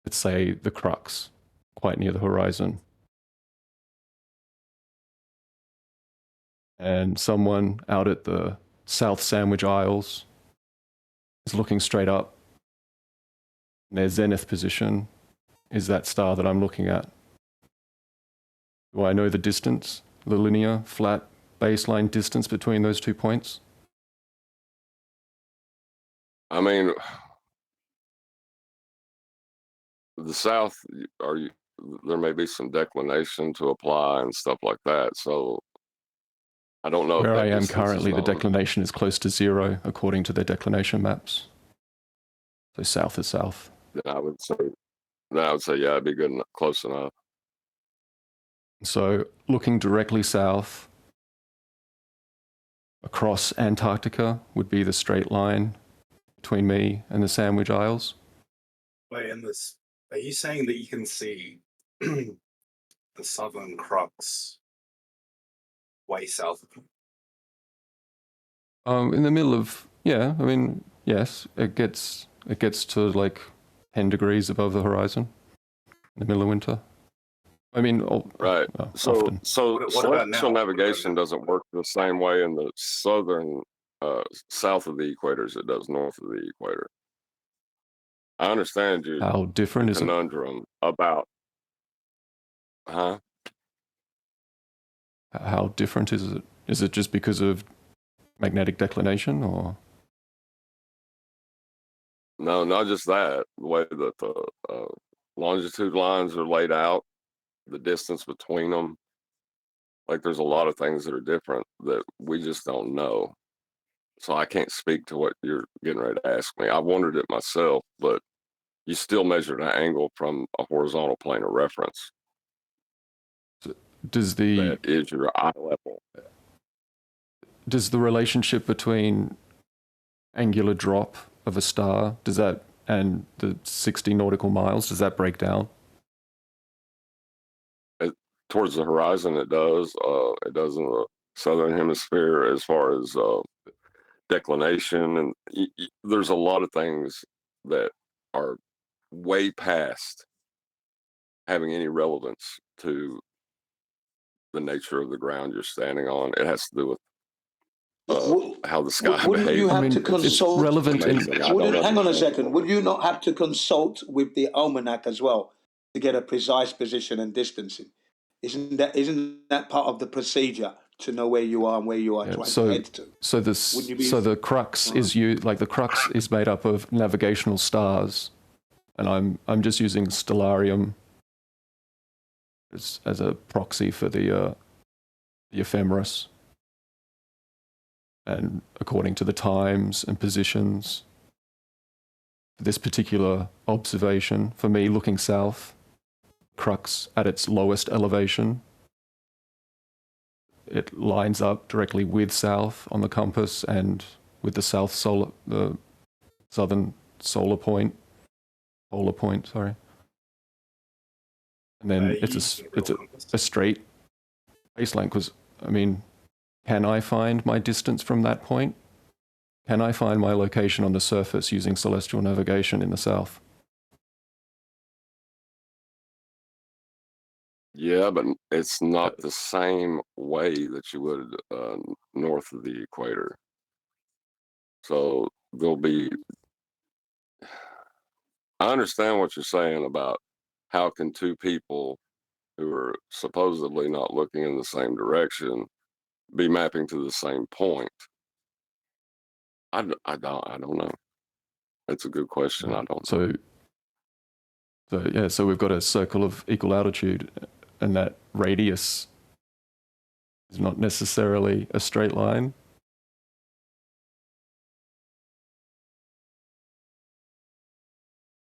let's say, the crux, quite near the horizon. And someone out at the South Sandwich Isles is looking straight up. And their zenith position is that star that I'm looking at. Do I know the distance, the linear, flat, baseline distance between those 2 points? I mean, the south, there may be some declination to apply and stuff like that. So I don't know. Where I am currently, the declination is close to 0 according to their declination maps. So south is south. Then I would say, yeah, it'd be good enough, close enough. So looking directly south across Antarctica would be the straight line between me and the Sandwich Isles. Wait, are you saying that you can see the southern crux way south of them? In the middle of, I mean, yes, it gets to like 10 degrees above the horizon in the middle of winter. I mean, right. Often. So celestial navigation doesn't work the same way in the southern, south of the equator as it does north of the equator. I understand your How different is it? conundrum about, huh? How different is it? Is it just because of magnetic declination, or? No, not just that. The way that the longitude lines are laid out, the distance between them. Like, there's a lot of things that are different that we just don't know. So I can't speak to what you're getting ready to ask me. I wondered it myself, but you still measured an angle from a horizontal plane of reference. Does the that is your eye level. Does the relationship between angular drop of a star, does that, and the 60 nautical miles, does that break down? Towards the horizon, it does. It does in the southern hemisphere as far as declination, and there's a lot of things that are way past having any relevance to the nature of the ground you're standing on. It has to do with how the sky wouldn't behaves. you have to consult? Hang on a second. Would you not have to consult with the almanac as well to get a precise position and distancing? Isn't that part of the procedure to know where you are and where you are trying to head to? So the crux is the crux is made up of navigational stars, and I'm just using stellarium as a proxy for the ephemeris. And according to the times and positions, this particular observation, for me looking south, crux at its lowest elevation, it lines up directly with south on the compass and with the southern polar point, sorry. And then it's a straight base length. Because, I mean, can I find my distance from that point? Can I find my location on the surface using celestial navigation in the south? Yeah, but it's not the same way that you would north of the equator. So there'll be... I understand what you're saying about how can two people who are supposedly not looking in the same direction be mapping to the same point. I don't know. That's a good question. I don't know. So we've got a circle of equal altitude, and that radius is not necessarily a straight line.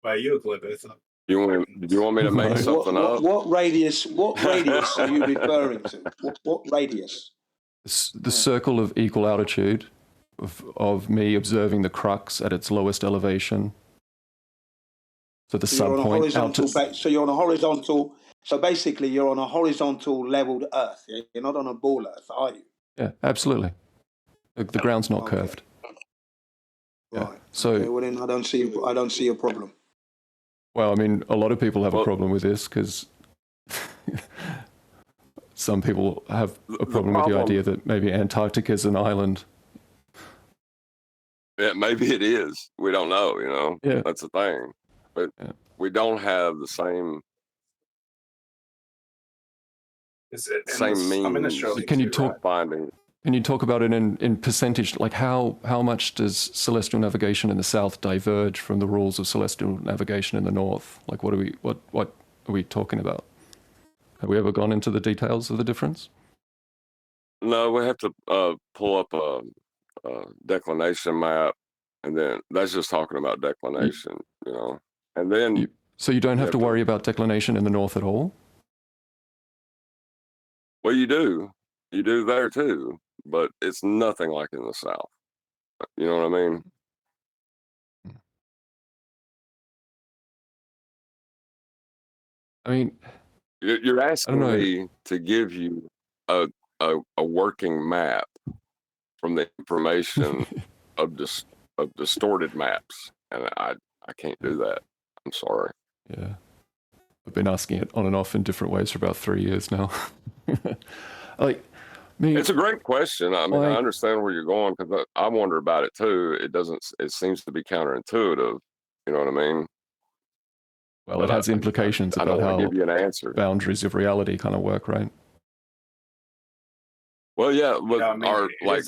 Well, you agree with that. Do you want me to make something up? What radius are you referring to? What radius? The circle of equal altitude of me observing the crux at its lowest elevation. So the sub point so you're on a horizontal. So basically, you're on a horizontal leveled Earth. Yeah? You're not on a ball Earth, are you? Yeah, absolutely. The ground's not curved. Right. Yeah. So well, then I don't see a problem. Well, I mean, a lot of people have a problem with this because some people have a problem with the idea that maybe Antarctica is an island. Yeah, maybe it is. We don't know, you know? Yeah. That's the thing. But we don't have the same means. Can you talk about it in percentage? Like how much does celestial navigation in the south diverge from the rules of celestial navigation in the north? Like what are we talking about? Have we ever gone into the details of the difference? No, we have to pull up a declination map, and then that's just talking about declination, you know. And then so you don't have to worry about declination in the north at all? Well, you do there too, but it's nothing like in the south. You know what I mean? I mean, you're asking me to give you a working map from the information of distorted maps, and I can't do that. I'm sorry. Yeah, I've been asking it on and off in different ways for about 3 years now. It's a great question. I mean, I understand where you're going because I wonder about it too. It seems to be counterintuitive. You know what I mean? Well, it has implications about how give you an answer. Boundaries of reality kind of work, right? Well, yeah, but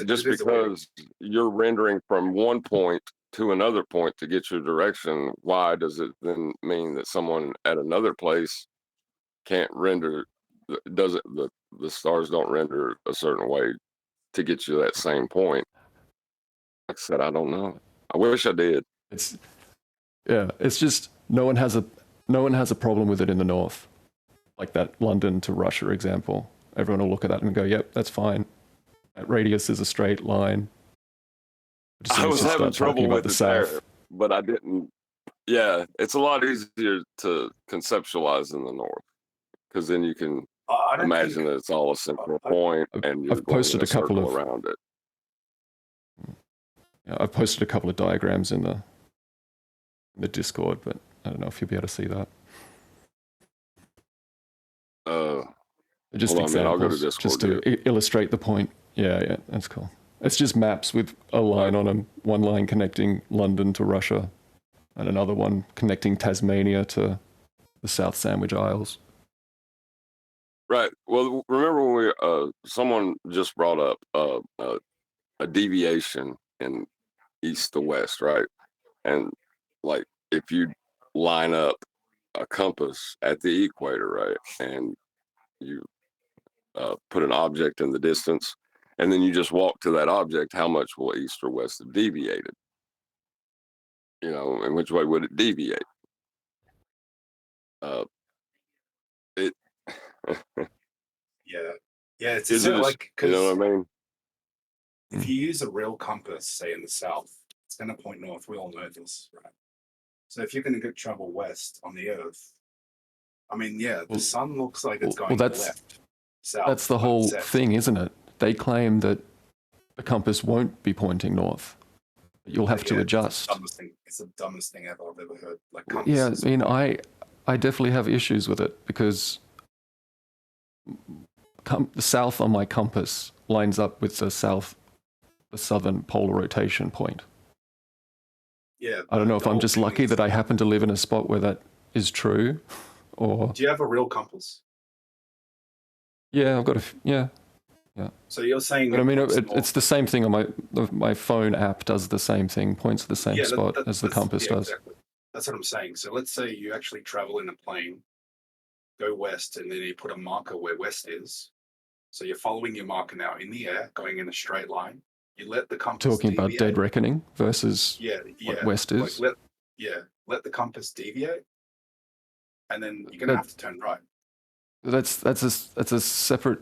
just because you're rendering from one point to another point to get your direction, why does it then mean that someone at another place can't render, the stars don't render a certain way to get you that same point? Like I said, I don't know. I wish I did. It's just no one has a problem with it in the north, like that London to Russia example. Everyone will look at that and go, "Yep, that's fine. That radius is a straight line." I was having trouble with it there, but I didn't. Yeah, it's a lot easier to conceptualize in the north because then you can imagine that it's all a central point, and you're I've posted going a couple circle of around it. Yeah, I've posted a couple of diagrams in the Discord, but I don't know if you'll be able to see that. Just hold on, man, I'll go to examples, Discord, just to illustrate the point. Yeah, that's cool. It's just maps with a line on them. One line connecting London to Russia, and another one connecting Tasmania to the South Sandwich Isles. Right. Well, remember when we someone just brought up a deviation in east to west, right? And like if you line up a compass at the equator, right, and you put an object in the distance, and then you just walk to that object, how much will east or west have deviated? You know, and which way would it deviate? It. Yeah. It's Is it like, you know what I mean? if you use a real compass, say in the south, it's going to point north. We all know this, right? So if you're going to travel west on the Earth, I mean, the sun looks like it's going left, south. That's the whole thing, isn't it? They claim that the compass won't be pointing north. You'll have to adjust. It's the dumbest thing ever I've ever heard. Like, Yeah, I mean, I definitely have issues with it because the south on my compass lines up with the southern polar rotation point. Yeah. I don't know if I'm just lucky that I happen to live in a spot where that is true, or. Do you have a real compass? Yeah, I've got yeah. So you're saying, but I mean, it's the same thing on my phone app. Does the same thing, points to the same spot as the compass does. Exactly. That's what I'm saying. So let's say you actually travel in a plane, go west, and then you put a marker where west is. So you're following your marker now in the air, going in a straight line. You let the compass talking deviate. About dead reckoning versus what west is. Like let the compass deviate, and then you're gonna have to turn right. That's a separate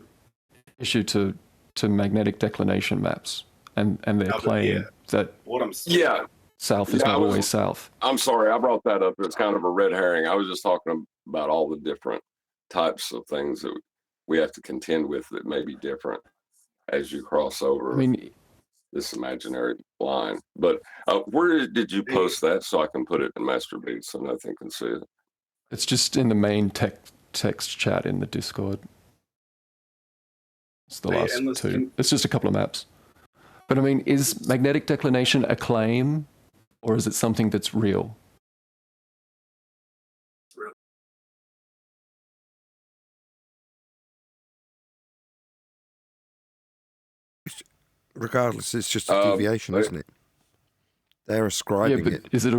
issue to magnetic declination maps, and they're claiming that south is not always south. I'm sorry, I brought that up. It's kind of a red herring. I was just talking about all the different types of things that we have to contend with that may be different as you cross over. I mean, this imaginary line. But where did you post that so I can put it in Master Beat so Nathan can see it? It's just in the main text chat in the Discord. It's the last two. It's just a couple of maps. But I mean, is magnetic declination a claim, or is it something that's real? Regardless, it's just a deviation, isn't it? They're ascribing it. Is it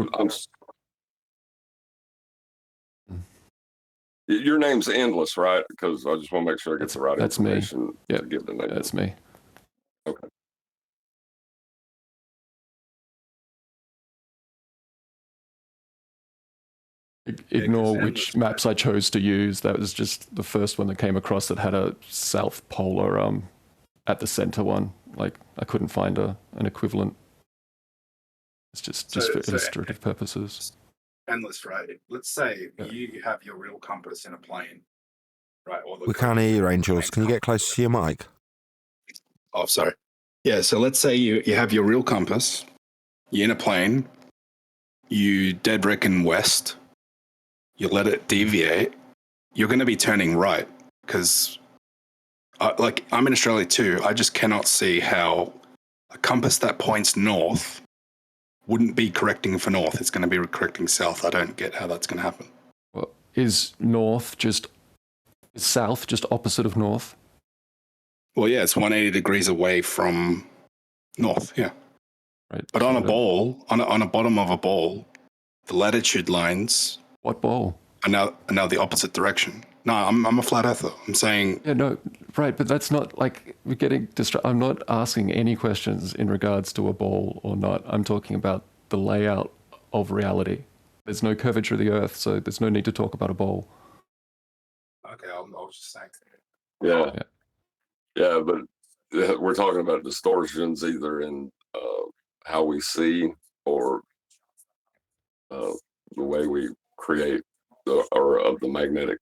your name's Endless, right? Because I just want to make sure I get the right information to give the name. That's me. Okay. Ignore which maps I chose to use. That was just the first one that came across that had a south polar at the center one. Like I couldn't find an equivalent. It's just for illustrative purposes. Endless, right? Let's say you have your real compass in a plane, right? We can't hear you, Angels. Can you get closer to your mic? Oh, sorry. Yeah, so let's say you have your real compass, you're in a plane, you dead reckon west, you let it deviate, you're going to be turning right because, I'm in Australia too. I just cannot see how a compass that points north wouldn't be correcting for north. It's going to be correcting south. I don't get how that's going to happen. Well, is south just opposite of north? Well, yeah, it's 180 degrees away from north, yeah. Right. But on a ball, on a bottom of a ball, the latitude lines. What ball? Are now the opposite direction. No, I'm a flat earther. I'm saying. Yeah, no, right, but that's not like we're getting distracted. I'm not asking any questions in regards to a ball or not. I'm talking about the layout of reality. There's no curvature of the Earth, so there's no need to talk about a ball. Okay, I'll just say. Yeah, but we're talking about distortions either in how we see or the way we create or of the magnetic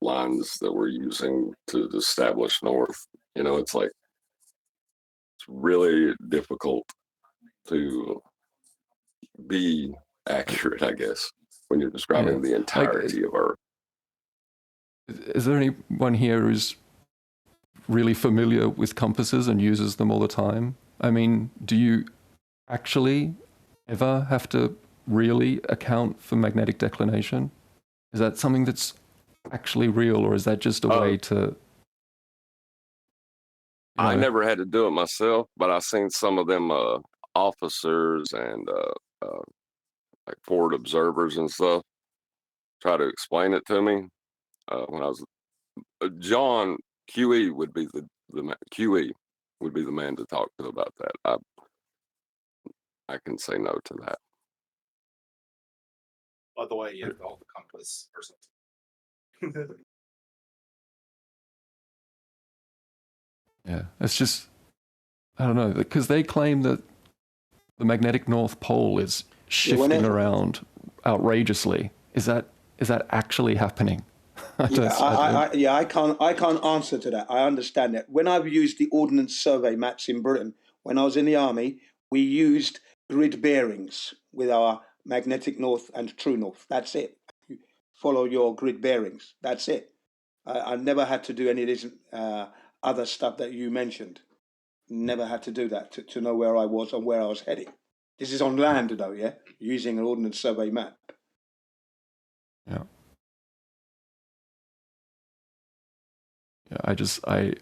lines that we're using to establish north. You know, it's like it's really difficult to be accurate, I guess, when you're describing the entirety of Earth. Is there anyone here who's really familiar with compasses and uses them all the time? I mean, do you actually ever have to really account for magnetic declination? Is that something that's actually real, or is that just a way to... I never had to do it myself, but I've seen some of them officers and like forward observers and stuff try to explain it to me. When I was John QE would be the QE would be the man to talk to about that. I can say no to that. By the way, you have to hold the compass or something. Yeah, it's just, I don't know, because they claim that the magnetic North Pole is shifting around outrageously. Is that actually happening? I can't answer to that. I understand that. When I've used the Ordnance Survey maps in Britain, when I was in the army, we used grid bearings with our magnetic north and true north. That's it. You follow your grid bearings. That's it. I never had to do any of this other stuff that you mentioned. Never had to do that to know where I was and where I was heading. This is on land, though, yeah? Using an Ordnance Survey map. Yeah. Yeah, I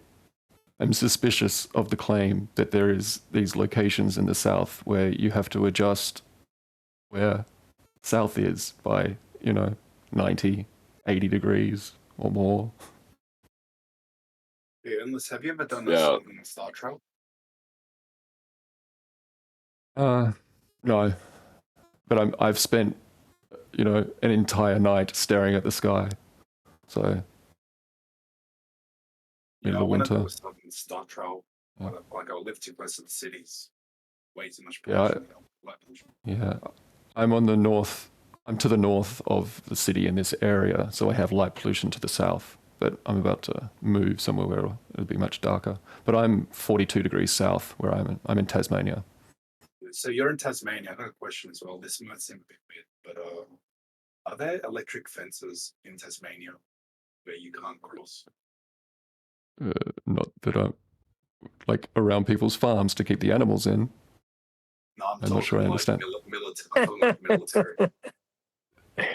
am suspicious of the claim that there is these locations in the south where you have to adjust where south is by, 90, 80 degrees or more. Yeah, unless have you ever done this in Star Trek? No, but I've spent, an entire night staring at the sky, so. In the winter. I was talking Star Trek. Like I live too close to the cities. Way too much pollution. Yeah, I'm on the north. I'm to the north of the city in this area, so I have light pollution to the south. But I'm about to move somewhere where it'll be much darker. But I'm 42 degrees south where I'm in Tasmania. So you're in Tasmania. I've got a question as well. This might seem a bit weird, but are there electric fences in Tasmania where you can't cross? Not that I'm like around people's farms to keep the animals in. No, I'm not sure I understand. Military.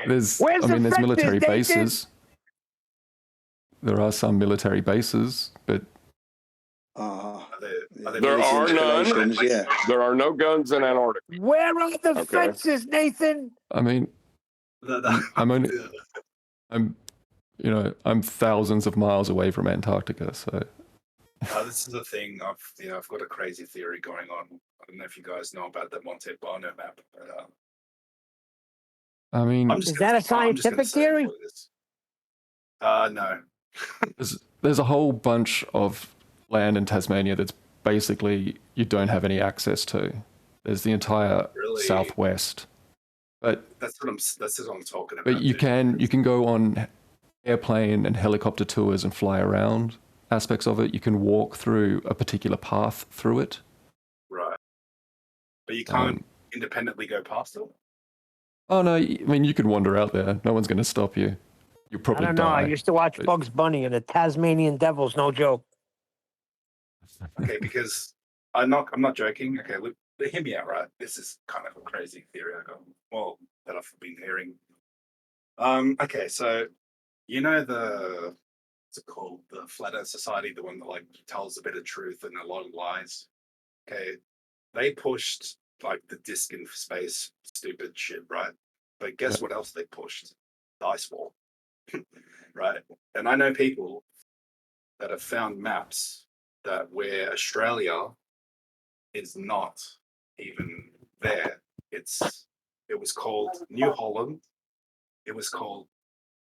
There's Where's military Nathan? bases. There are some military bases, but there are none. Yeah. There are no guns in Antarctica. Where are the fences, Nathan? I mean, I'm thousands of miles away from Antarctica, so. This is a thing. I've got a crazy theory going on. I don't know if you guys know about the Monte Barno map, but I mean, is that a scientific theory? No. There's a whole bunch of land in Tasmania that's basically you don't have any access to. There's the entire southwest, but that's what I'm talking about. But you can go on airplane and helicopter tours and fly around aspects of it. You can walk through a particular path through it. Right. But you can't independently go past it? Oh, no. I mean, you could wander out there. No one's going to stop you. You'll probably die. I don't know. I used to watch Bugs Bunny and the Tasmanian Devils. No joke. Okay, because I'm not joking. Okay, look, hear me out, right? This is kind of a crazy theory I got. Well, that I've been hearing. Okay, so what's it called? The Flat Earth Society, the one that like tells a bit of truth and a lot of lies. Okay, they pushed like the disk in space, stupid shit, right? But guess what else they pushed? The ice wall, right? And I know people that have found maps that where Australia is not even there. It was called New Holland. It was called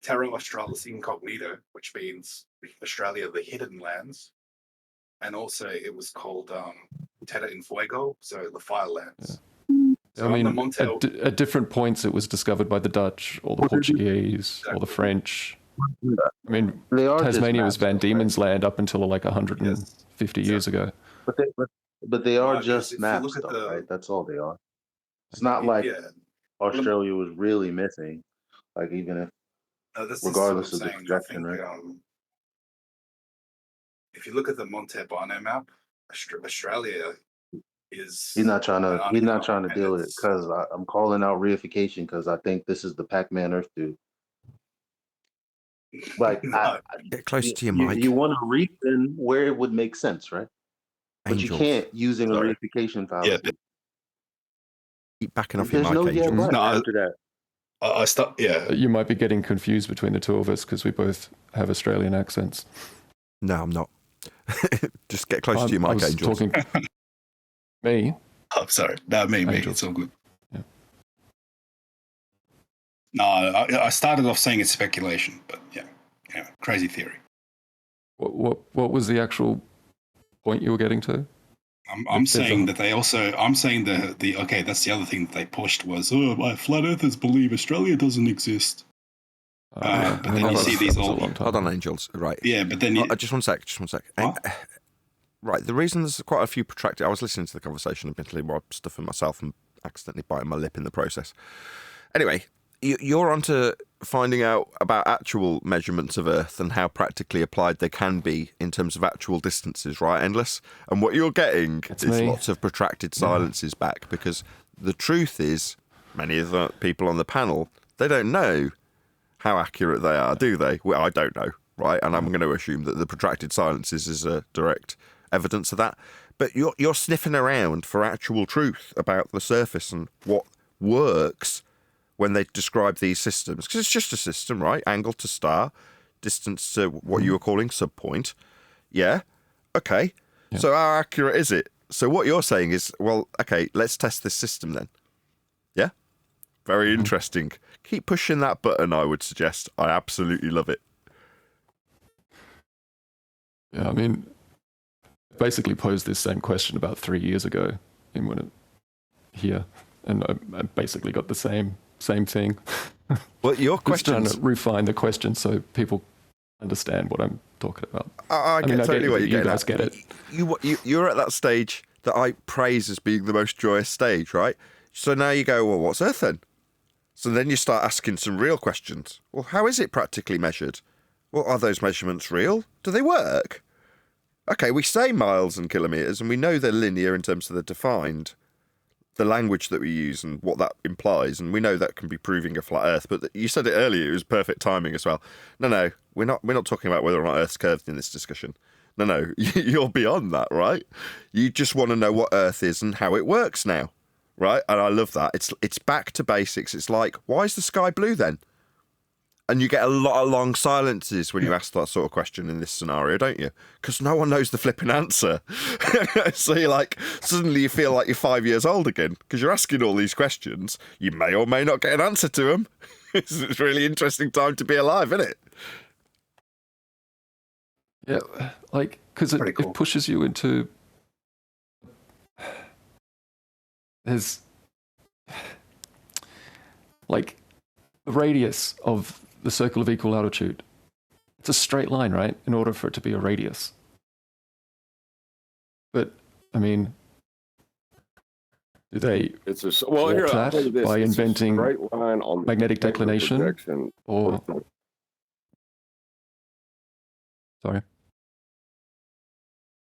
Terra Australis Incognita, which means Australia, the hidden lands. And also it was called Terra in Fuego, so the fire lands. So I mean, at different points it was discovered by the Dutch or the Portuguese or the French. I mean, Tasmania was Van Diemen's land up until like 150 years ago. But they are just maps, though, right? That's all they are. It's not like Australia was really missing. Like even if, regardless of the projection, right? If you look at the Montebano map, Australia is. He's not trying to deal with it because I'm calling out reification because I think this is the Pac-Man Earth dude. Like, get close to your mic. You want to reason where it would make sense, right? But Angels. you can't using a reification fallacy. Yeah. Keep backing off There's your mic, no Angels. after that. I stop. Yeah. You might be getting confused between the two of us because we both have Australian accents. No, I'm not. Just get close to your mic, Angels. Me? Oh, sorry. No, me. It's all good. Yeah. No, I started off saying it's speculation, but yeah, crazy theory. What was the actual point you were getting to? I'm saying that they also. I'm saying the okay. That's the other thing that they pushed was flat earthers believe Australia doesn't exist. But then you see these all. Hold on, Angels. Right. Yeah, but then just one sec. Right. The reason there's quite a few protracted. I was listening to the conversation, admittedly, while stuffing myself and accidentally biting my lip in the process. Anyway, you're onto finding out about actual measurements of Earth and how practically applied they can be in terms of actual distances, right, Endless? And what you're getting is lots of protracted silences back because the truth is, many of the people on the panel, they don't know how accurate they are, do they? Well, I don't know, right? And I'm going to assume that the protracted silences is a direct evidence of that. But you're sniffing around for actual truth about the surface and what works when they describe these systems. Because it's just a system, right? Angle to star, distance to what you were calling subpoint. Yeah? Okay. Yeah. So how accurate is it? So what you're saying is, well, okay, let's test this system then. Yeah? Very interesting. Keep pushing that button, I would suggest. I absolutely love it. Yeah, I mean, I basically posed this same question about 3 years ago here, and I basically got the same thing. Well, your question, trying to refine the question so people understand what I'm talking about. I get totally what you're getting at. You guys get it. You're at that stage that I praise as being the most joyous stage, right? So now you go, well, what's Earth then? So then you start asking some real questions. Well, how is it practically measured? Well, are those measurements real? Do they work? Okay, we say miles and kilometres, and we know they're linear in terms of the language that we use and what that implies, and we know that can be proving a flat Earth. But you said it earlier; it was perfect timing as well. No, we're not talking about whether or not Earth's curved in this discussion. No, you're beyond that, right? You just want to know what Earth is and how it works now, right? And I love that. It's back to basics. It's like, why is the sky blue then? And you get a lot of long silences when you ask that sort of question in this scenario, don't you? Because no one knows the flipping answer. So you're like, suddenly you feel like you're 5 years old again because you're asking all these questions. You may or may not get an answer to them. It's a really interesting time to be alive, isn't it? Yeah, like, because it pushes you into... There's... Like, the radius of the circle of equal altitude. It's a straight line, right? In order for it to be a radius. But, I mean, do they warp that by inventing magnetic declination? Or... Sorry?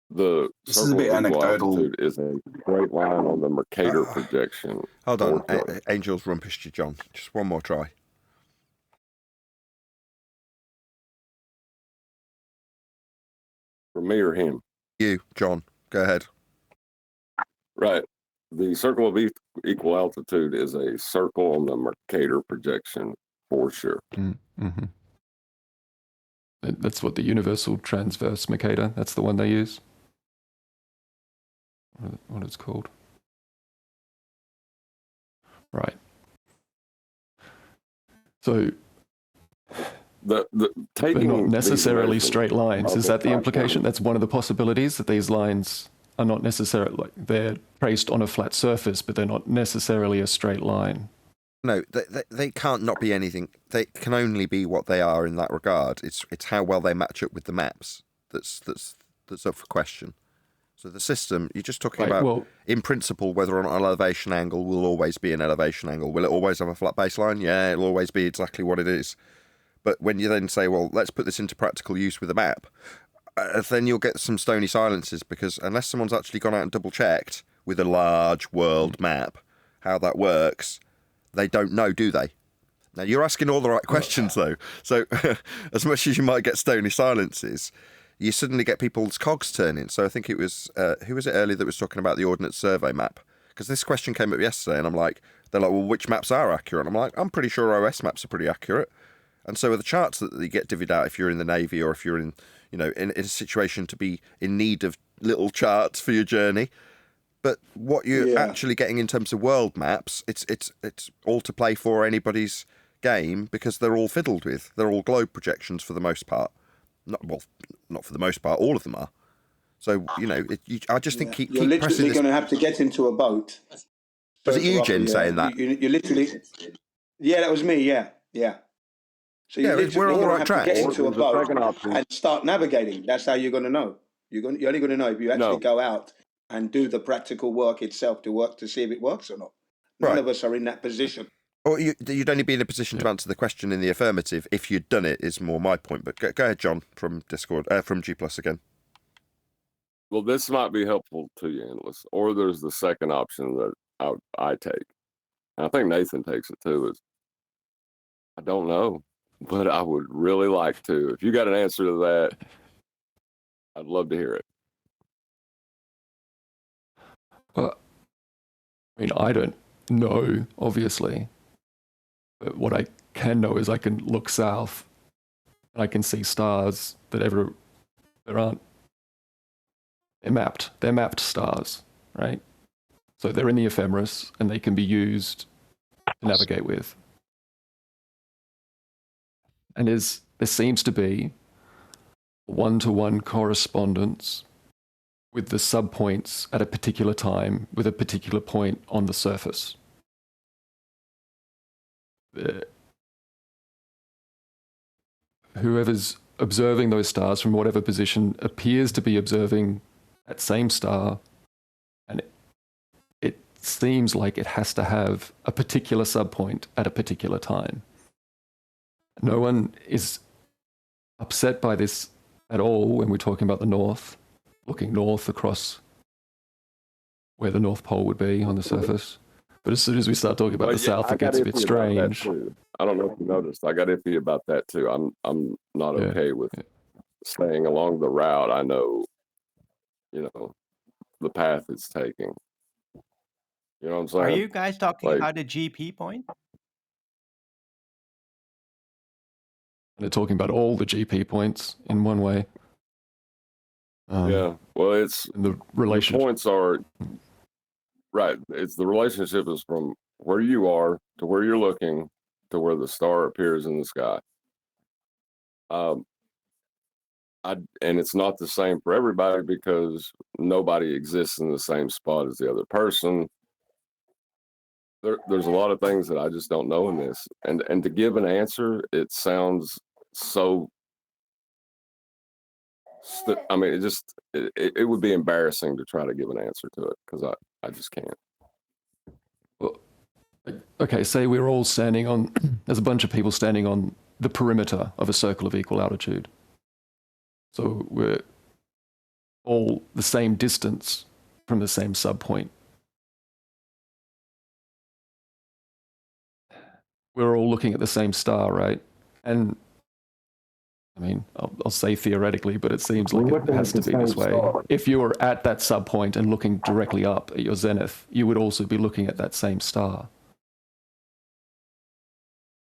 The this is a bit anecdotal. Is a straight line on the Mercator projection. Hold on, Angel's rumpushed you, John. Just one more try. For me or him? You, John. Go ahead. Right. The circle of equal altitude is a circle on the Mercator projection for sure. Mm-hmm. That's what the universal transverse Mercator, that's the one they use. What it's called. Right. So the they're not necessarily straight lines. Is that the implication? That's one of the possibilities, that these lines are not necessarily, like, they're traced on a flat surface, but they're not necessarily a straight line. No, they can't not be anything. They can only be what they are in that regard. It's how well they match up with the maps that's up for question. So the system, you're just talking about, in principle, whether or not an elevation angle will always be an elevation angle. Will it always have a flat baseline? Yeah, it'll always be exactly what it is. But when you then say, well, let's put this into practical use with a map, then you'll get some stony silences, because unless someone's actually gone out and double-checked with a large world map how that works, they don't know, do they? Now, you're asking all the right questions, though. So as much as you might get stony silences, you suddenly get people's cogs turning. So I think it was, who was it earlier that was talking about the Ordnance Survey map? Because this question came up yesterday, and I'm like, they're like, well, which maps are accurate? And I'm like, I'm pretty sure OS maps are pretty accurate. And so are the charts that you get divvied out if you're in the Navy, or if you're in, you know, in a situation to be in need of little charts for your journey. But what you're actually getting in terms of world maps, it's all to play for anybody's game, because they're all fiddled with. They're all globe projections for the most part. Not for the most part, all of them are. So, you know, I just think keep you're pressing literally this. going to have to get into a boat. Was it you, Jim, saying that? You literally... Yeah, that was me, yeah. So you we're on the right have track. to get into a boat and start navigating. That's how you're going to know. You're only going to know if you actually go out and do the practical work itself to see if it works or not. None of us are in that position. Or you'd only be in a position to answer the question in the affirmative if you'd done it, is more my point. But go ahead, John, from Discord, from G+ again. Well, this might be helpful to you, Endless. Or there's the second option that I take. And I think Nathan takes it too. Is I don't know, but I would really like to. If you got an answer to that, I'd love to hear it. Well, I mean, I don't know, obviously. But what I can know is I can look south and I can see stars that there aren't. They're mapped stars, right? So they're in the ephemeris and they can be used to navigate with. And there seems to be one-to-one correspondence with the subpoints at a particular time with a particular point on the surface. Whoever's observing those stars from whatever position appears to be observing that same star, and it seems like it has to have a particular subpoint at a particular time. No one is upset by this at all when we're talking about the north, looking north across where the North Pole would be on the surface. But as soon as we start talking about the south, it gets a bit strange. I don't know if you noticed. I got iffy about that too. I'm not okay with staying along the route. I know, the path it's taking. You know what I'm saying? Are you guys talking about the GP point? And they're talking about all the GP points in one way. Yeah. Well, it's the relationship. The points are right. It's the relationship is from where you are to where you're looking to where the star appears in the sky. And it's not the same for everybody because nobody exists in the same spot as the other person. There's a lot of things that I just don't know in this, and to give an answer, it sounds so. I mean, it would be embarrassing to try to give an answer to it because I just can't. Well, okay, say we're all standing on. There's a bunch of people standing on the perimeter of a circle of equal altitude. So we're all the same distance from the same subpoint. We're all looking at the same star, right? And I mean, I'll say theoretically, but it seems like it has to be this way. If you were at that subpoint and looking directly up at your zenith, you would also be looking at that same star.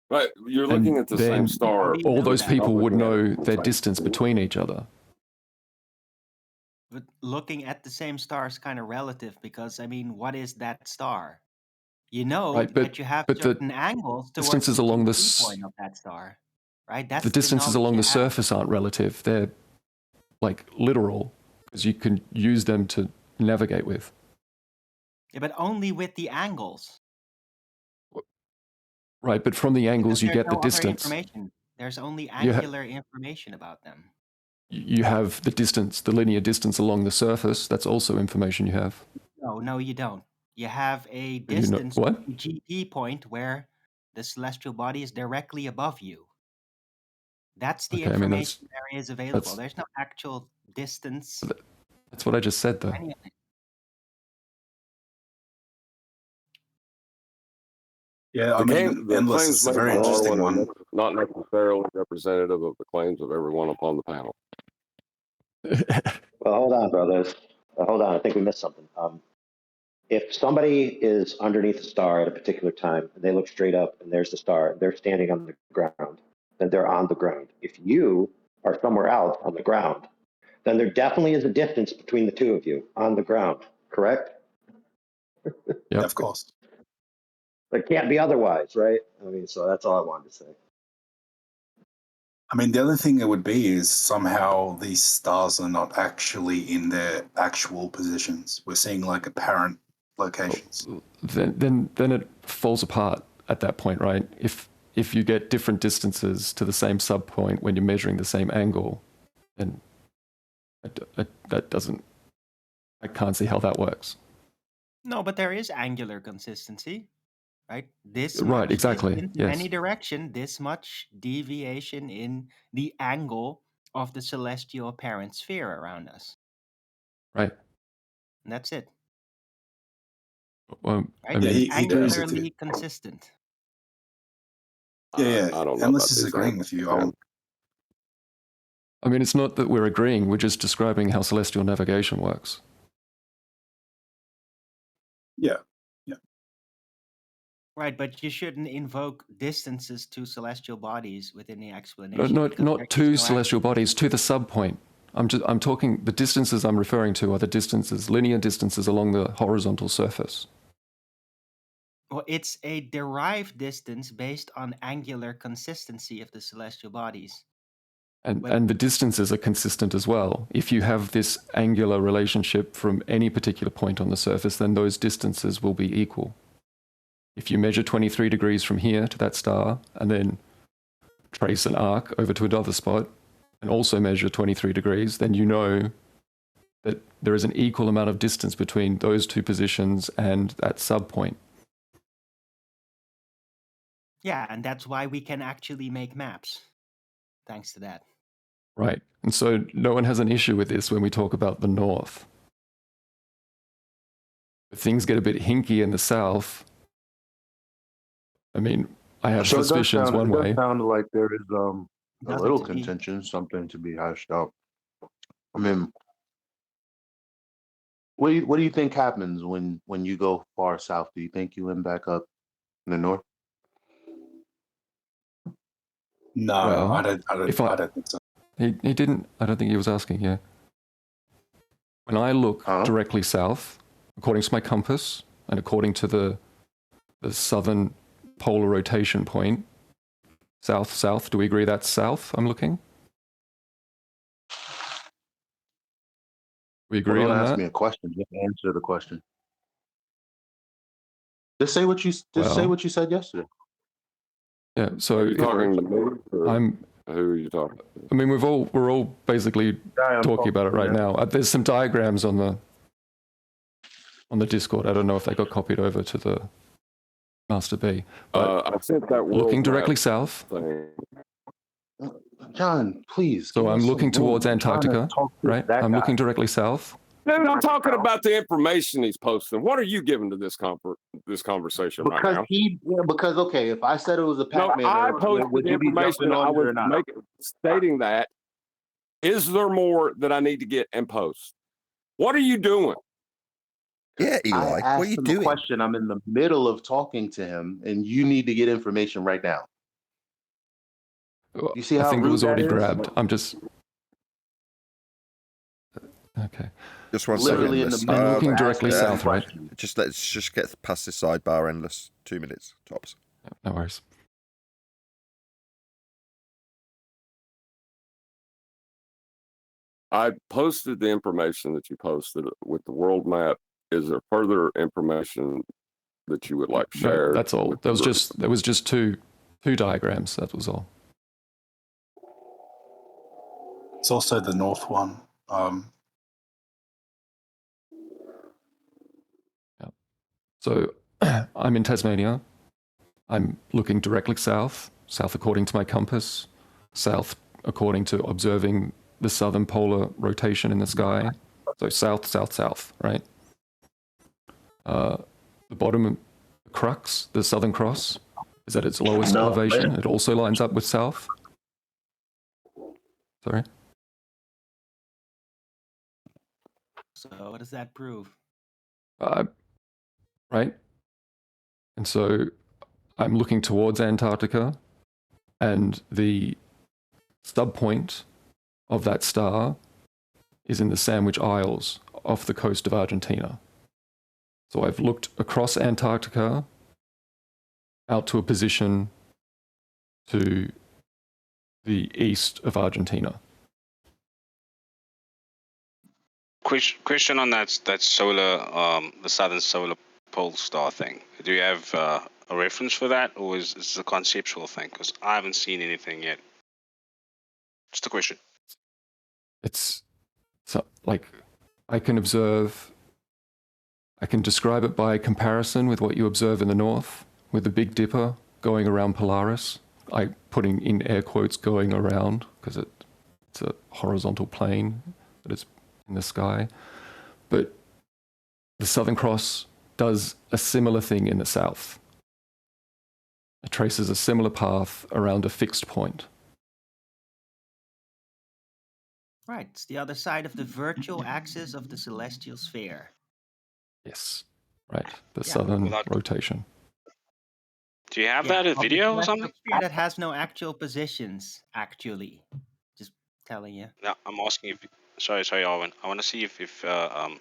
Right, you're looking at the same star. All those people would know their distance between each other. But looking at the same star is kind of relative because, I mean, what is that star? You know that you have certain angles towards distances the along point of that star, right? That's the distances knowledge along you the have. surface aren't relative. They're like literal because you can use them to navigate with. Yeah, but only with the angles. Right, but from the angles you There's get no the other distance. information. There's only You ha- angular information about them. You have the distance, the linear distance along the surface. That's also information you have. No, you don't. You have a You know- distance what? to the GP point where the celestial body is directly above you. That's the Okay, I mean, information there is available. that's- There's no actual distance. That's what I just said, though. Any of it. Yeah, I mean, endless is a very interesting one. Not necessarily representative of the claims of everyone upon the panel. Well, hold on, brothers. Hold on. I think we missed something. If somebody is underneath a star at a particular time, and they look straight up, and there's the star, they're standing on the ground, then they're on the ground. If you are somewhere else on the ground, then there definitely is a distance between the two of you on the ground, correct? Yeah, of course. It can't be otherwise, right? I mean, so that's all I wanted to say. I mean, the other thing it would be is somehow these stars are not actually in their actual positions. We're seeing like apparent locations. Then it falls apart at that point, right? If you get different distances to the same subpoint when you're measuring the same angle, then that doesn't. I can't see how that works. No, but there is angular consistency, right? This Right, much exactly, distance in yes. any direction, this much deviation in the angle of the celestial apparent sphere around us. Right. And that's it. Well, Right? I mean, he agrees with Angularly you. consistent. Yeah, I don't know Endless about is these agreeing with you. I mean, it's not that we're agreeing. We're just describing how celestial navigation works. Yeah. Right, but you shouldn't invoke distances to celestial bodies within the explanation. No, because not there is to no celestial bodies, to the subpoint. I'm talking, the distances I'm referring to are the distances, linear distances along the horizontal surface. Well, it's a derived distance based on angular consistency of the celestial bodies. And the distances are consistent as well. If you have this angular relationship from any particular point on the surface, then those distances will be equal. If you measure 23 degrees from here to that star, and then trace an arc over to another spot, and also measure 23 degrees, then you know that there is an equal amount of distance between those two positions and that subpoint. Yeah, and that's why we can actually make maps, thanks to that. Right. And so no one has an issue with this when we talk about the north. If things get a bit hinky in the south, I mean, I have suspicions one way. It does sound like there is a Nothing little to be- contention, something to be hashed out. I mean, what do you think happens when you go far south? Do you think you end back up in the north? No, Well, I don't think so. He didn't, I don't think he was asking, yeah. When I look directly south, according to my compass, and according to the southern polar rotation point, south, do we agree that's south I'm looking? We agree Well, don't on ask that? me a question. Just answer the question. Just say what you said yesterday. Yeah, so Are you talking to me? Or who are you talking to? I mean, we're all basically talking about it right now. There's some diagrams on the Discord. I don't know if they got copied over to the Master B. But I sent that looking world directly map south. thing. John, please. So give I'm us looking some room. towards I'm trying to Antarctica, talk to right? that I'm guy. looking directly south. Dude, I'm talking about the information he's posting. What are you giving to this conversation right Because now? because okay, if I said it was a No, Pac-Man, I would posted the you be information. jumping I on it was or not? stating that. Is there more that I need to get and post? What are you doing? Yeah, I Eli, what are asked you him a doing? question. I'm in the middle of talking to him, and you need to get information right now. You see I how think it rude was that already is? grabbed. I'm just okay. Just one Literally second. in the Endless. middle I'm looking of directly asking south, right? questions. Let's just get past this sidebar. Endless. 2 minutes tops. No worries. I posted the information that you posted with the world map. Is there further information that you would like shared? No, that's all. There was just two diagrams. That was all. It's also the north one. So I'm in Tasmania. I'm looking directly south according to my compass, south according to observing the southern polar rotation in the sky. So south, south, south, right? The bottom crux, the Southern Cross, is at its lowest elevation. It also lines up with south. Sorry? So what does that prove? Right? And so I'm looking towards Antarctica, and the subpoint of that star is in the Sandwich Isles off the coast of Argentina. So I've looked across Antarctica out to a position to the east of Argentina. Question on that solar, the southern solar pole star thing. Do you have a reference for that, or is this a conceptual thing? Because I haven't seen anything yet. Just a question. It's so, like, I can describe it by comparison with what you observe in the north, with the Big Dipper going around Polaris. Putting in air quotes going around, because it's a horizontal plane that is in the sky. But the Southern Cross does a similar thing in the south. It traces a similar path around a fixed point. Right, it's the other side of the virtual axis of the celestial sphere. Yes, right, the southern rotation. Do you have that in video or something? Sphere that has no actual positions, actually. Just telling you. No, I'm asking if. Sorry, Arwen. I want to see if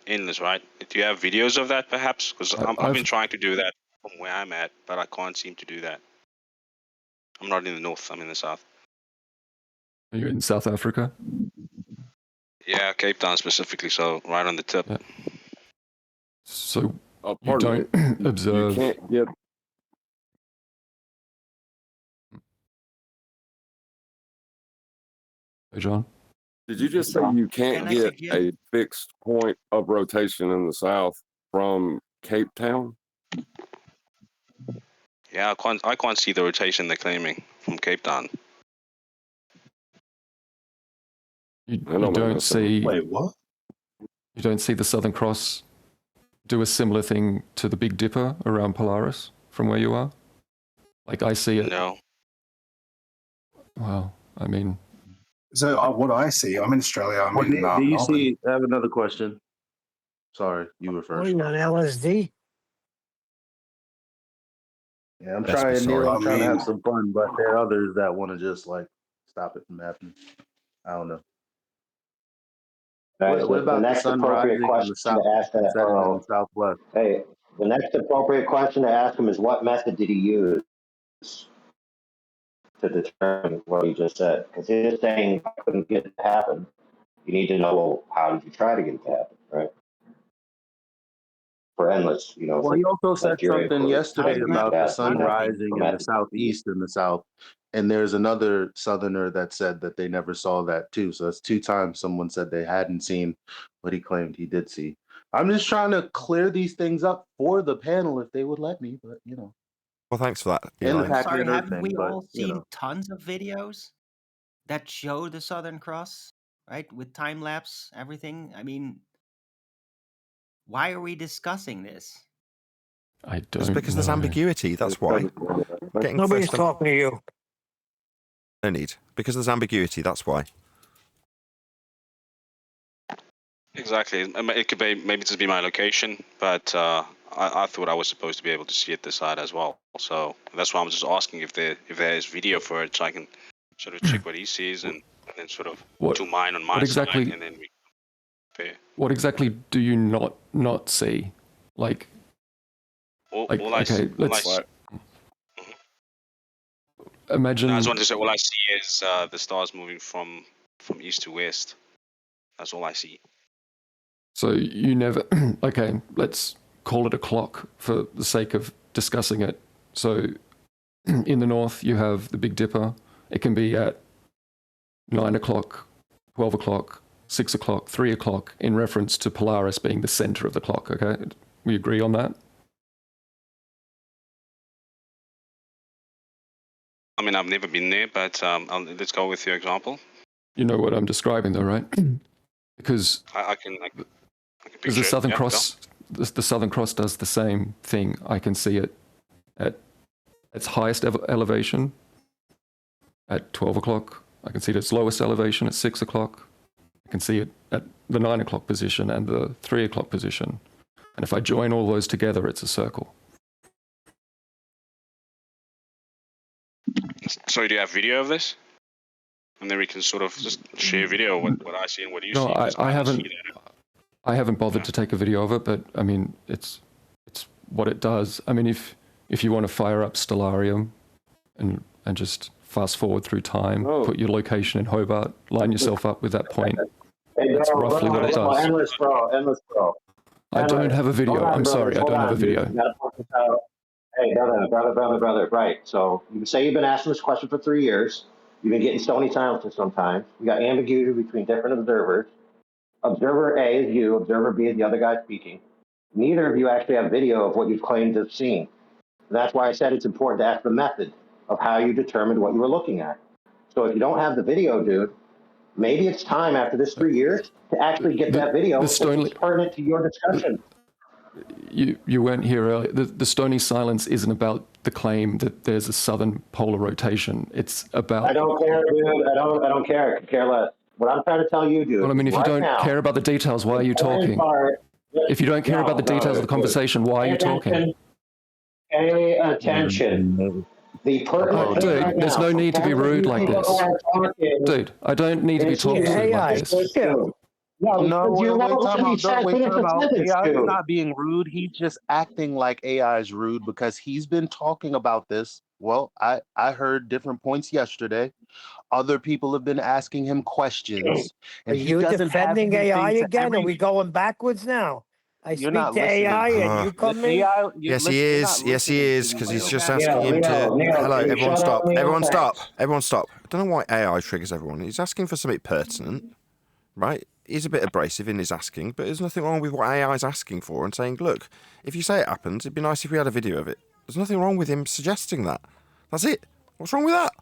Endless, right? Do you have videos of that, perhaps? Because I've been trying to do that from where I'm at, but I can't seem to do that. I'm not in the north. I'm in the south. Are you in South Africa? Yeah, Cape Town specifically, so right on the tip. Yeah. So you don't observe. You can't get. Hey, John? Did you just say you can't get a fixed point of rotation in the south from Cape Town? Yeah, I can't see the rotation they're claiming from Cape Town. You don't see. Wait, what? You don't see the Southern Cross do a similar thing to the Big Dipper around Polaris from where you are? Like, I see it. No. Well, I mean. So what I see, I'm in Australia. Do you see? I have another question. Sorry, you were first. Waiting on LSD. Yeah, I'm trying, Neil. I'm trying to have some fun, but there are others that want to just like stop it from happening. I don't know. Right, What about the sun rising in the south, setting in the southwest? Hey, the next appropriate question to ask him is, what method did he use to determine what he just said? Because he's just saying, I couldn't get it to happen. You need to know, well, how did you try to get it to happen, right? For Endless, you know. Well, he also said something yesterday about the that, sun you know, rising in the southeast and the south. And there's another southerner that said that they never saw that too. So that's 2 times someone said they hadn't seen what he claimed he did see. I'm just trying to clear these things up for the panel if they would let me, but you know. Well, thanks for that. And the I'm sorry, Pac-Man Earth haven't thing, we but, all seen tons of videos that show the Southern Cross, right? With time lapse, everything. I mean, Why are we discussing this? I don't. It's because there's ambiguity. That's why. Getting Nobody's first talking to you. No need. Because there's ambiguity. That's why. Exactly. It could be maybe just be my location, but I thought I was supposed to be able to see it this side as well. So that's why I'm just asking if there is video for it, so I can sort of check what he sees and then sort of do mine on my side, and then we compare. What exactly do you not see? Like, All I imagine. I just wanted to say all I see is the stars moving from east to west. That's all I see. So you never. Okay, let's call it a clock for the sake of discussing it. So in the north, you have the Big Dipper. It can be at 9 o'clock, 12 o'clock, 6 o'clock, 3 o'clock, in reference to Polaris being the center of the clock. Okay, we agree on that? I mean, I've never been there, but let's go with your example. You know what I'm describing, though, right? Because I can because the Southern Cross, the Southern Cross does the same thing. I can see it at its highest elevation at 12 o'clock. I can see it at its lowest elevation at 6 o'clock. I can see it at the 9 o'clock position and the 3 o'clock position. And if I join all those together, it's a circle. So do you have video of this? And then we can sort of just share video of what I see and what you see. No, I haven't bothered to take a video of it, but I mean, it's what it does. I mean, if you want to fire up Stellarium and just fast forward through time, put your location in Hobart, line yourself up with that point. That's roughly what it does. Endless scroll. I don't have a video. I'm sorry, I don't have a video. Hey, brother. Right. So you say you've been asking this question for 3 years. You've been getting stony silences sometimes. You got ambiguity between different observers. Observer A is you. Observer B is the other guy speaking. Neither of you actually have video of what you've claimed to have seen. And that's why I said it's important to ask the method of how you determined what you were looking at. So if you don't have the video, dude, maybe it's time after this 3 years to actually get that video that's pertinent to your discussion. You weren't here earlier. The stony silence isn't about the claim that there's a southern polar rotation. It's about. I don't care, dude. I don't care. I could care less. What I'm trying to tell you, dude. Well, I mean, if you don't care about the details, why are you talking? If you don't care about the details of the conversation, why are you talking? Pay attention. The pertinent. Dude, there's no need to be rude like this. Dude, I don't need to be talking like this. No, we're talking about AI not being rude. He's just acting like AI is rude because he's been talking about this. Well, I heard different points yesterday. Other people have been asking him questions. Are you defending AI again? Are we going backwards now? I speak to AI and you come in? Yes, he is. Yes, he is, because he's just asking him to... Hello, everyone stop. Everyone stop. Everyone stop. I don't know why AI triggers everyone. He's asking for something pertinent, right? He's a bit abrasive in his asking, but there's nothing wrong with what AI is asking for and saying, look, if you say it happens, it'd be nice if we had a video of it. There's nothing wrong with him suggesting that. That's it. What's wrong with that?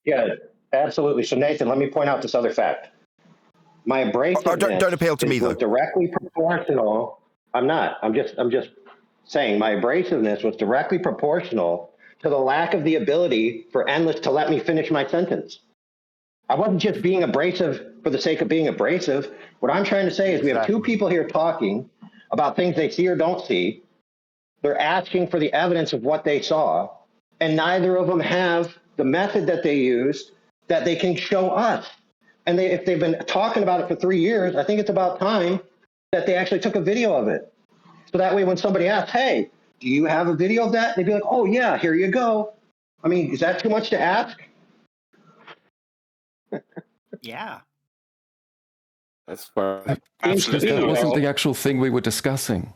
Yeah, absolutely. So Nathan, let me point out this other fact. My abrasiveness don't appeal to me, though. Directly proportional. I'm not. I'm just saying my abrasiveness was directly proportional to the lack of the ability for Endless to let me finish my sentence. I wasn't just being abrasive for the sake of being abrasive. What I'm trying to say is we have two people here talking about things they see or don't see. They're asking for the evidence of what they saw, and neither of them have the method that they used that they can show us. And if they've been talking about it for 3 years, I think it's about time that they actually took a video of it. So that way when somebody asks, hey, do you have a video of that? They'd be like, oh, yeah, here you go. I mean, is that too much to ask? Yeah. That's fine. That wasn't the actual thing we were discussing.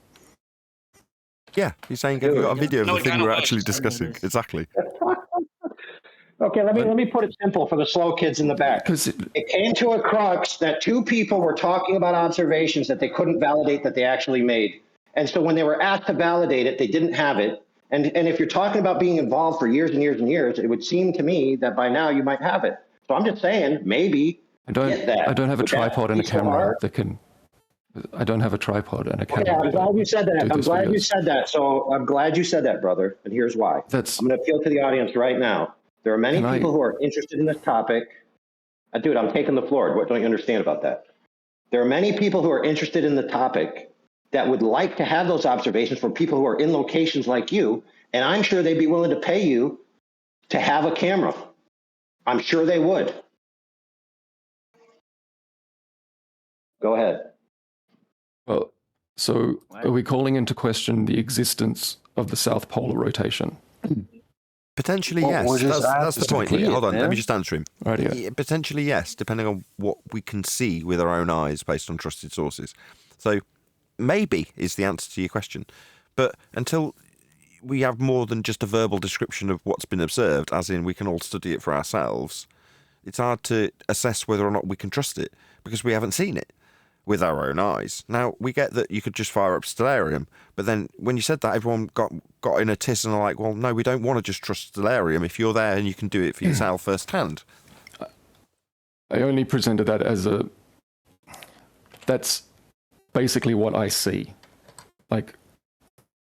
Yeah, he's saying, have you got a video of the thing we're actually discussing? Exactly. Okay, let me put it simple for the slow kids in the back. It came to a crux that two people were talking about observations that they couldn't validate that they actually made. And so when they were asked to validate it, they didn't have it. And if you're talking about being involved for years and years and years, it would seem to me that by now you might have it. So I'm just saying, maybe I don't have a tripod and a camera that can I don't have a tripod and a camera. Okay, I'm glad you said that. do I'm these glad you videos. said that. So I'm glad you said that, brother. And here's why. I'm going to appeal to the audience right now. There are many people who are interested in this topic. Dude, I'm taking the floor. What don't you understand about that? There are many people who are interested in the topic that would like to have those observations from people who are in locations like you, and I'm sure they'd be willing to pay you to have a camera. I'm sure they would. Go ahead. Well, so are we calling into question the existence of the South Polar rotation? Potentially, Well, yes. That's the point. Hold on, let me just answer him. Right, yeah. Yeah, potentially, yes, depending on what we can see with our own eyes based on trusted sources. So maybe is the answer to your question. But until we have more than just a verbal description of what's been observed, as in we can all study it for ourselves, it's hard to assess whether or not we can trust it because we haven't seen it with our own eyes. Now, we get that you could just fire up Stellarium, but then when you said that, everyone got in a tiss and are like, well, no, we don't want to just trust Stellarium if you're there and you can do it for yourself firsthand. I only presented that as that's basically what I see. Like,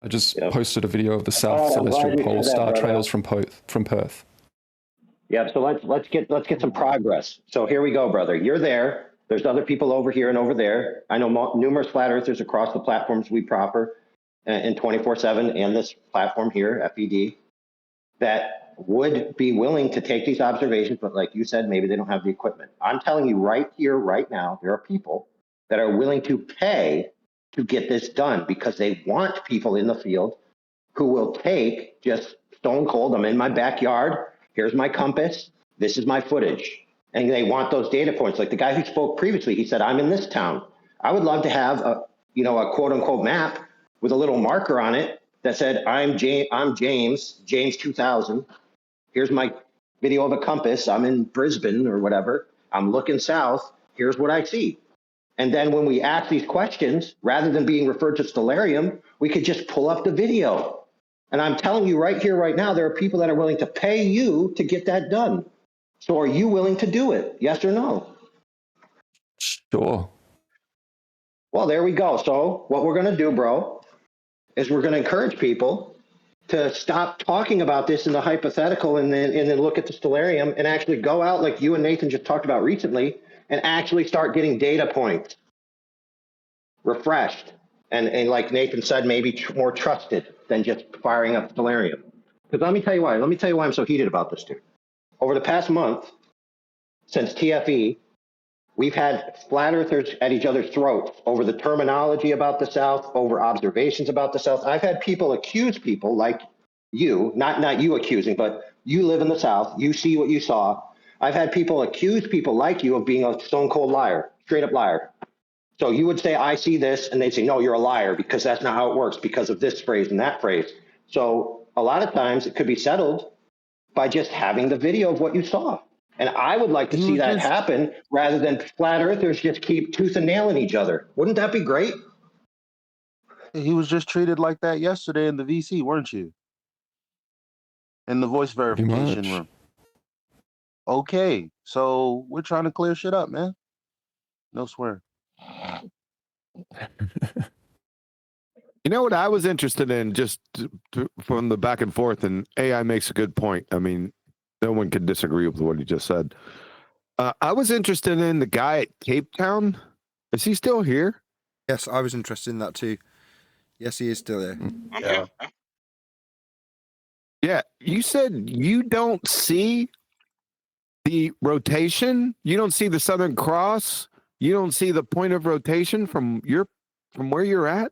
I just posted a video of the South Celestial Pole star trails from Perth. Yeah, so let's get some progress. So here we go, brother. You're there. There's other people over here and over there. I know numerous flat earthers across the platforms we proffer in 24/7 and this platform here, FED, that would be willing to take these observations, but like you said, maybe they don't have the equipment. I'm telling you right here, right now, there are people that are willing to pay to get this done because they want people in the field who will take just stone cold, I'm in my backyard, here's my compass, this is my footage. And they want those data points. Like the guy who spoke previously, he said, I'm in this town. I would love to have a quote unquote map with a little marker on it that said, I'm James 2000. Here's my video of a compass. I'm in Brisbane or whatever. I'm looking south. Here's what I see. And then when we ask these questions, rather than being referred to Stellarium, we could just pull up the video. And I'm telling you right here, right now, there are people that are willing to pay you to get that done. So are you willing to do it? Yes or no? Sure. Well, there we go. So what we're going to do, bro, is we're going to encourage people to stop talking about this in the hypothetical and then look at the Stellarium and actually go out like you and Nathan just talked about recently and actually start getting data points refreshed. And like Nathan said, maybe more trusted than just firing up Stellarium. Because let me tell you why. Let me tell you why I'm so heated about this, dude. Over the past month, since TFE, we've had flat earthers at each other's throats over the terminology about the South, over observations about the South. I've had people accuse people like you, not you accusing, but you live in the South, you see what you saw. I've had people accuse people like you of being a stone cold liar, straight up liar. So you would say, I see this, and they'd say, no, you're a liar because that's not how it works because of this phrase and that phrase. So a lot of times it could be settled by just having the video of what you saw. And I would like to see that happen rather than flat earthers just keep tooth and nailing each other. Wouldn't that be great? He was just treated like that yesterday in the VC, weren't you? In the voice verification room. Okay, so we're trying to clear shit up, man. No swear. You know what I was interested in, just from the back and forth, and AI makes a good point. I mean, no one can disagree with what he just said. I was interested in the guy at Cape Town. Is he still here? Yes, I was interested in that too. Yes, he is still there. Yeah. Yeah, you said you don't see the rotation. You don't see the Southern Cross. You don't see the point of rotation from where you're at.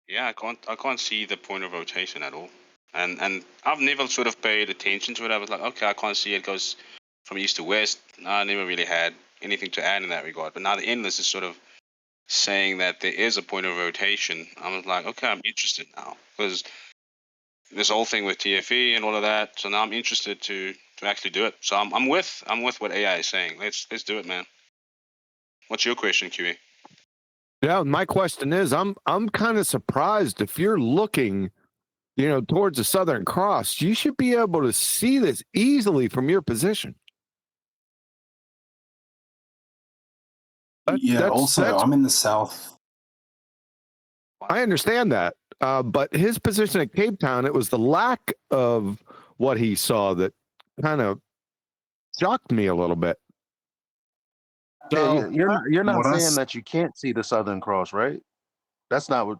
Yeah, I can't see the point of rotation at all. And I've never sort of paid attention to it. I was like, okay, I can't see it goes from east to west. I never really had anything to add in that regard. But now the endless is sort of saying that there is a point of rotation. I was like, okay, I'm interested now because this whole thing with TFE and all of that. So now I'm interested to actually do it. So I'm with what AI is saying. Let's do it, man. What's your question, QE? Yeah, my question is, I'm kind of surprised if you're looking, towards the Southern Cross, you should be able to see this easily from your position. Yeah. Also, I'm in the south. I understand that, but his position at Cape Town, it was the lack of what he saw that kind of shocked me a little bit. Yeah, you're not what I saying s- that you can't see the Southern Cross, right? That's not what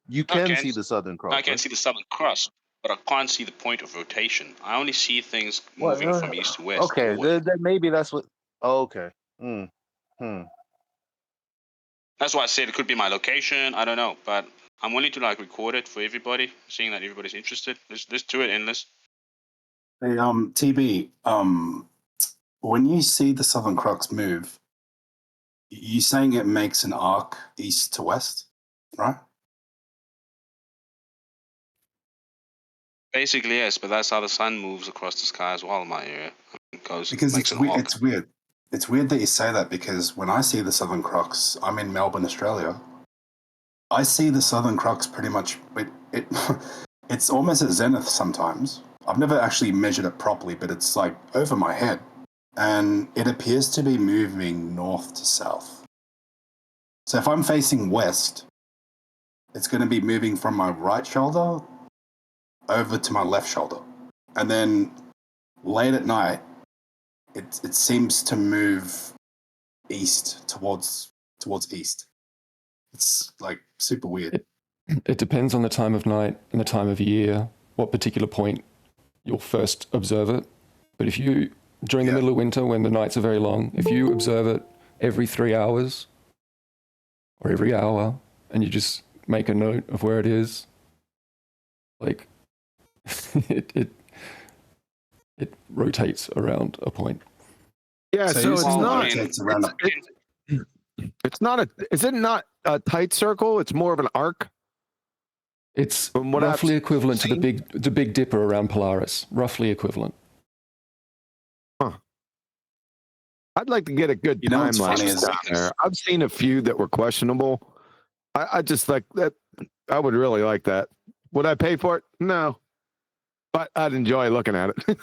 you I can can see the Southern I Cross, can right? see the Southern Cross, but I can't see the point of rotation. I only see things Well, moving from east to west okay, always. maybe that's what. Oh, okay. Hmm. That's why I said it could be my location. I don't know, but I'm willing to like record it for everybody, seeing that everybody's interested. Let's do it endless. Hey, TB, when you see the Southern Cross move, you saying it makes an arc east to west, right? Basically, yes, but that's how the sun moves across the sky as well in my area. It goes, Because makes an arc. it's weird. It's weird that you say that because when I see the Southern Cross, I'm in Melbourne, Australia. I see the Southern Cross pretty much. It it's almost at zenith sometimes. I've never actually measured it properly, but it's like over my head, and it appears to be moving north to south. So if I'm facing west, it's going to be moving from my right shoulder over to my left shoulder, and then late at night, it seems to move east towards east. It's like super weird. It depends on the time of night and the time of year, what particular point you'll first observe it. But if you, during the middle of winter when the nights are very long, if you observe it every 3 hours or every hour and you just make a note of where it is, like it rotates around a point. Yeah, so it's not. It's It's not a. Is it not a tight circle? It's more of an arc. It's From what roughly I've equivalent to seen? the Big Dipper around Polaris. Roughly equivalent. I'd like to get a good You know time what's funny lapse is- down there. I've seen a few that were questionable. I just like that. I would really like that. Would I pay for it? No, but I'd enjoy looking at it.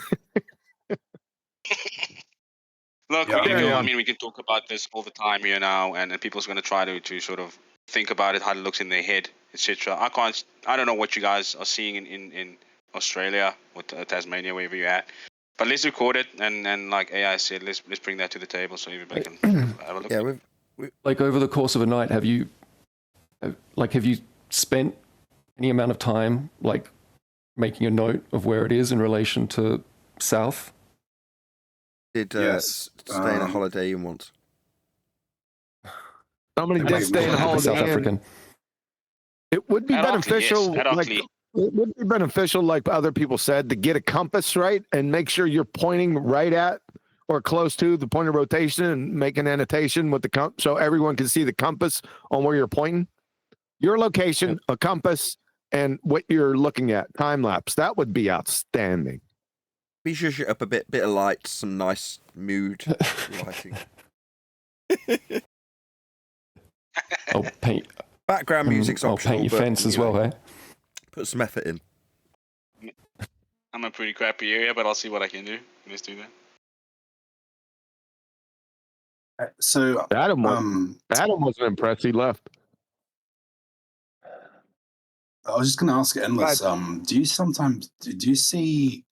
Look, Yeah, we can carry go. I on. mean, we can talk about this all the time here now, and people's going to try to sort of think about it, how it looks in their head, etc. I don't know what you guys are seeing in Australia or Tasmania, wherever you're at. But let's record it, and like AI said, let's bring that to the table so everybody can have a look. Yeah, Like over the course of a night, have you spent any amount of time like making a note of where it is in relation to south? Did Yes, stay on a holiday in once. Somebody did stay in a holiday South Inn. African. It would be At Oakley, beneficial. yes, at Like, Oakley. it would be beneficial, like other people said, to get a compass right and make sure you're pointing right at or close to the point of rotation and make an annotation with the so everyone can see the compass on where you're pointing. Your location, a compass, and what you're looking at. Time lapse. That would be outstanding. Be sure to shit up a bit of light, some nice mood lighting. I'll paint. Background music's I'll optional. paint your but, fence as you know, well, eh? Put some effort in. I'm a pretty crappy area, but I'll see what I can do. Let's do that. So Adam wasn't impressed. He left. I was just going to ask Endless. Do you sometimes do you see?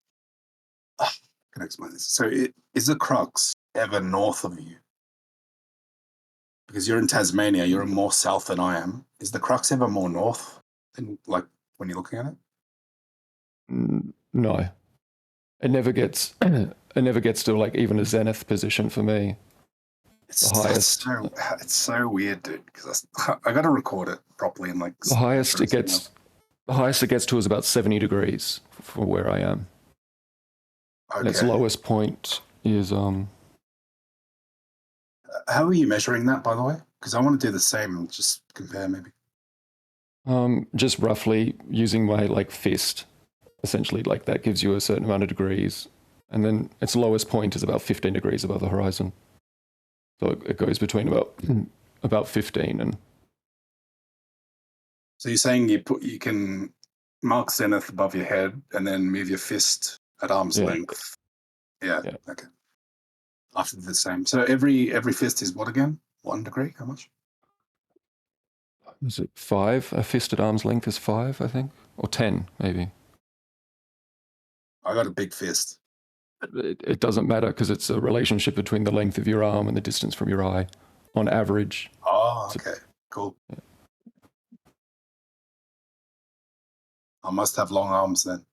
Can I explain this? So, is the Crux ever north of you? Because you're in Tasmania, you're more south than I am. Is the Crux ever more north than like when you're looking at it? No, it never gets. It never gets to like even a zenith position for me. It's The highest. It's so weird, dude. Because I got to record it properly and like. The highest it gets. The highest it gets to is about 70 degrees for where I am. And its lowest point is How are you measuring that, by the way? Because I want to do the same and just compare, maybe. just roughly using my like fist. Essentially, like that gives you a certain amount of degrees, and then its lowest point is about 15 degrees above the horizon. So it goes between about 15 and. So you're saying you can mark zenith above your head and then move your fist at arm's length. Yeah. Okay. After the same. So every fist is what again? 1 degree? How much? Is it 5? A fist at arm's length is 5, I think, or 10 maybe. I got a big fist. It doesn't matter because it's a relationship between the length of your arm and the distance from your eye, on average. Oh, okay, cool. Yeah. I must have long arms then.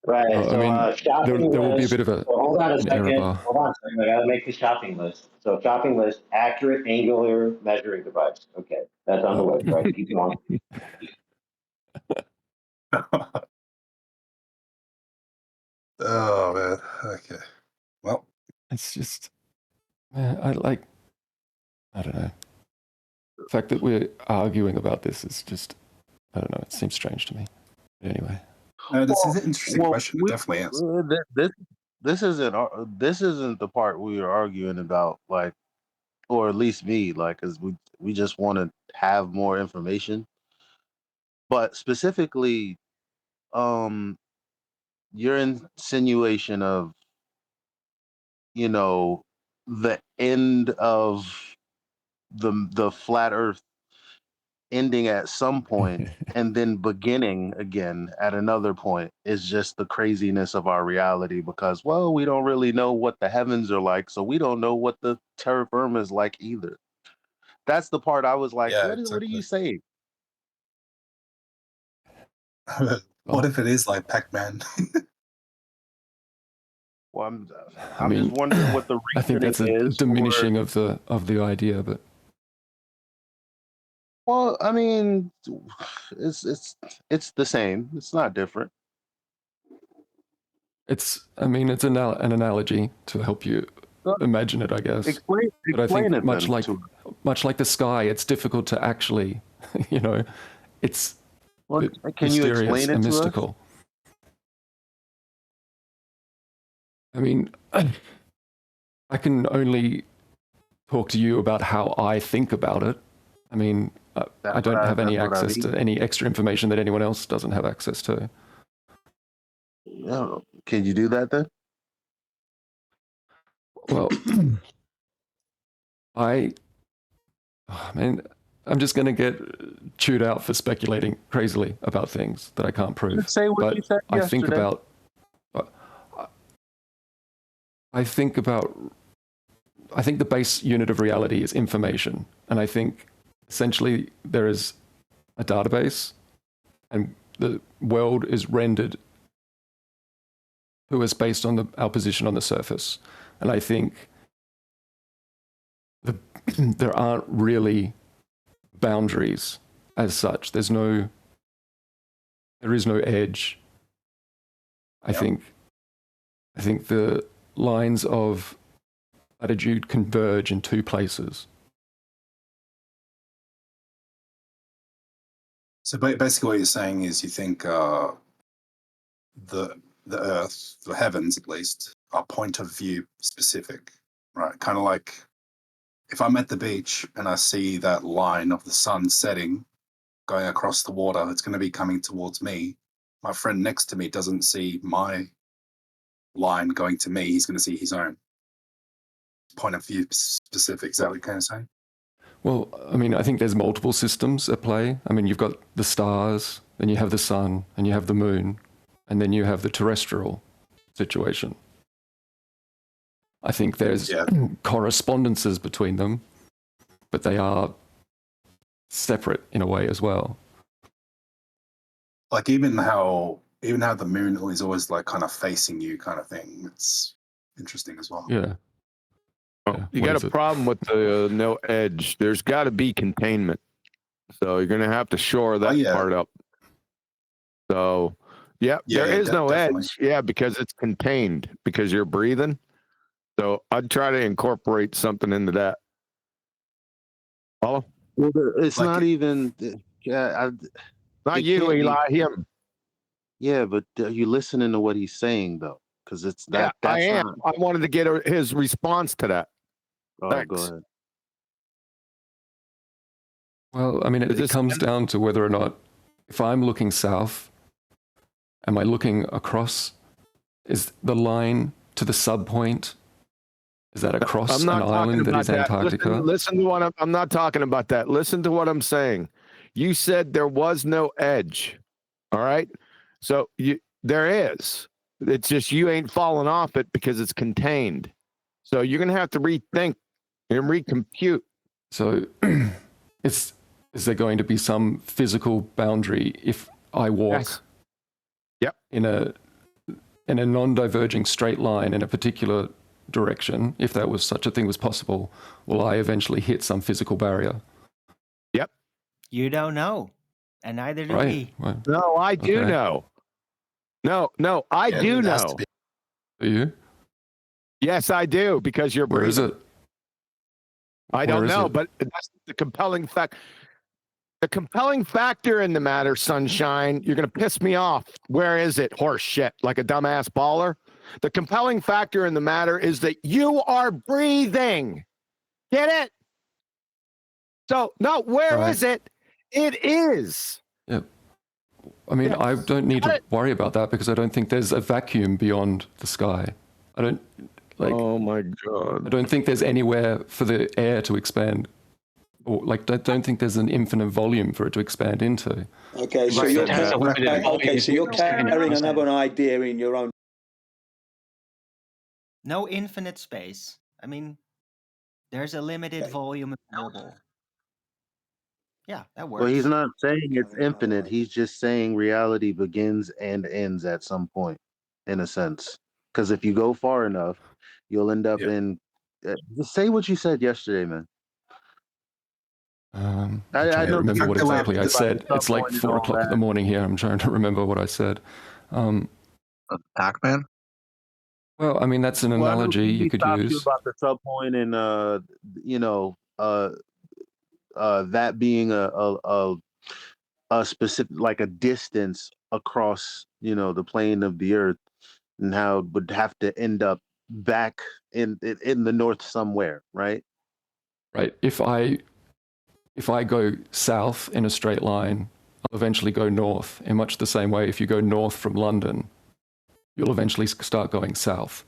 Right. I So mean, shopping there will be a list. bit of a So hold on a an error second. bar. Hold on a second. I gotta make the shopping list. So shopping list, accurate angular measuring device. Okay, that's on the list, right? Keep going. Oh man. Okay. Well, It's just, man, I don't know. The fact that we're arguing about this is just, I don't know, it seems strange to me. But anyway. this is an interesting question. It definitely is. This isn't the part we were arguing about, like, or at least me, like, because we just want to have more information. But specifically, your insinuation of, the end of the flat Earth ending at some point and then beginning again at another point is just the craziness of our reality, because, well, we don't really know what the heavens are like, so we don't know what the terra firma is like either. That's the part I was like, Yeah, what are you saying? What if it is like Pac-Man? Well, I'm just wondering what the I think reasoning that's a is diminishing of the idea, but well, I mean, it's the same. It's not different. it's an analogy to help you imagine it, I guess. Explain but I think it much then like the sky, it's difficult to actually, it's can you mysterious explain it and to us? mystical. I mean, I can only talk to you about how I think about it. I mean, I don't have any access to any extra information that anyone else doesn't have access to. Oh, can you do that then? Well, I'm just going to get chewed out for speculating crazily about things that I can't prove. Just say what you said yesterday. I think the base unit of reality is information. And I think essentially there is a database and the world is rendered to us based on our position on the surface. And I think there aren't really boundaries as such. There is no edge. I think the lines of latitude converge in two places. So basically what you're saying is you think the Earth, the heavens at least, are point of view specific, right? Kind of like if I'm at the beach and I see that line of the sun setting going across the water, it's going to be coming towards me. My friend next to me doesn't see my line going to me. He's going to see his own point of view specific. Is that what you're kind of saying? Well, I mean, I think there's multiple systems at play. I mean, you've got the stars, then you have the sun, and you have the moon, and then you have the terrestrial situation. I think there's correspondences between them, but they are separate in a way as well. Like even how the moon is always like kind of facing you kind of thing. It's interesting as well. Yeah. You got a problem with the no edge. There's got to be containment. So you're going to have to shore that part up. So, there is no edge. Yeah, because it's contained, because you're breathing. So I'd try to incorporate something into that. Follow? Well, it's like not even. Not you, Eli. Him. Yeah, but are you listening to what he's saying though? Because it's that. Yeah, I am. I wanted to get his response to that. Oh, Thanks. go ahead. Well, I mean, it comes down to whether or not, if I'm looking south, am I looking across? Is the line to the sub point, Is that across I'm an not talking island that about is that. Antarctica? Listen to what I'm not talking about that. Listen to what I'm saying. You said there was no edge. All right. So there is. It's just you ain't falling off it because it's contained. So you're gonna have to rethink and recompute. So is there going to be some physical boundary if I walk Yes. Yep. in a non-diverging straight line in a particular direction, if that was such a thing was possible, will I eventually hit some physical barrier? Yep. You don't know, and neither do Right. we. Right. No, I do Okay. know. No, I do know. Do you? Yes, I do, because you're Where is breathing. it? I Where don't is know, it? but that's the compelling fact. The compelling factor in the matter, sunshine, you're going to piss me off. Where is it? Horse shit, like a dumbass baller. The compelling factor in the matter is that you are breathing. Get it? So, no, where is it? It is. Yeah. I mean, I don't need to worry about that because I don't think there's a vacuum beyond the sky. I don't like. Oh my God. I don't think there's anywhere for the air to expand, or like don't think there's an infinite volume for it to expand into. Okay, so you're carrying another idea in your own. No infinite space. I mean, there's a limited volume available. Yeah, that works. Well, he's not saying it's infinite. He's just saying reality begins and ends at some point, in a sense. Because if you go far enough, you'll end up in. Just say what you said yesterday, man. I'm trying to remember what exactly I said. It's like 4 o'clock in the morning here. I'm trying to remember what I said. Pac-Man? Well, I mean, that's an analogy you could use. About the sub point and that being a specific, like a distance across the plane of the earth, and how it would have to end up back in the north somewhere, right? Right. If I go south in a straight line, I'll eventually go north in much the same way. If you go north from London, you'll eventually start going south.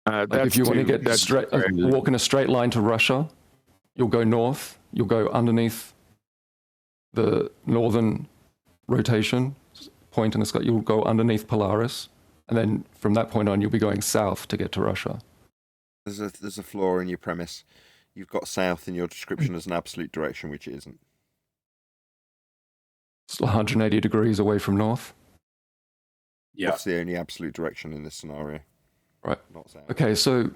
Like if you want to get straight, walk in a straight line to Russia, you'll go north. You'll go underneath the northern rotation point in the sky. You'll go underneath Polaris, and then from that point on, you'll be going south to get to Russia. There's a flaw in your premise. You've got south in your description as an absolute direction, which it isn't. It's 180 degrees away from north. Yeah. That's the only absolute direction in this scenario. Right. Not south. Okay, so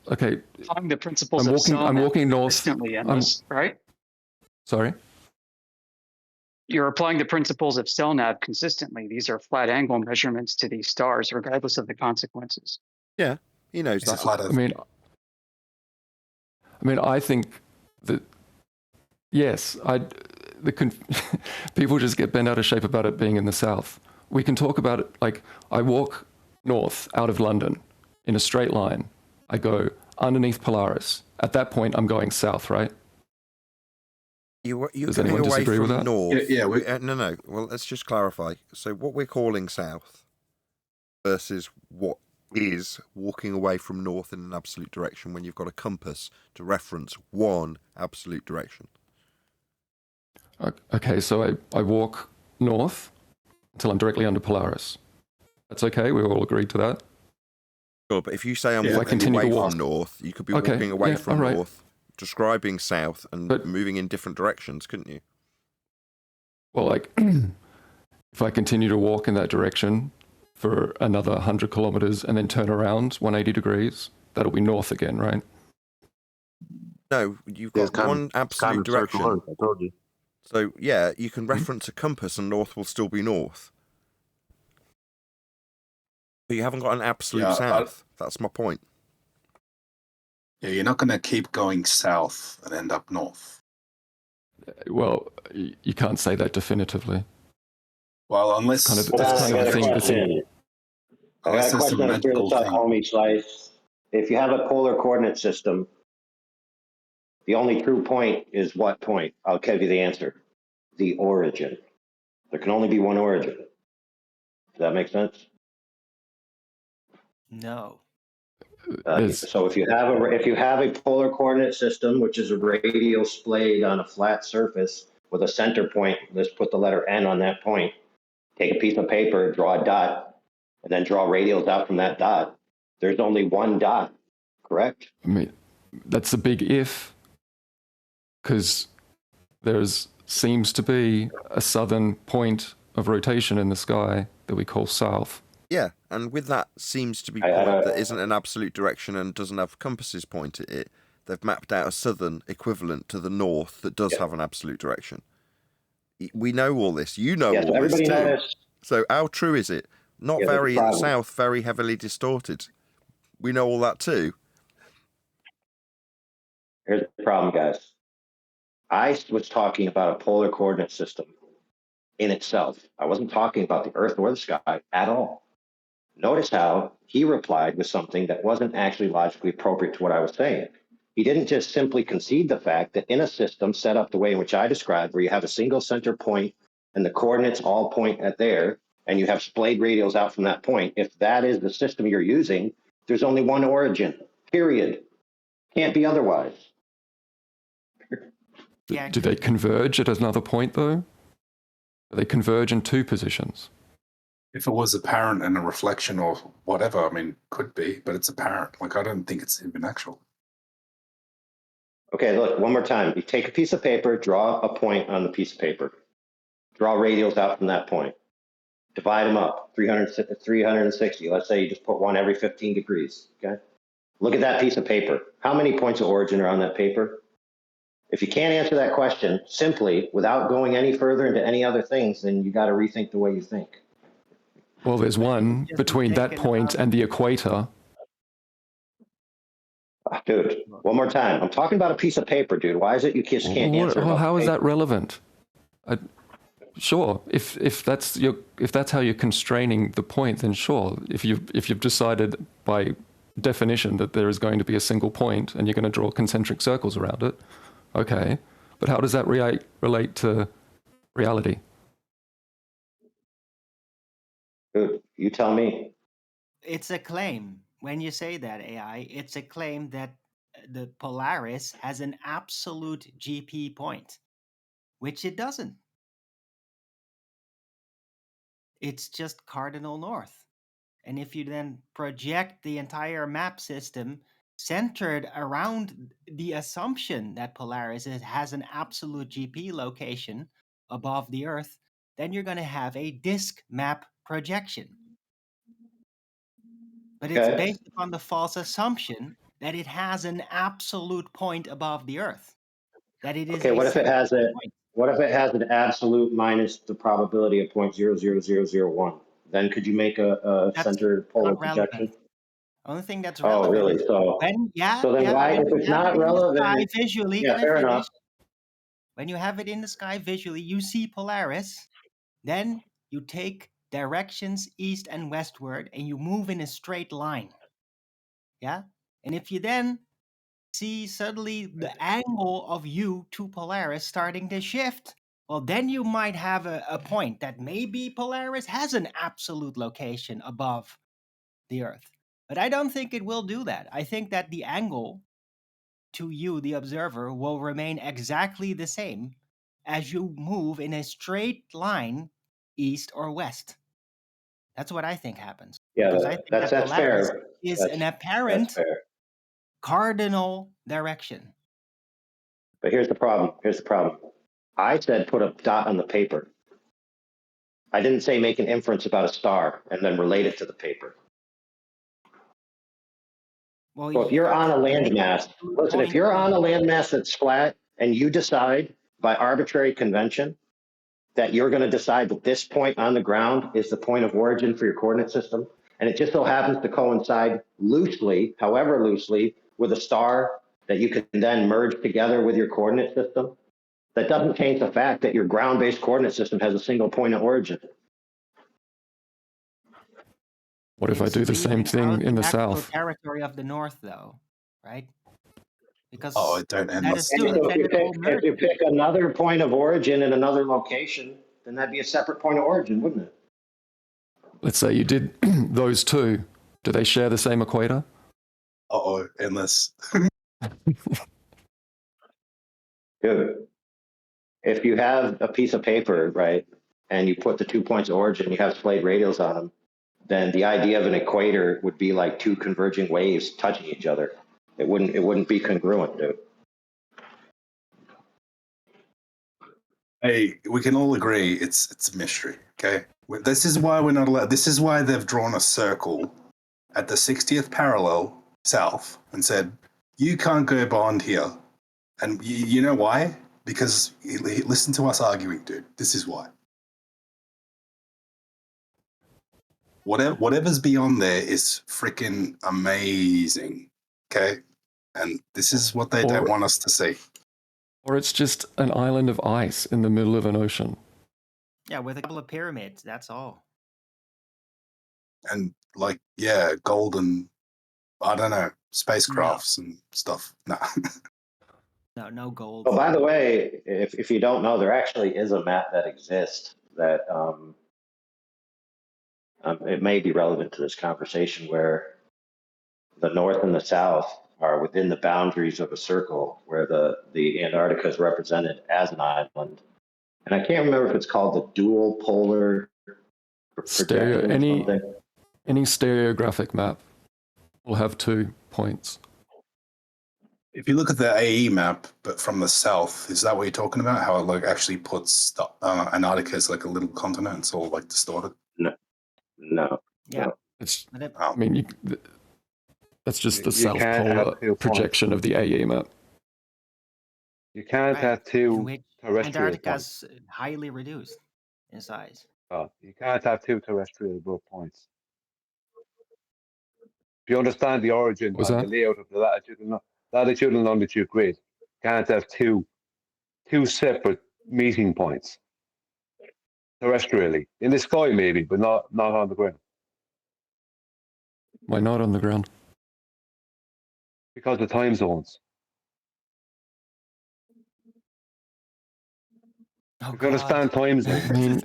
Applying the principles I'm walking north. Right? Sorry? You're applying the principles of CELNAV consistently. These are flat angle measurements to these stars, regardless of the consequences. Yeah, he knows that. I mean, I think that yes, people just get bent out of shape about it being in the south. We can talk about it like I walk north out of London in a straight line. I go underneath Polaris. At that point, I'm going south, right? You're Does going anyone away disagree from with that? north. Yeah. No. Well, let's just clarify. So what we're calling south versus what is walking away from north in an absolute direction when you've got a compass to reference one absolute direction. Okay, so I walk north until I'm directly under Polaris. That's okay? We all agreed to that? Sure, but if you say I'm walking away from north, you could be walking away from north, describing south, and moving in different directions, couldn't you? Well, like, if I continue to walk in that direction for another 100 kilometers and then turn around 180 degrees, that'll be north again, right? No, you've got one absolute direction. I told you. So, yeah, you can reference a compass and north will still be north. But you haven't got an absolute south. That's my point. Yeah, you're not going to keep going south and end up north. Well, you can't say that definitively. Well, unless I got a question for the homie Slice. If you have a polar coordinate system, the only true point is what point? I'll give you the answer. The origin. There can only be one origin. Does that make sense? No. So if you have a polar coordinate system, which is a radial splayed on a flat surface with a center point, let's put the letter N on that point. Take a piece of paper, draw a dot, and then draw radials out from that dot. There's only one dot, correct? I mean, that's a big if, because seems to be a southern point of rotation in the sky that we call south. Yeah, and with that seems to be point that isn't an absolute direction and doesn't have compasses point at it. They've mapped out a southern equivalent to the north that does have an absolute direction. We know all this. You know all this too. Knows. So how true is it? Not very in the south, very heavily distorted. We know all that too. Here's the problem, guys. I was talking about a polar coordinate system in itself. I wasn't talking about the Earth or the sky at all. Notice how he replied with something that wasn't actually logically appropriate to what I was saying. He didn't just simply concede the fact that in a system set up the way in which I described, where you have a single center point and the coordinates all point at there, and you have splayed radials out from that point, if that is the system you're using, there's only one origin, period. Can't be otherwise. Do they converge at another point, though? Do they converge in two positions? If it was apparent and a reflection or whatever, I mean, could be, but it's apparent. Like, I don't think it's even actual. Okay, look, one more time. You take a piece of paper, draw a point on the piece of paper. Draw radials out from that point. Divide them up, 360. Let's say you just put one every 15 degrees, okay? Look at that piece of paper. How many points of origin are on that paper? If you can't answer that question simply without going any further into any other things, then you got to rethink the way you think. Well, there's one between that point and the equator. Dude, one more time. I'm talking about a piece of paper, dude. Why is it you just can't answer? Well, how is that relevant? Sure, if that's how you're constraining the point, then sure. If you've decided by definition that there is going to be a single point and you're going to draw concentric circles around it, okay. But how does that relate to reality? Dude, you tell me. It's a claim. When you say that, AI, it's a claim that the Polaris has an absolute GP point, which it doesn't. It's just cardinal north. And if you then project the entire map system centered around the assumption that Polaris has an absolute GP location above the Earth, then you're going to have a disk map projection. But it's based upon the false assumption that it has an absolute point above the Earth. That it is okay, what if it has an absolute minus the probability of 0.00001? Then could you make a center polar projection? Only thing that's relevant. Oh, really? So then why, if it's not relevant? Visually, yeah, fair enough. When you have it in the sky visually, you see Polaris. Then you take directions east and westward, and you move in a straight line. Yeah, and if you then see suddenly the angle of you to Polaris starting to shift, well, then you might have a point that maybe Polaris has an absolute location above the Earth. But I don't think it will do that. I think that the angle to you, the observer, will remain exactly the same as you move in a straight line east or west. That's what I think happens. Yeah, because I think that's Polaris fair. is an apparent cardinal direction. But here's the problem. I said put a dot on the paper. I didn't say make an inference about a star and then relate it to the paper. Well, so if you're on a landmass, listen, if you're on a landmass that's flat and you decide by arbitrary convention that you're going to decide that this point on the ground is the point of origin for your coordinate system, and it just so happens to coincide loosely, however loosely, with a star that you can then merge together with your coordinate system, that doesn't change the fact that your ground-based coordinate system has a single point of origin. What if I do the same thing in the south? Territory of the north, though, right? Because it don't end. If you pick another point of origin in another location, then that'd be a separate point of origin, wouldn't it? Let's say you did those two, Do they share the same equator? Uh-oh, endless. Good. If you have a piece of paper, right, and you put the 2 points of origin, you have splayed radials on them, then the idea of an equator would be like two converging waves touching each other. It wouldn't be congruent, dude. Hey, we can all agree it's a mystery, okay? This is why we're not allowed. This is why they've drawn a circle at the 60th parallel south and said, you can't go beyond here. And you know why? Because listen to us arguing, dude. This is why. Whatever's beyond there is freaking amazing, okay? And this is what they don't want us to see. Or it's just an island of ice in the middle of an ocean. Yeah, with a couple of pyramids, that's all. And like, yeah, golden, I don't know, spacecrafts and stuff. No. No gold. Oh, by the way, if you don't know, there actually is a map that exists that it may be relevant to this conversation, where the north and the south are within the boundaries of a circle, where the Antarctica is represented as an island. And I can't remember if it's called the dual polar projection or something. Any stereographic map will have 2 points. If you look at the AE map, but from the south, is that what you're talking about? How it like actually puts the, Antarctica as like a little continent? It's all like distorted. No. Yeah. It's. I mean, that's just the You south can't have polar 2 projection points. of the AE map. You can't have two terrestrial Antarctica's points. highly reduced in size. Oh, you can't have two terrestrial points. If you understand the origin What's and that? the layout of the latitude and longitude grid, you can't have two separate meeting points terrestrially. In the sky maybe, but not on the ground. Why not on the ground? Because of time zones. Oh, if you understand time zones. I mean,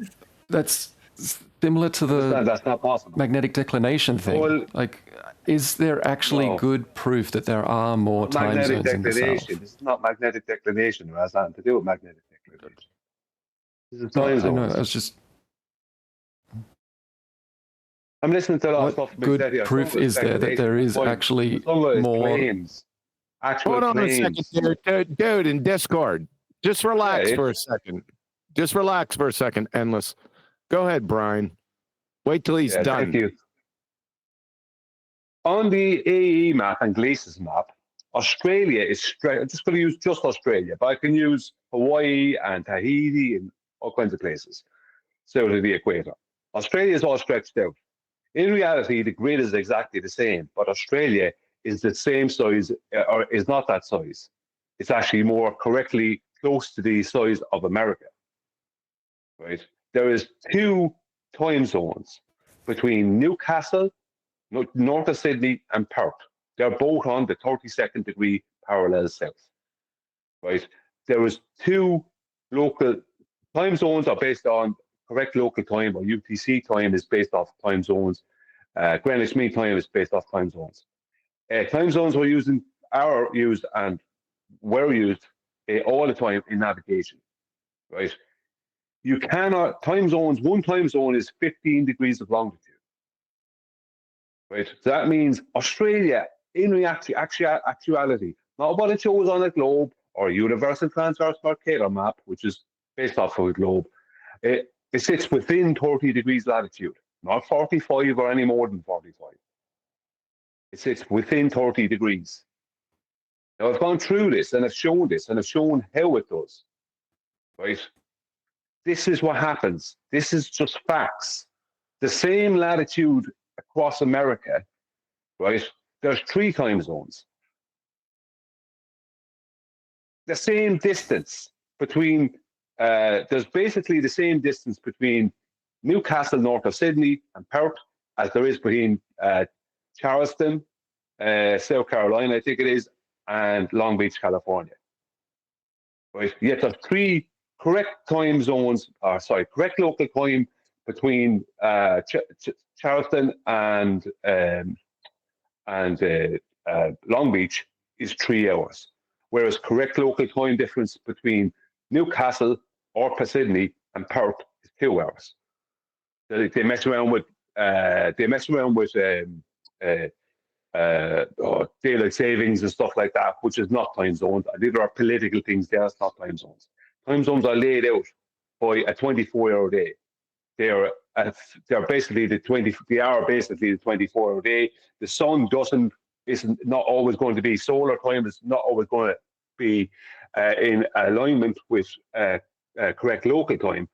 that's similar to the that's not possible. magnetic declination thing. Well, like, is there actually good proof that there are more time magnetic zones in the south? declination. This is not magnetic declination. It has nothing to do with magnetic declination. This is No, time I zones. know. I was just. I'm listening to a lot of What stuff from good Exedia. proof is there that there is actually more? Claims. Actual Hold on claims. a second, dude, in Discord. Just relax for a second. Just relax for a second, Endless. Go ahead, Brian. Wait till he's done. Thank you. On the AE map and Gleason's map, Australia is straight. I'm just going to use just Australia, but I can use Hawaii and Tahiti and all kinds of places south of the equator. Australia is all stretched out. In reality, the grid is exactly the same, but Australia is the same size, or is not that size. It's actually more correctly close to the size of America. Right? There is 2 time zones between Newcastle, north of Sydney, and Perth. They're both on the 32nd degree parallel south. Right? There is 2 local time zones are based on correct local time, or UTC time is based off time zones. Greenwich Mean Time is based off time zones. Time zones are used and were used all the time in navigation. Right? You cannot, one time zone is 15 degrees of longitude. Right? So that means Australia, in actuality, not what it shows on a globe or a universal transverse Mercator map, which is based off of a globe, it sits within 30 degrees latitude, not 45 or any more than 45. It sits within 30 degrees. Now, I've gone through this and I've shown this and I've shown how it does. Right? This is what happens. This is just facts. The same latitude across America, right? There's 3 time zones. The same distance between, there's basically the same distance between Newcastle, north of Sydney, and Perth as there is between Charleston, South Carolina, I think it is, and Long Beach, California. Right? Yet there's 3 correct time zones, correct local time between Charleston and and Long Beach is 3 hours, whereas correct local time difference between Newcastle or Sydney and Perth is 2 hours. They mess around with daylight savings and stuff like that, which is not time zones. These are political things. That's not time zones. Time zones are laid out by a 24-hour day. They're basically they are basically the 24-hour day. The sun isn't not always going to be solar time. It's not always going to be in alignment with correct local time.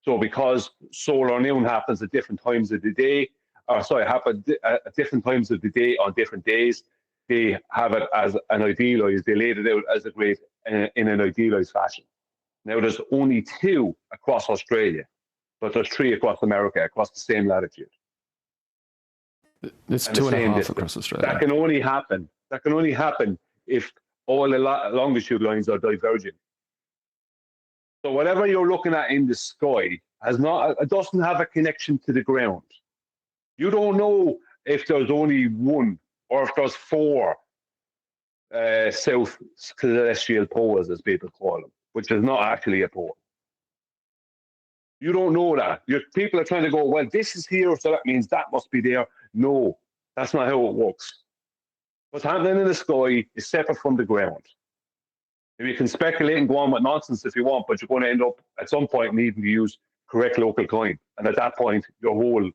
So because solar noon happens at different times of the day, happen at different times of the day on different days, they have it as an idealized. They laid it out as a great in an idealized fashion. Now there's only 2 across Australia, but there's 3 across America, across the same latitude. It's 2.5 across Australia. That can only happen. If all the longitude lines are diverging. So whatever you're looking at in the sky it doesn't have a connection to the ground. You don't know if there's only 1 or if there's 4 south celestial poles, as people call them, which is not actually a pole. You don't know that. People are trying to go, well, this is here, so that means that must be there. No, that's not how it works. What's happening in the sky is separate from the ground. You can speculate and go on with nonsense if you want, but you're going to end up at some point needing to use correct local time. And at that point, your whole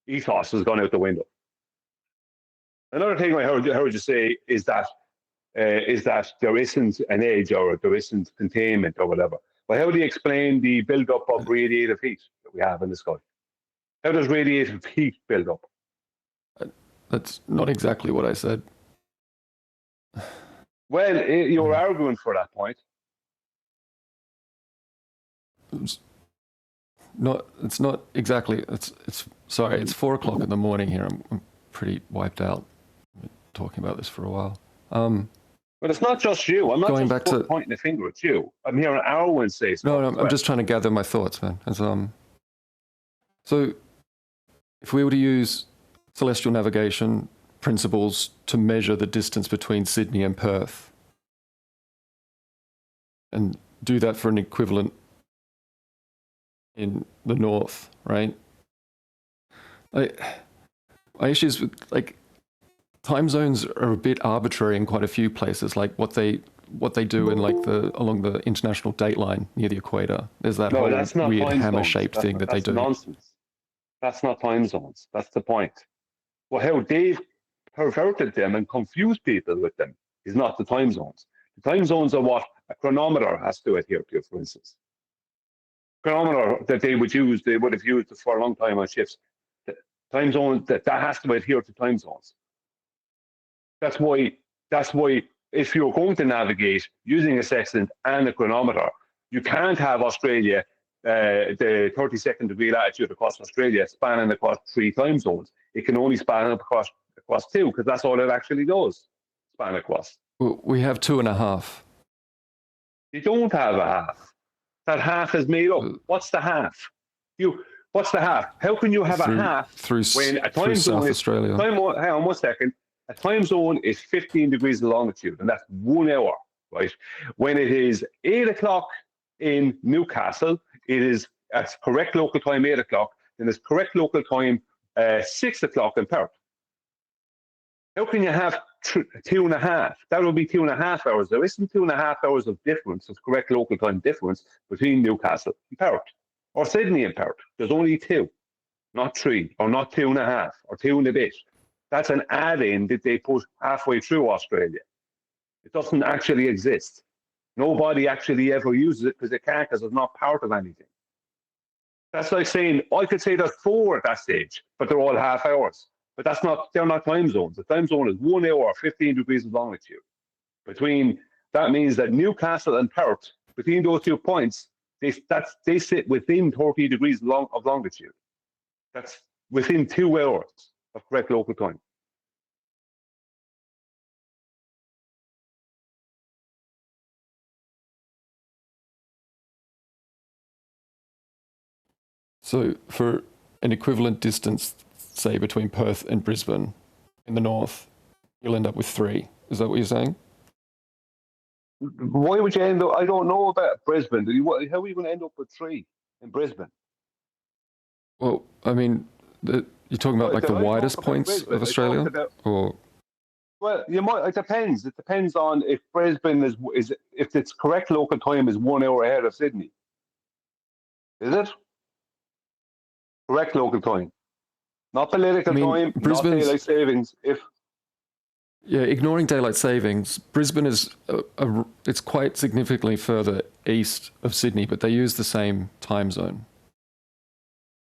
ethos has gone out the window. Another thing I heard you say is that there isn't an edge or there isn't containment or whatever. Well, how do you explain the build-up of radiative heat that we have in the sky? How does radiative heat build up? That's not exactly what I said. Well, you're arguing for that point. It's not exactly. Sorry. It's 4 o'clock in the morning here. I'm pretty wiped out. I've been talking about this for a while. But it's not just you. I'm not going just back to pointing a finger at you. I'm hearing Arwen say something. No, I'm just trying to gather my thoughts, man. So, if we were to use celestial navigation principles to measure the distance between Sydney and Perth, and do that for an equivalent in the north, right? My issues with time zones are a bit arbitrary in quite a few places, like what they do in along the international date line near the equator. There's that whole weird hammer-shaped thing that they do. That's nonsense. That's not time zones. That's the point. Well, how they've perverted them and confused people with them is not the time zones. The time zones are what a chronometer has to adhere to, for instance. Chronometer that they would have used for a long time on ships. The time zone that has to adhere to time zones. That's why if you're going to navigate using a sextant and a chronometer, you can't have Australia, the 32nd degree latitude across Australia, spanning across 3 time zones. It can only span across 2, because that's all it actually does, span across. Well, we have 2.5. You don't have a half. That half is made up. What's the half? What's the half? How can you have a half when a time zone South is, Australia? hang on 1 second. A time zone is 15 degrees of longitude, and that's 1 hour, right? When it is 8 o'clock in Newcastle, it is at correct local time 8 o'clock, then it's correct local time 6 o'clock in Perth. How can you have 2.5? That would be 2.5 hours. There isn't 2.5 hours of difference, of correct local time difference between Newcastle and Perth, or Sydney and Perth. There's only 2, not 3, or not 2.5, or 2 and a bit. That's an add-in that they put halfway through Australia. It doesn't actually exist. Nobody actually ever uses it because it can't, because it's not part of anything. That's like saying, I could say there's 4 at that stage, but they're all half hours. But they're not time zones. The time zone is 1 hour, 15 degrees of longitude. That means that Newcastle and Perth, between those 2 points, they sit within 30 degrees of longitude. That's within 2 hours of correct local time. So for an equivalent distance, say between Perth and Brisbane, in the north, you'll end up with 3. Is that what you're saying? Why would you end up? I don't know about Brisbane. How are you going to end up with 3 in Brisbane? Well, I mean, you're talking about like the widest points of Australia, or well, you might. It depends. It depends on if Brisbane is if its correct local time is 1 hour ahead of Sydney. Is it correct local time? Not political time. Not daylight savings. Yeah, ignoring daylight savings, Brisbane is it's quite significantly further east of Sydney, but they use the same time zone.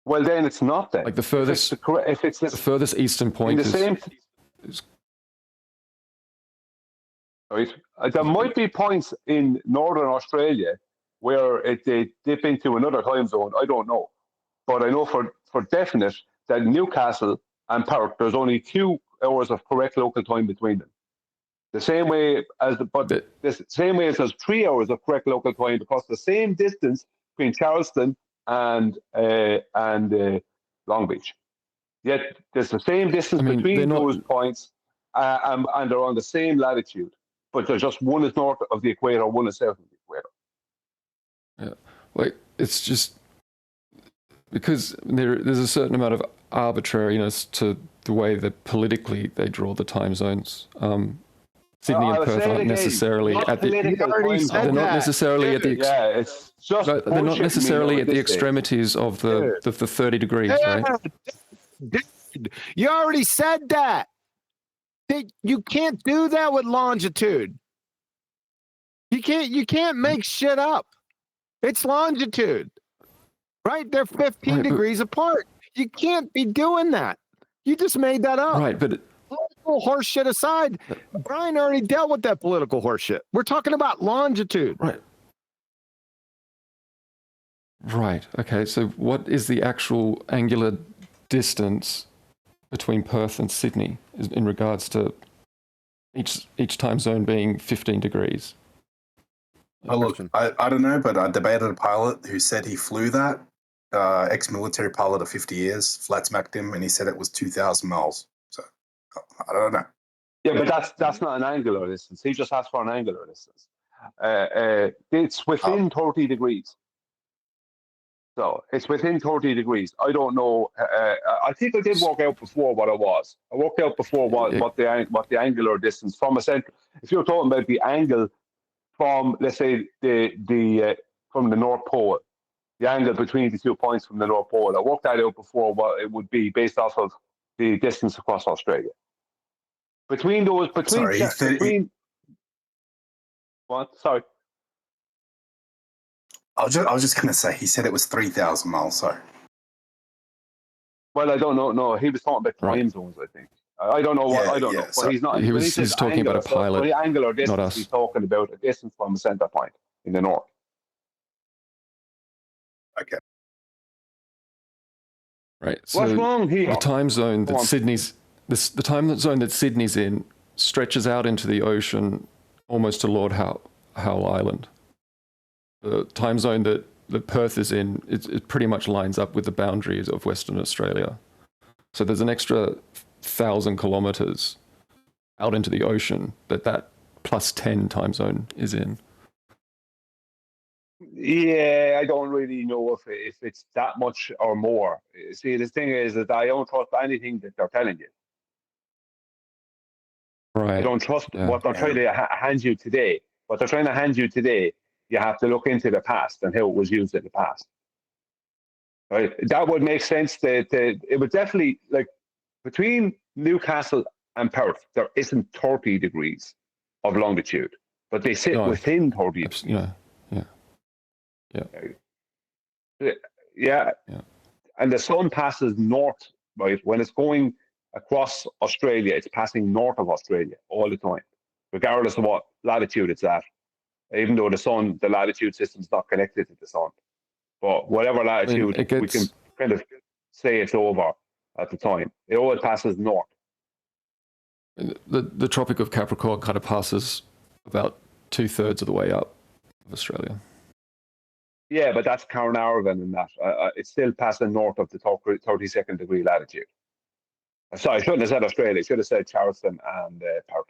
Well, then it's not then. Like the furthest, the furthest eastern point is right. There might be points in northern Australia where they dip into another time zone. I don't know, but I know for definite that Newcastle and Perth, there's only 2 hours of correct local time between them. The same way as the same way as there's 3 hours of correct local time because the same distance between Charleston and Long Beach. Yet there's the same distance between those points, and they're on the same latitude. But there's just one is north of the equator, one is south of the equator. Yeah, like it's just because there's a certain amount of arbitrariness to the way that politically they draw the time zones. Sydney and Perth aren't necessarily at the. They're not necessarily at the. It's just. They're not necessarily at the extremities of the 30 degrees, right? Dude, you already said that. You can't do that with longitude. You can't make shit up. It's longitude. Right? They're 15 degrees apart. You can't be doing that. You just made that up. Right, but political horse shit aside, Brian already dealt with that political horse shit. We're talking about longitude. Right. Right. Okay. So what is the actual angular distance between Perth and Sydney in regards to each time zone being 15 degrees? Oh, look, I don't know, but I debated a pilot who said he flew that, ex-military pilot of 50 years, flat smacked him, and he said it was 2,000 miles. So I don't know. Yeah, but that's not an angular distance. He just asked for an angular distance. It's within 30 degrees. So it's within 30 degrees. I don't know. I think I did work out before what it was. I worked out before what the angular distance from a center. If you're talking about the angle from, let's say, from the North Pole, the angle between the 2 points from the North Pole, I worked that out before what it would be based off of the distance across Australia. Between those, between what? Sorry. I was just going to say, he said it was 3,000 miles, sorry. Well, I don't know. No, he was talking about time zones, I think. I don't know what, I don't know. But he's not. He's talking about a pilot, the angular distance, not us. He's talking about a distance from a center point in the north. Okay. Right. So what's wrong here? The time zone that the time zone that Sydney's in stretches out into the ocean almost to Lord Howe Island. The time zone that Perth is in, it pretty much lines up with the boundaries of Western Australia. So there's an extra 1,000 kilometers out into the ocean that plus 10 time zone is in. Yeah, I don't really know if it's that much or more. See, the thing is that I don't trust anything that they're telling you. Right. I don't trust what they're trying to hand you today. What they're trying to hand you today, you have to look into the past and how it was used in the past. Right? That would make sense. That it would definitely, like, between Newcastle and Perth, there isn't 30 degrees of longitude, but they sit within 30 degrees. Yeah. And the sun passes north, right? When it's going across Australia, it's passing north of Australia all the time, regardless of what latitude it's at. Even though the latitude system is not connected to the sun. But whatever latitude, we can kind of say it's over at the time. It always passes north. The Tropic of Capricorn kind of passes about 2/3 of the way up of Australia. Yeah, but that's Carnarvon and that. It's still passing north of the 32nd degree latitude. Sorry, I shouldn't have said Australia. I should have said Charleston and Perth.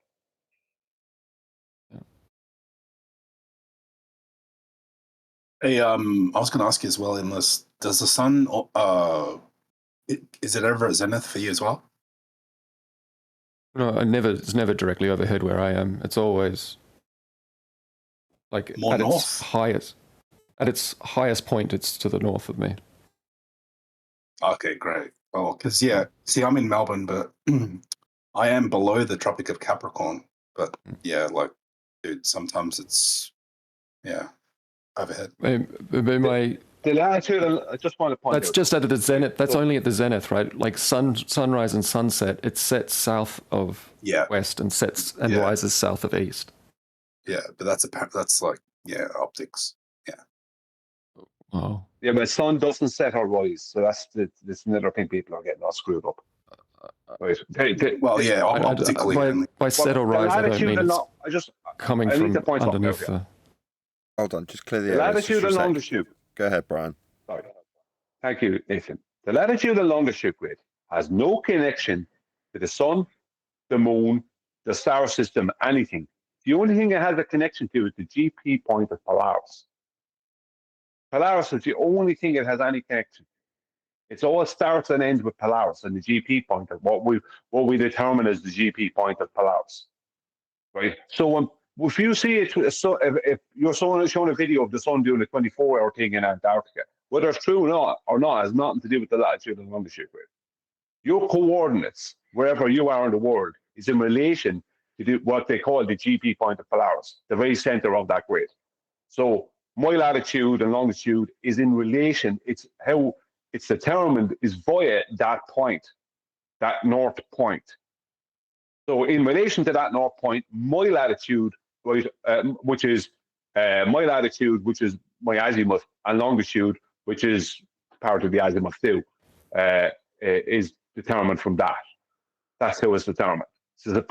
Hey, I was going to ask you as well, in this, does the sun, is it ever at zenith for you as well? No, it's never directly overhead where I am. It's always like More at north? its highest. At its highest point, it's to the north of me. Okay, great. Oh, because yeah, see, I'm in Melbourne, but I am below the Tropic of Capricorn. But yeah, like, dude, sometimes it's overhead. The latitude, I just want to point that's out. just at the zenith. That's only at the zenith, right? Like sunrise and sunset, it sets south of west and sets and rises south of east. Yeah, but that's like optics. Yeah. Oh. Yeah, but sun doesn't set or rise, so that's another thing people are getting all screwed up. Right. Well, yeah, optically. By set or rise, I don't mean it's coming I need from to point something out underneath here. the... Hold on, just clear the The air. latitude and longitude. Go ahead, Brian. Sorry. Thank you, Nathan. The latitude and longitude grid has no connection to the sun, the moon, the star system, anything. The only thing it has a connection to is the GP point of Polaris. Polaris is the only thing it has any connection. It's all starts and ends with Polaris and the GP point of what we determine as the GP point of Polaris. Right? So if you see it, if you're showing a video of the sun doing a 24-hour thing in Antarctica, whether it's true or not has nothing to do with the latitude and longitude grid. Your coordinates, wherever you are in the world, is in relation to what they call the GP point of Polaris, the very center of that grid. So my latitude and longitude is in relation, it's how it's determined is via that point, that north point. So in relation to that north point, my latitude, right, which is my azimuth, and longitude, which is part of the azimuth too, is determined from that. That's how it's determined. This is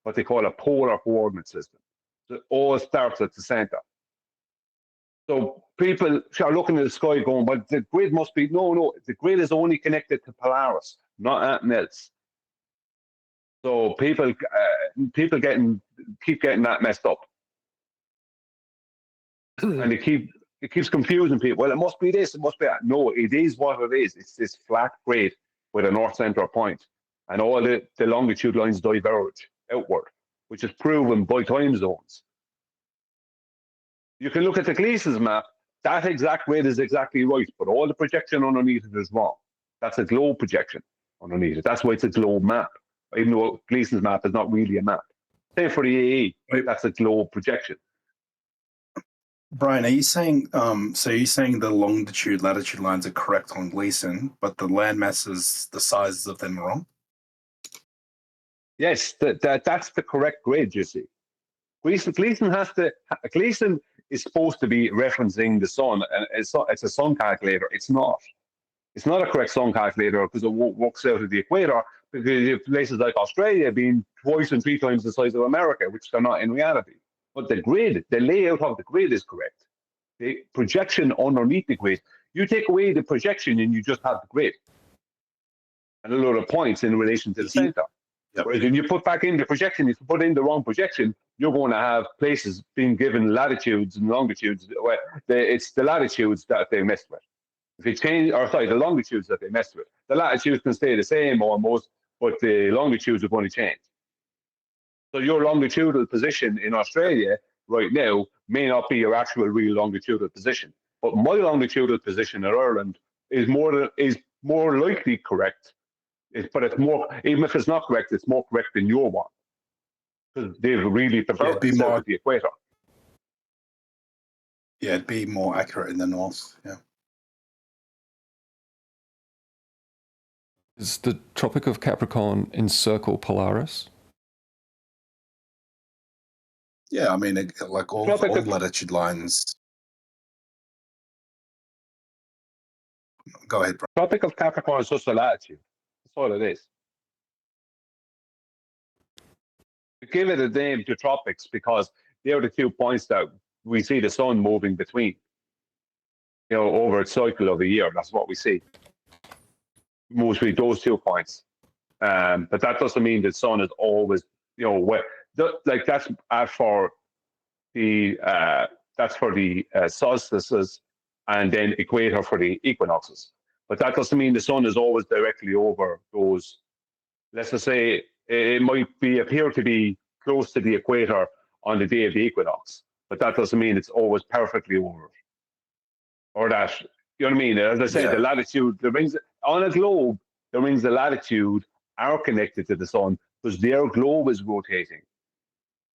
what they call a polar coordinate system. So it all starts at the center. So people are looking at the sky going, but the grid must be, no, the grid is only connected to Polaris, not anything else. So people keep getting that messed up. And it keeps confusing people. Well, it must be this, it must be that. No, it is what it is. It's this flat grid with a north center point. And all the longitude lines diverge outward, which is proven by time zones. You can look at the Gleason's map. That exact grid is exactly right, but all the projection underneath it is wrong. That's a globe projection underneath it. That's why it's a globe map, even though Gleason's map is not really a map. Same for the AE. That's a globe projection. Brian, are you saying so you're saying the longitude, latitude lines are correct on Gleason, but the land masses, the sizes of them are wrong? Yes, that's the correct grid, you see. Gleason is supposed to be referencing the sun, and it's a sun calculator. It's not. It's not a correct sun calculator because it works out of the equator, because you have places like Australia being twice and 3 times the size of America, which they're not in reality. But the grid, the layout of the grid is correct. The projection underneath the grid, you take away the projection and you just have the grid. And a lot of points in relation to the center. Yep. Whereas when you put back in the projection, if you put in the wrong projection, you're going to have places being given latitudes and longitudes. It's the latitudes that they messed with. If you change, the longitudes that they messed with. The latitudes can stay the same almost, but the longitudes are going to change. So your longitudinal position in Australia right now may not be your actual real longitudinal position. But my longitudinal position in Ireland is more likely correct. But it's more, even if it's not correct, it's more correct than your one. Because they've really developed the equator. Yeah, it'd be more accurate in the north. Yeah. Does the Tropic of Capricorn encircle Polaris? Yeah, I mean, like all latitude lines. Go ahead, bro. Tropic of Capricorn is just a latitude. That's all it is. We give it a name to tropics because they're the 2 points that we see the sun moving between. Over a cycle of a year, that's what we see. Mostly those 2 points. But that doesn't mean the sun is always, like that's for the solstices and then equator for the equinoxes. But that doesn't mean the sun is always directly over those. Let's just say it might appear to be close to the equator on the day of the equinox, but that doesn't mean it's always perfectly over it. Or that, you know what I mean? As I said, the latitude, the rings on a globe, the rings of latitude are connected to the sun because their globe is rotating.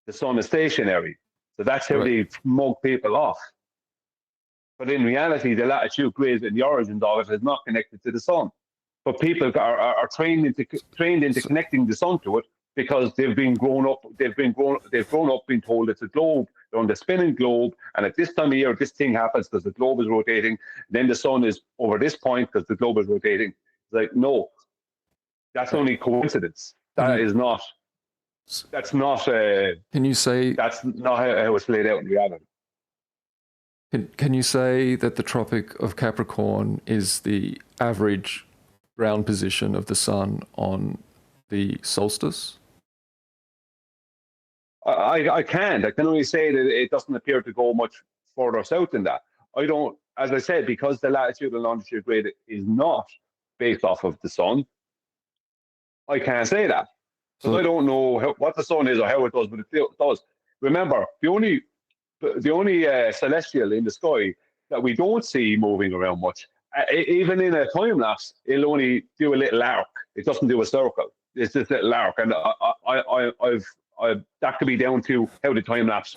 The sun is stationary. So that's how they mug people off. But in reality, the latitude grid and the origins of it is not connected to the sun. But people are trained into connecting the sun to it because they've grown up being told it's a globe. They're on the spinning globe, and at this time of year, this thing happens because the globe is rotating. Then the sun is over this point because the globe is rotating. It's like, no, that's only coincidence. That's not. Can you say that's not how it's played out in reality? Can you say that the Tropic of Capricorn is the average ground position of the sun on the solstice? I can't. I can only say that it doesn't appear to go much further south than that. I don't, as I said, because the latitude and longitude grid is not based off of the sun, I can't say that. Because I don't know what the sun is or how it does, but it does. Remember, the only celestial in the sky that we don't see moving around much, even in a time lapse, it'll only do a little arc. It doesn't do a circle. It's just a little arc, and that could be down to how the time lapse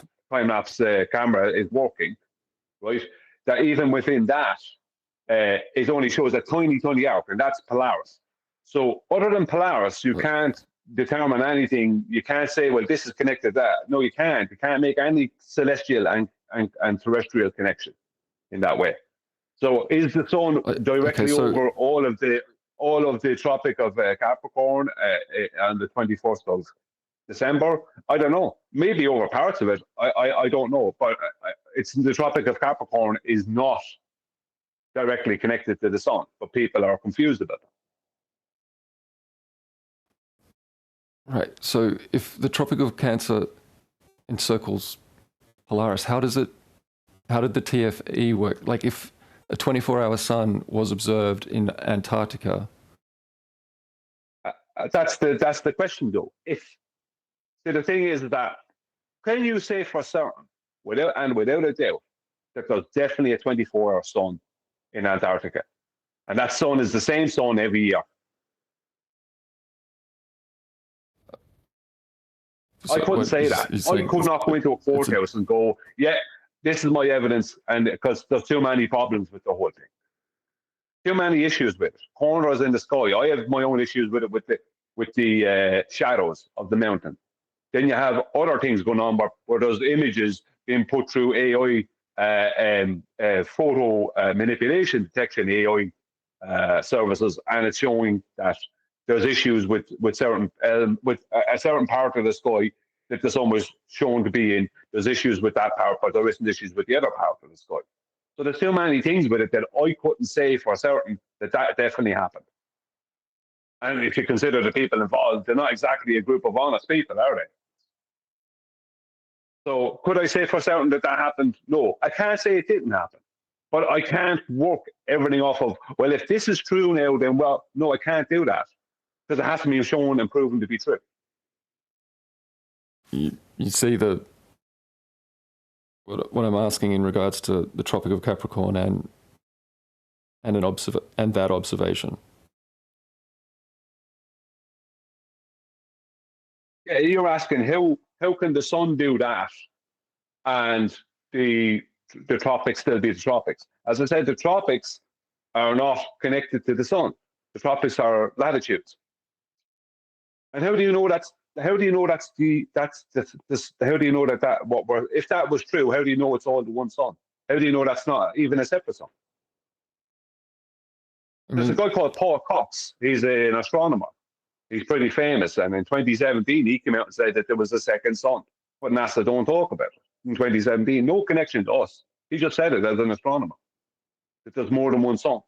camera is working, right? That even within that, it only shows a tiny arc, and that's Polaris. So other than Polaris, you can't determine anything. You can't say, well, this is connected to that. No, you can't. You can't make any celestial and terrestrial connection in that way. So is the sun directly over all of the Tropic of Capricorn on the 21st of December? I don't know. Maybe over parts of it. I don't know. But it's the Tropic of Capricorn is not directly connected to the sun, but people are confused about it. Right. So if the Tropic of Cancer encircles Polaris, how did the TFE work? Like if a 24-hour sun was observed in Antarctica. That's the question, though. So the thing is that, can you say for certain, without a doubt, that there's definitely a 24-hour sun in Antarctica, and that sun is the same sun every year? I couldn't say that. I could not go into a courthouse and go, yeah, this is my evidence, and because there's too many problems with the whole thing. Too many issues with it. Corners in the sky. I have my own issues with it, with the shadows of the mountain. Then you have other things going on where there's images being put through AI photo manipulation detection AI services, and it's showing that there's issues with a certain part of the sky that the sun was shown to be in. There's issues with that part, but there isn't issues with the other part of the sky. So there's too many things with it that I couldn't say for certain that definitely happened. And if you consider the people involved, they're not exactly a group of honest people, are they? So could I say for certain that happened? No, I can't say it didn't happen. But I can't work everything off of, well, if this is true now, then, well, no, I can't do that. Because it has to be shown and proven to be true. You see what I'm asking in regards to the Tropic of Capricorn and that observation. Yeah, you're asking how can the sun do that and the tropics still be the tropics? As I said, the tropics are not connected to the sun. The tropics are latitudes. And how do you know if that was true, how do you know it's all the one sun? How do you know that's not even a separate sun? There's a guy called Paul Cox. He's an astronomer. He's pretty famous. And in 2017, he came out and said that there was a second sun. But NASA don't talk about it. In 2017, no connection to us. He just said it as an astronomer, that there's more than one sun.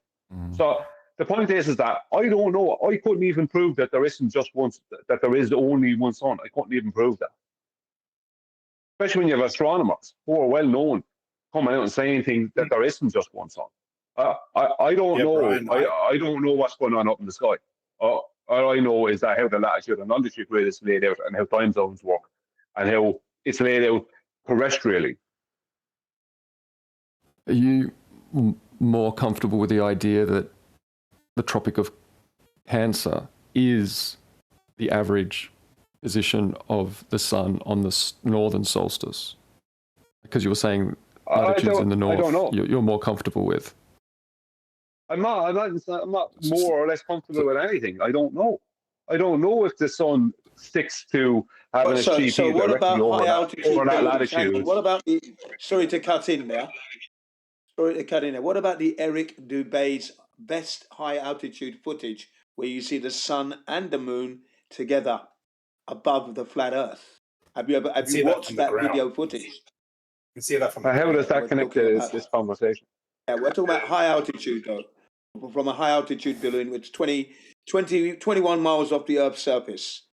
So The point is that I don't know. I couldn't even prove that there isn't just one, that there is only one sun. I couldn't even prove that. Especially when you have astronomers who are well known coming out and saying things that there isn't just one sun. I don't know. Brian, I don't know what's going on up in the sky. All I know is that how the latitude and longitude grid is laid out, and how time zones work, and how it's laid out terrestrially. Are you more comfortable with the idea that the Tropic of Cancer is the average position of the sun on the northern solstice? Because you were saying latitudes in the north, I don't know. You're more comfortable with. I'm not more or less comfortable with anything. I don't know. I don't know if the sun sticks to having a GP So what directly about high altitude over that buildings? Hang on, latitude. what about the? Sorry to cut in there. What about the Eric Dubé's best high altitude footage, where you see the sun and the moon together above the flat Earth? Have you watched that video footage? You can see that from How does that connect to this conversation? Yeah, we're talking about high altitude though. From a high altitude building, which 21 miles off the Earth's surface,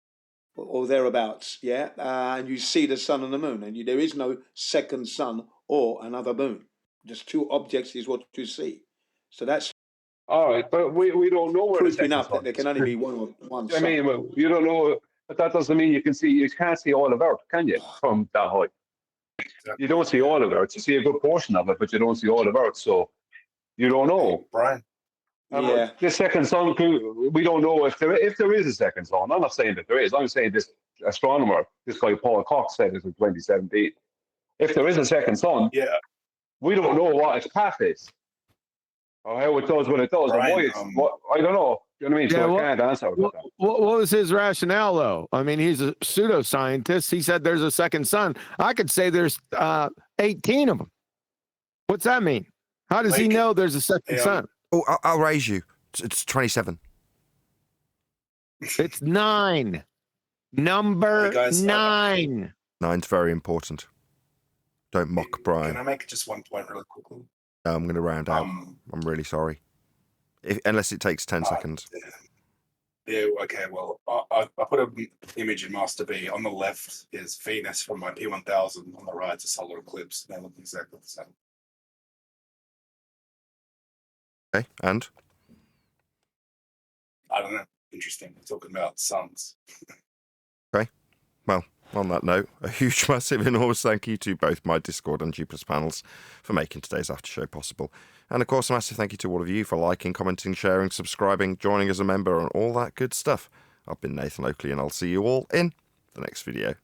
or thereabouts, yeah? And you see the sun and the moon, and there is no second sun or another moon. Just two objects is what you see. So that's all right, but we don't know where the proof second enough sun that there can only be one I sun. mean, well, you don't know, but that doesn't mean you can't see all of Earth, can you, from that height? You don't see all of Earth. You see a good portion of it, but you don't see all of Earth, so you don't know. Brian. Yeah. The second sun, we don't know if there is a second sun. I'm not saying that there is. I'm saying this astronomer, this guy Paul Cox, said it in 2017. If there is a second sun, we don't know what its path is, or how it does what it does, Brian, or why it's. I don't know. You know what I mean? So I can't answer about that. What was his rationale, though? I mean, he's a pseudoscientist. He said there's a second sun. I could say there's 18 of them. What's that mean? How does he know there's a second sun? Oh, I'll raise you. It's 27. It's 9. Number 9. 9's very important. Don't mock Brian. Can I make just one point really quickly? No, I'm going to round out. I'm really sorry. Unless it takes 10 seconds. Yeah, okay, well, I put an image in Master B. On the left is Venus from my P1000. On the right, it's a solar eclipse. They look exactly the same. Okay, and? I don't know. Interesting. Talking about suns. Okay. Well, on that note, a huge, massive, enormous thank you to both my Discord and Jupiter's panels for making today's after show possible. And of course, a massive thank you to all of you for liking, commenting, sharing, subscribing, joining as a member, and all that good stuff. I've been Nathan Oakley, and I'll see you all in the next video.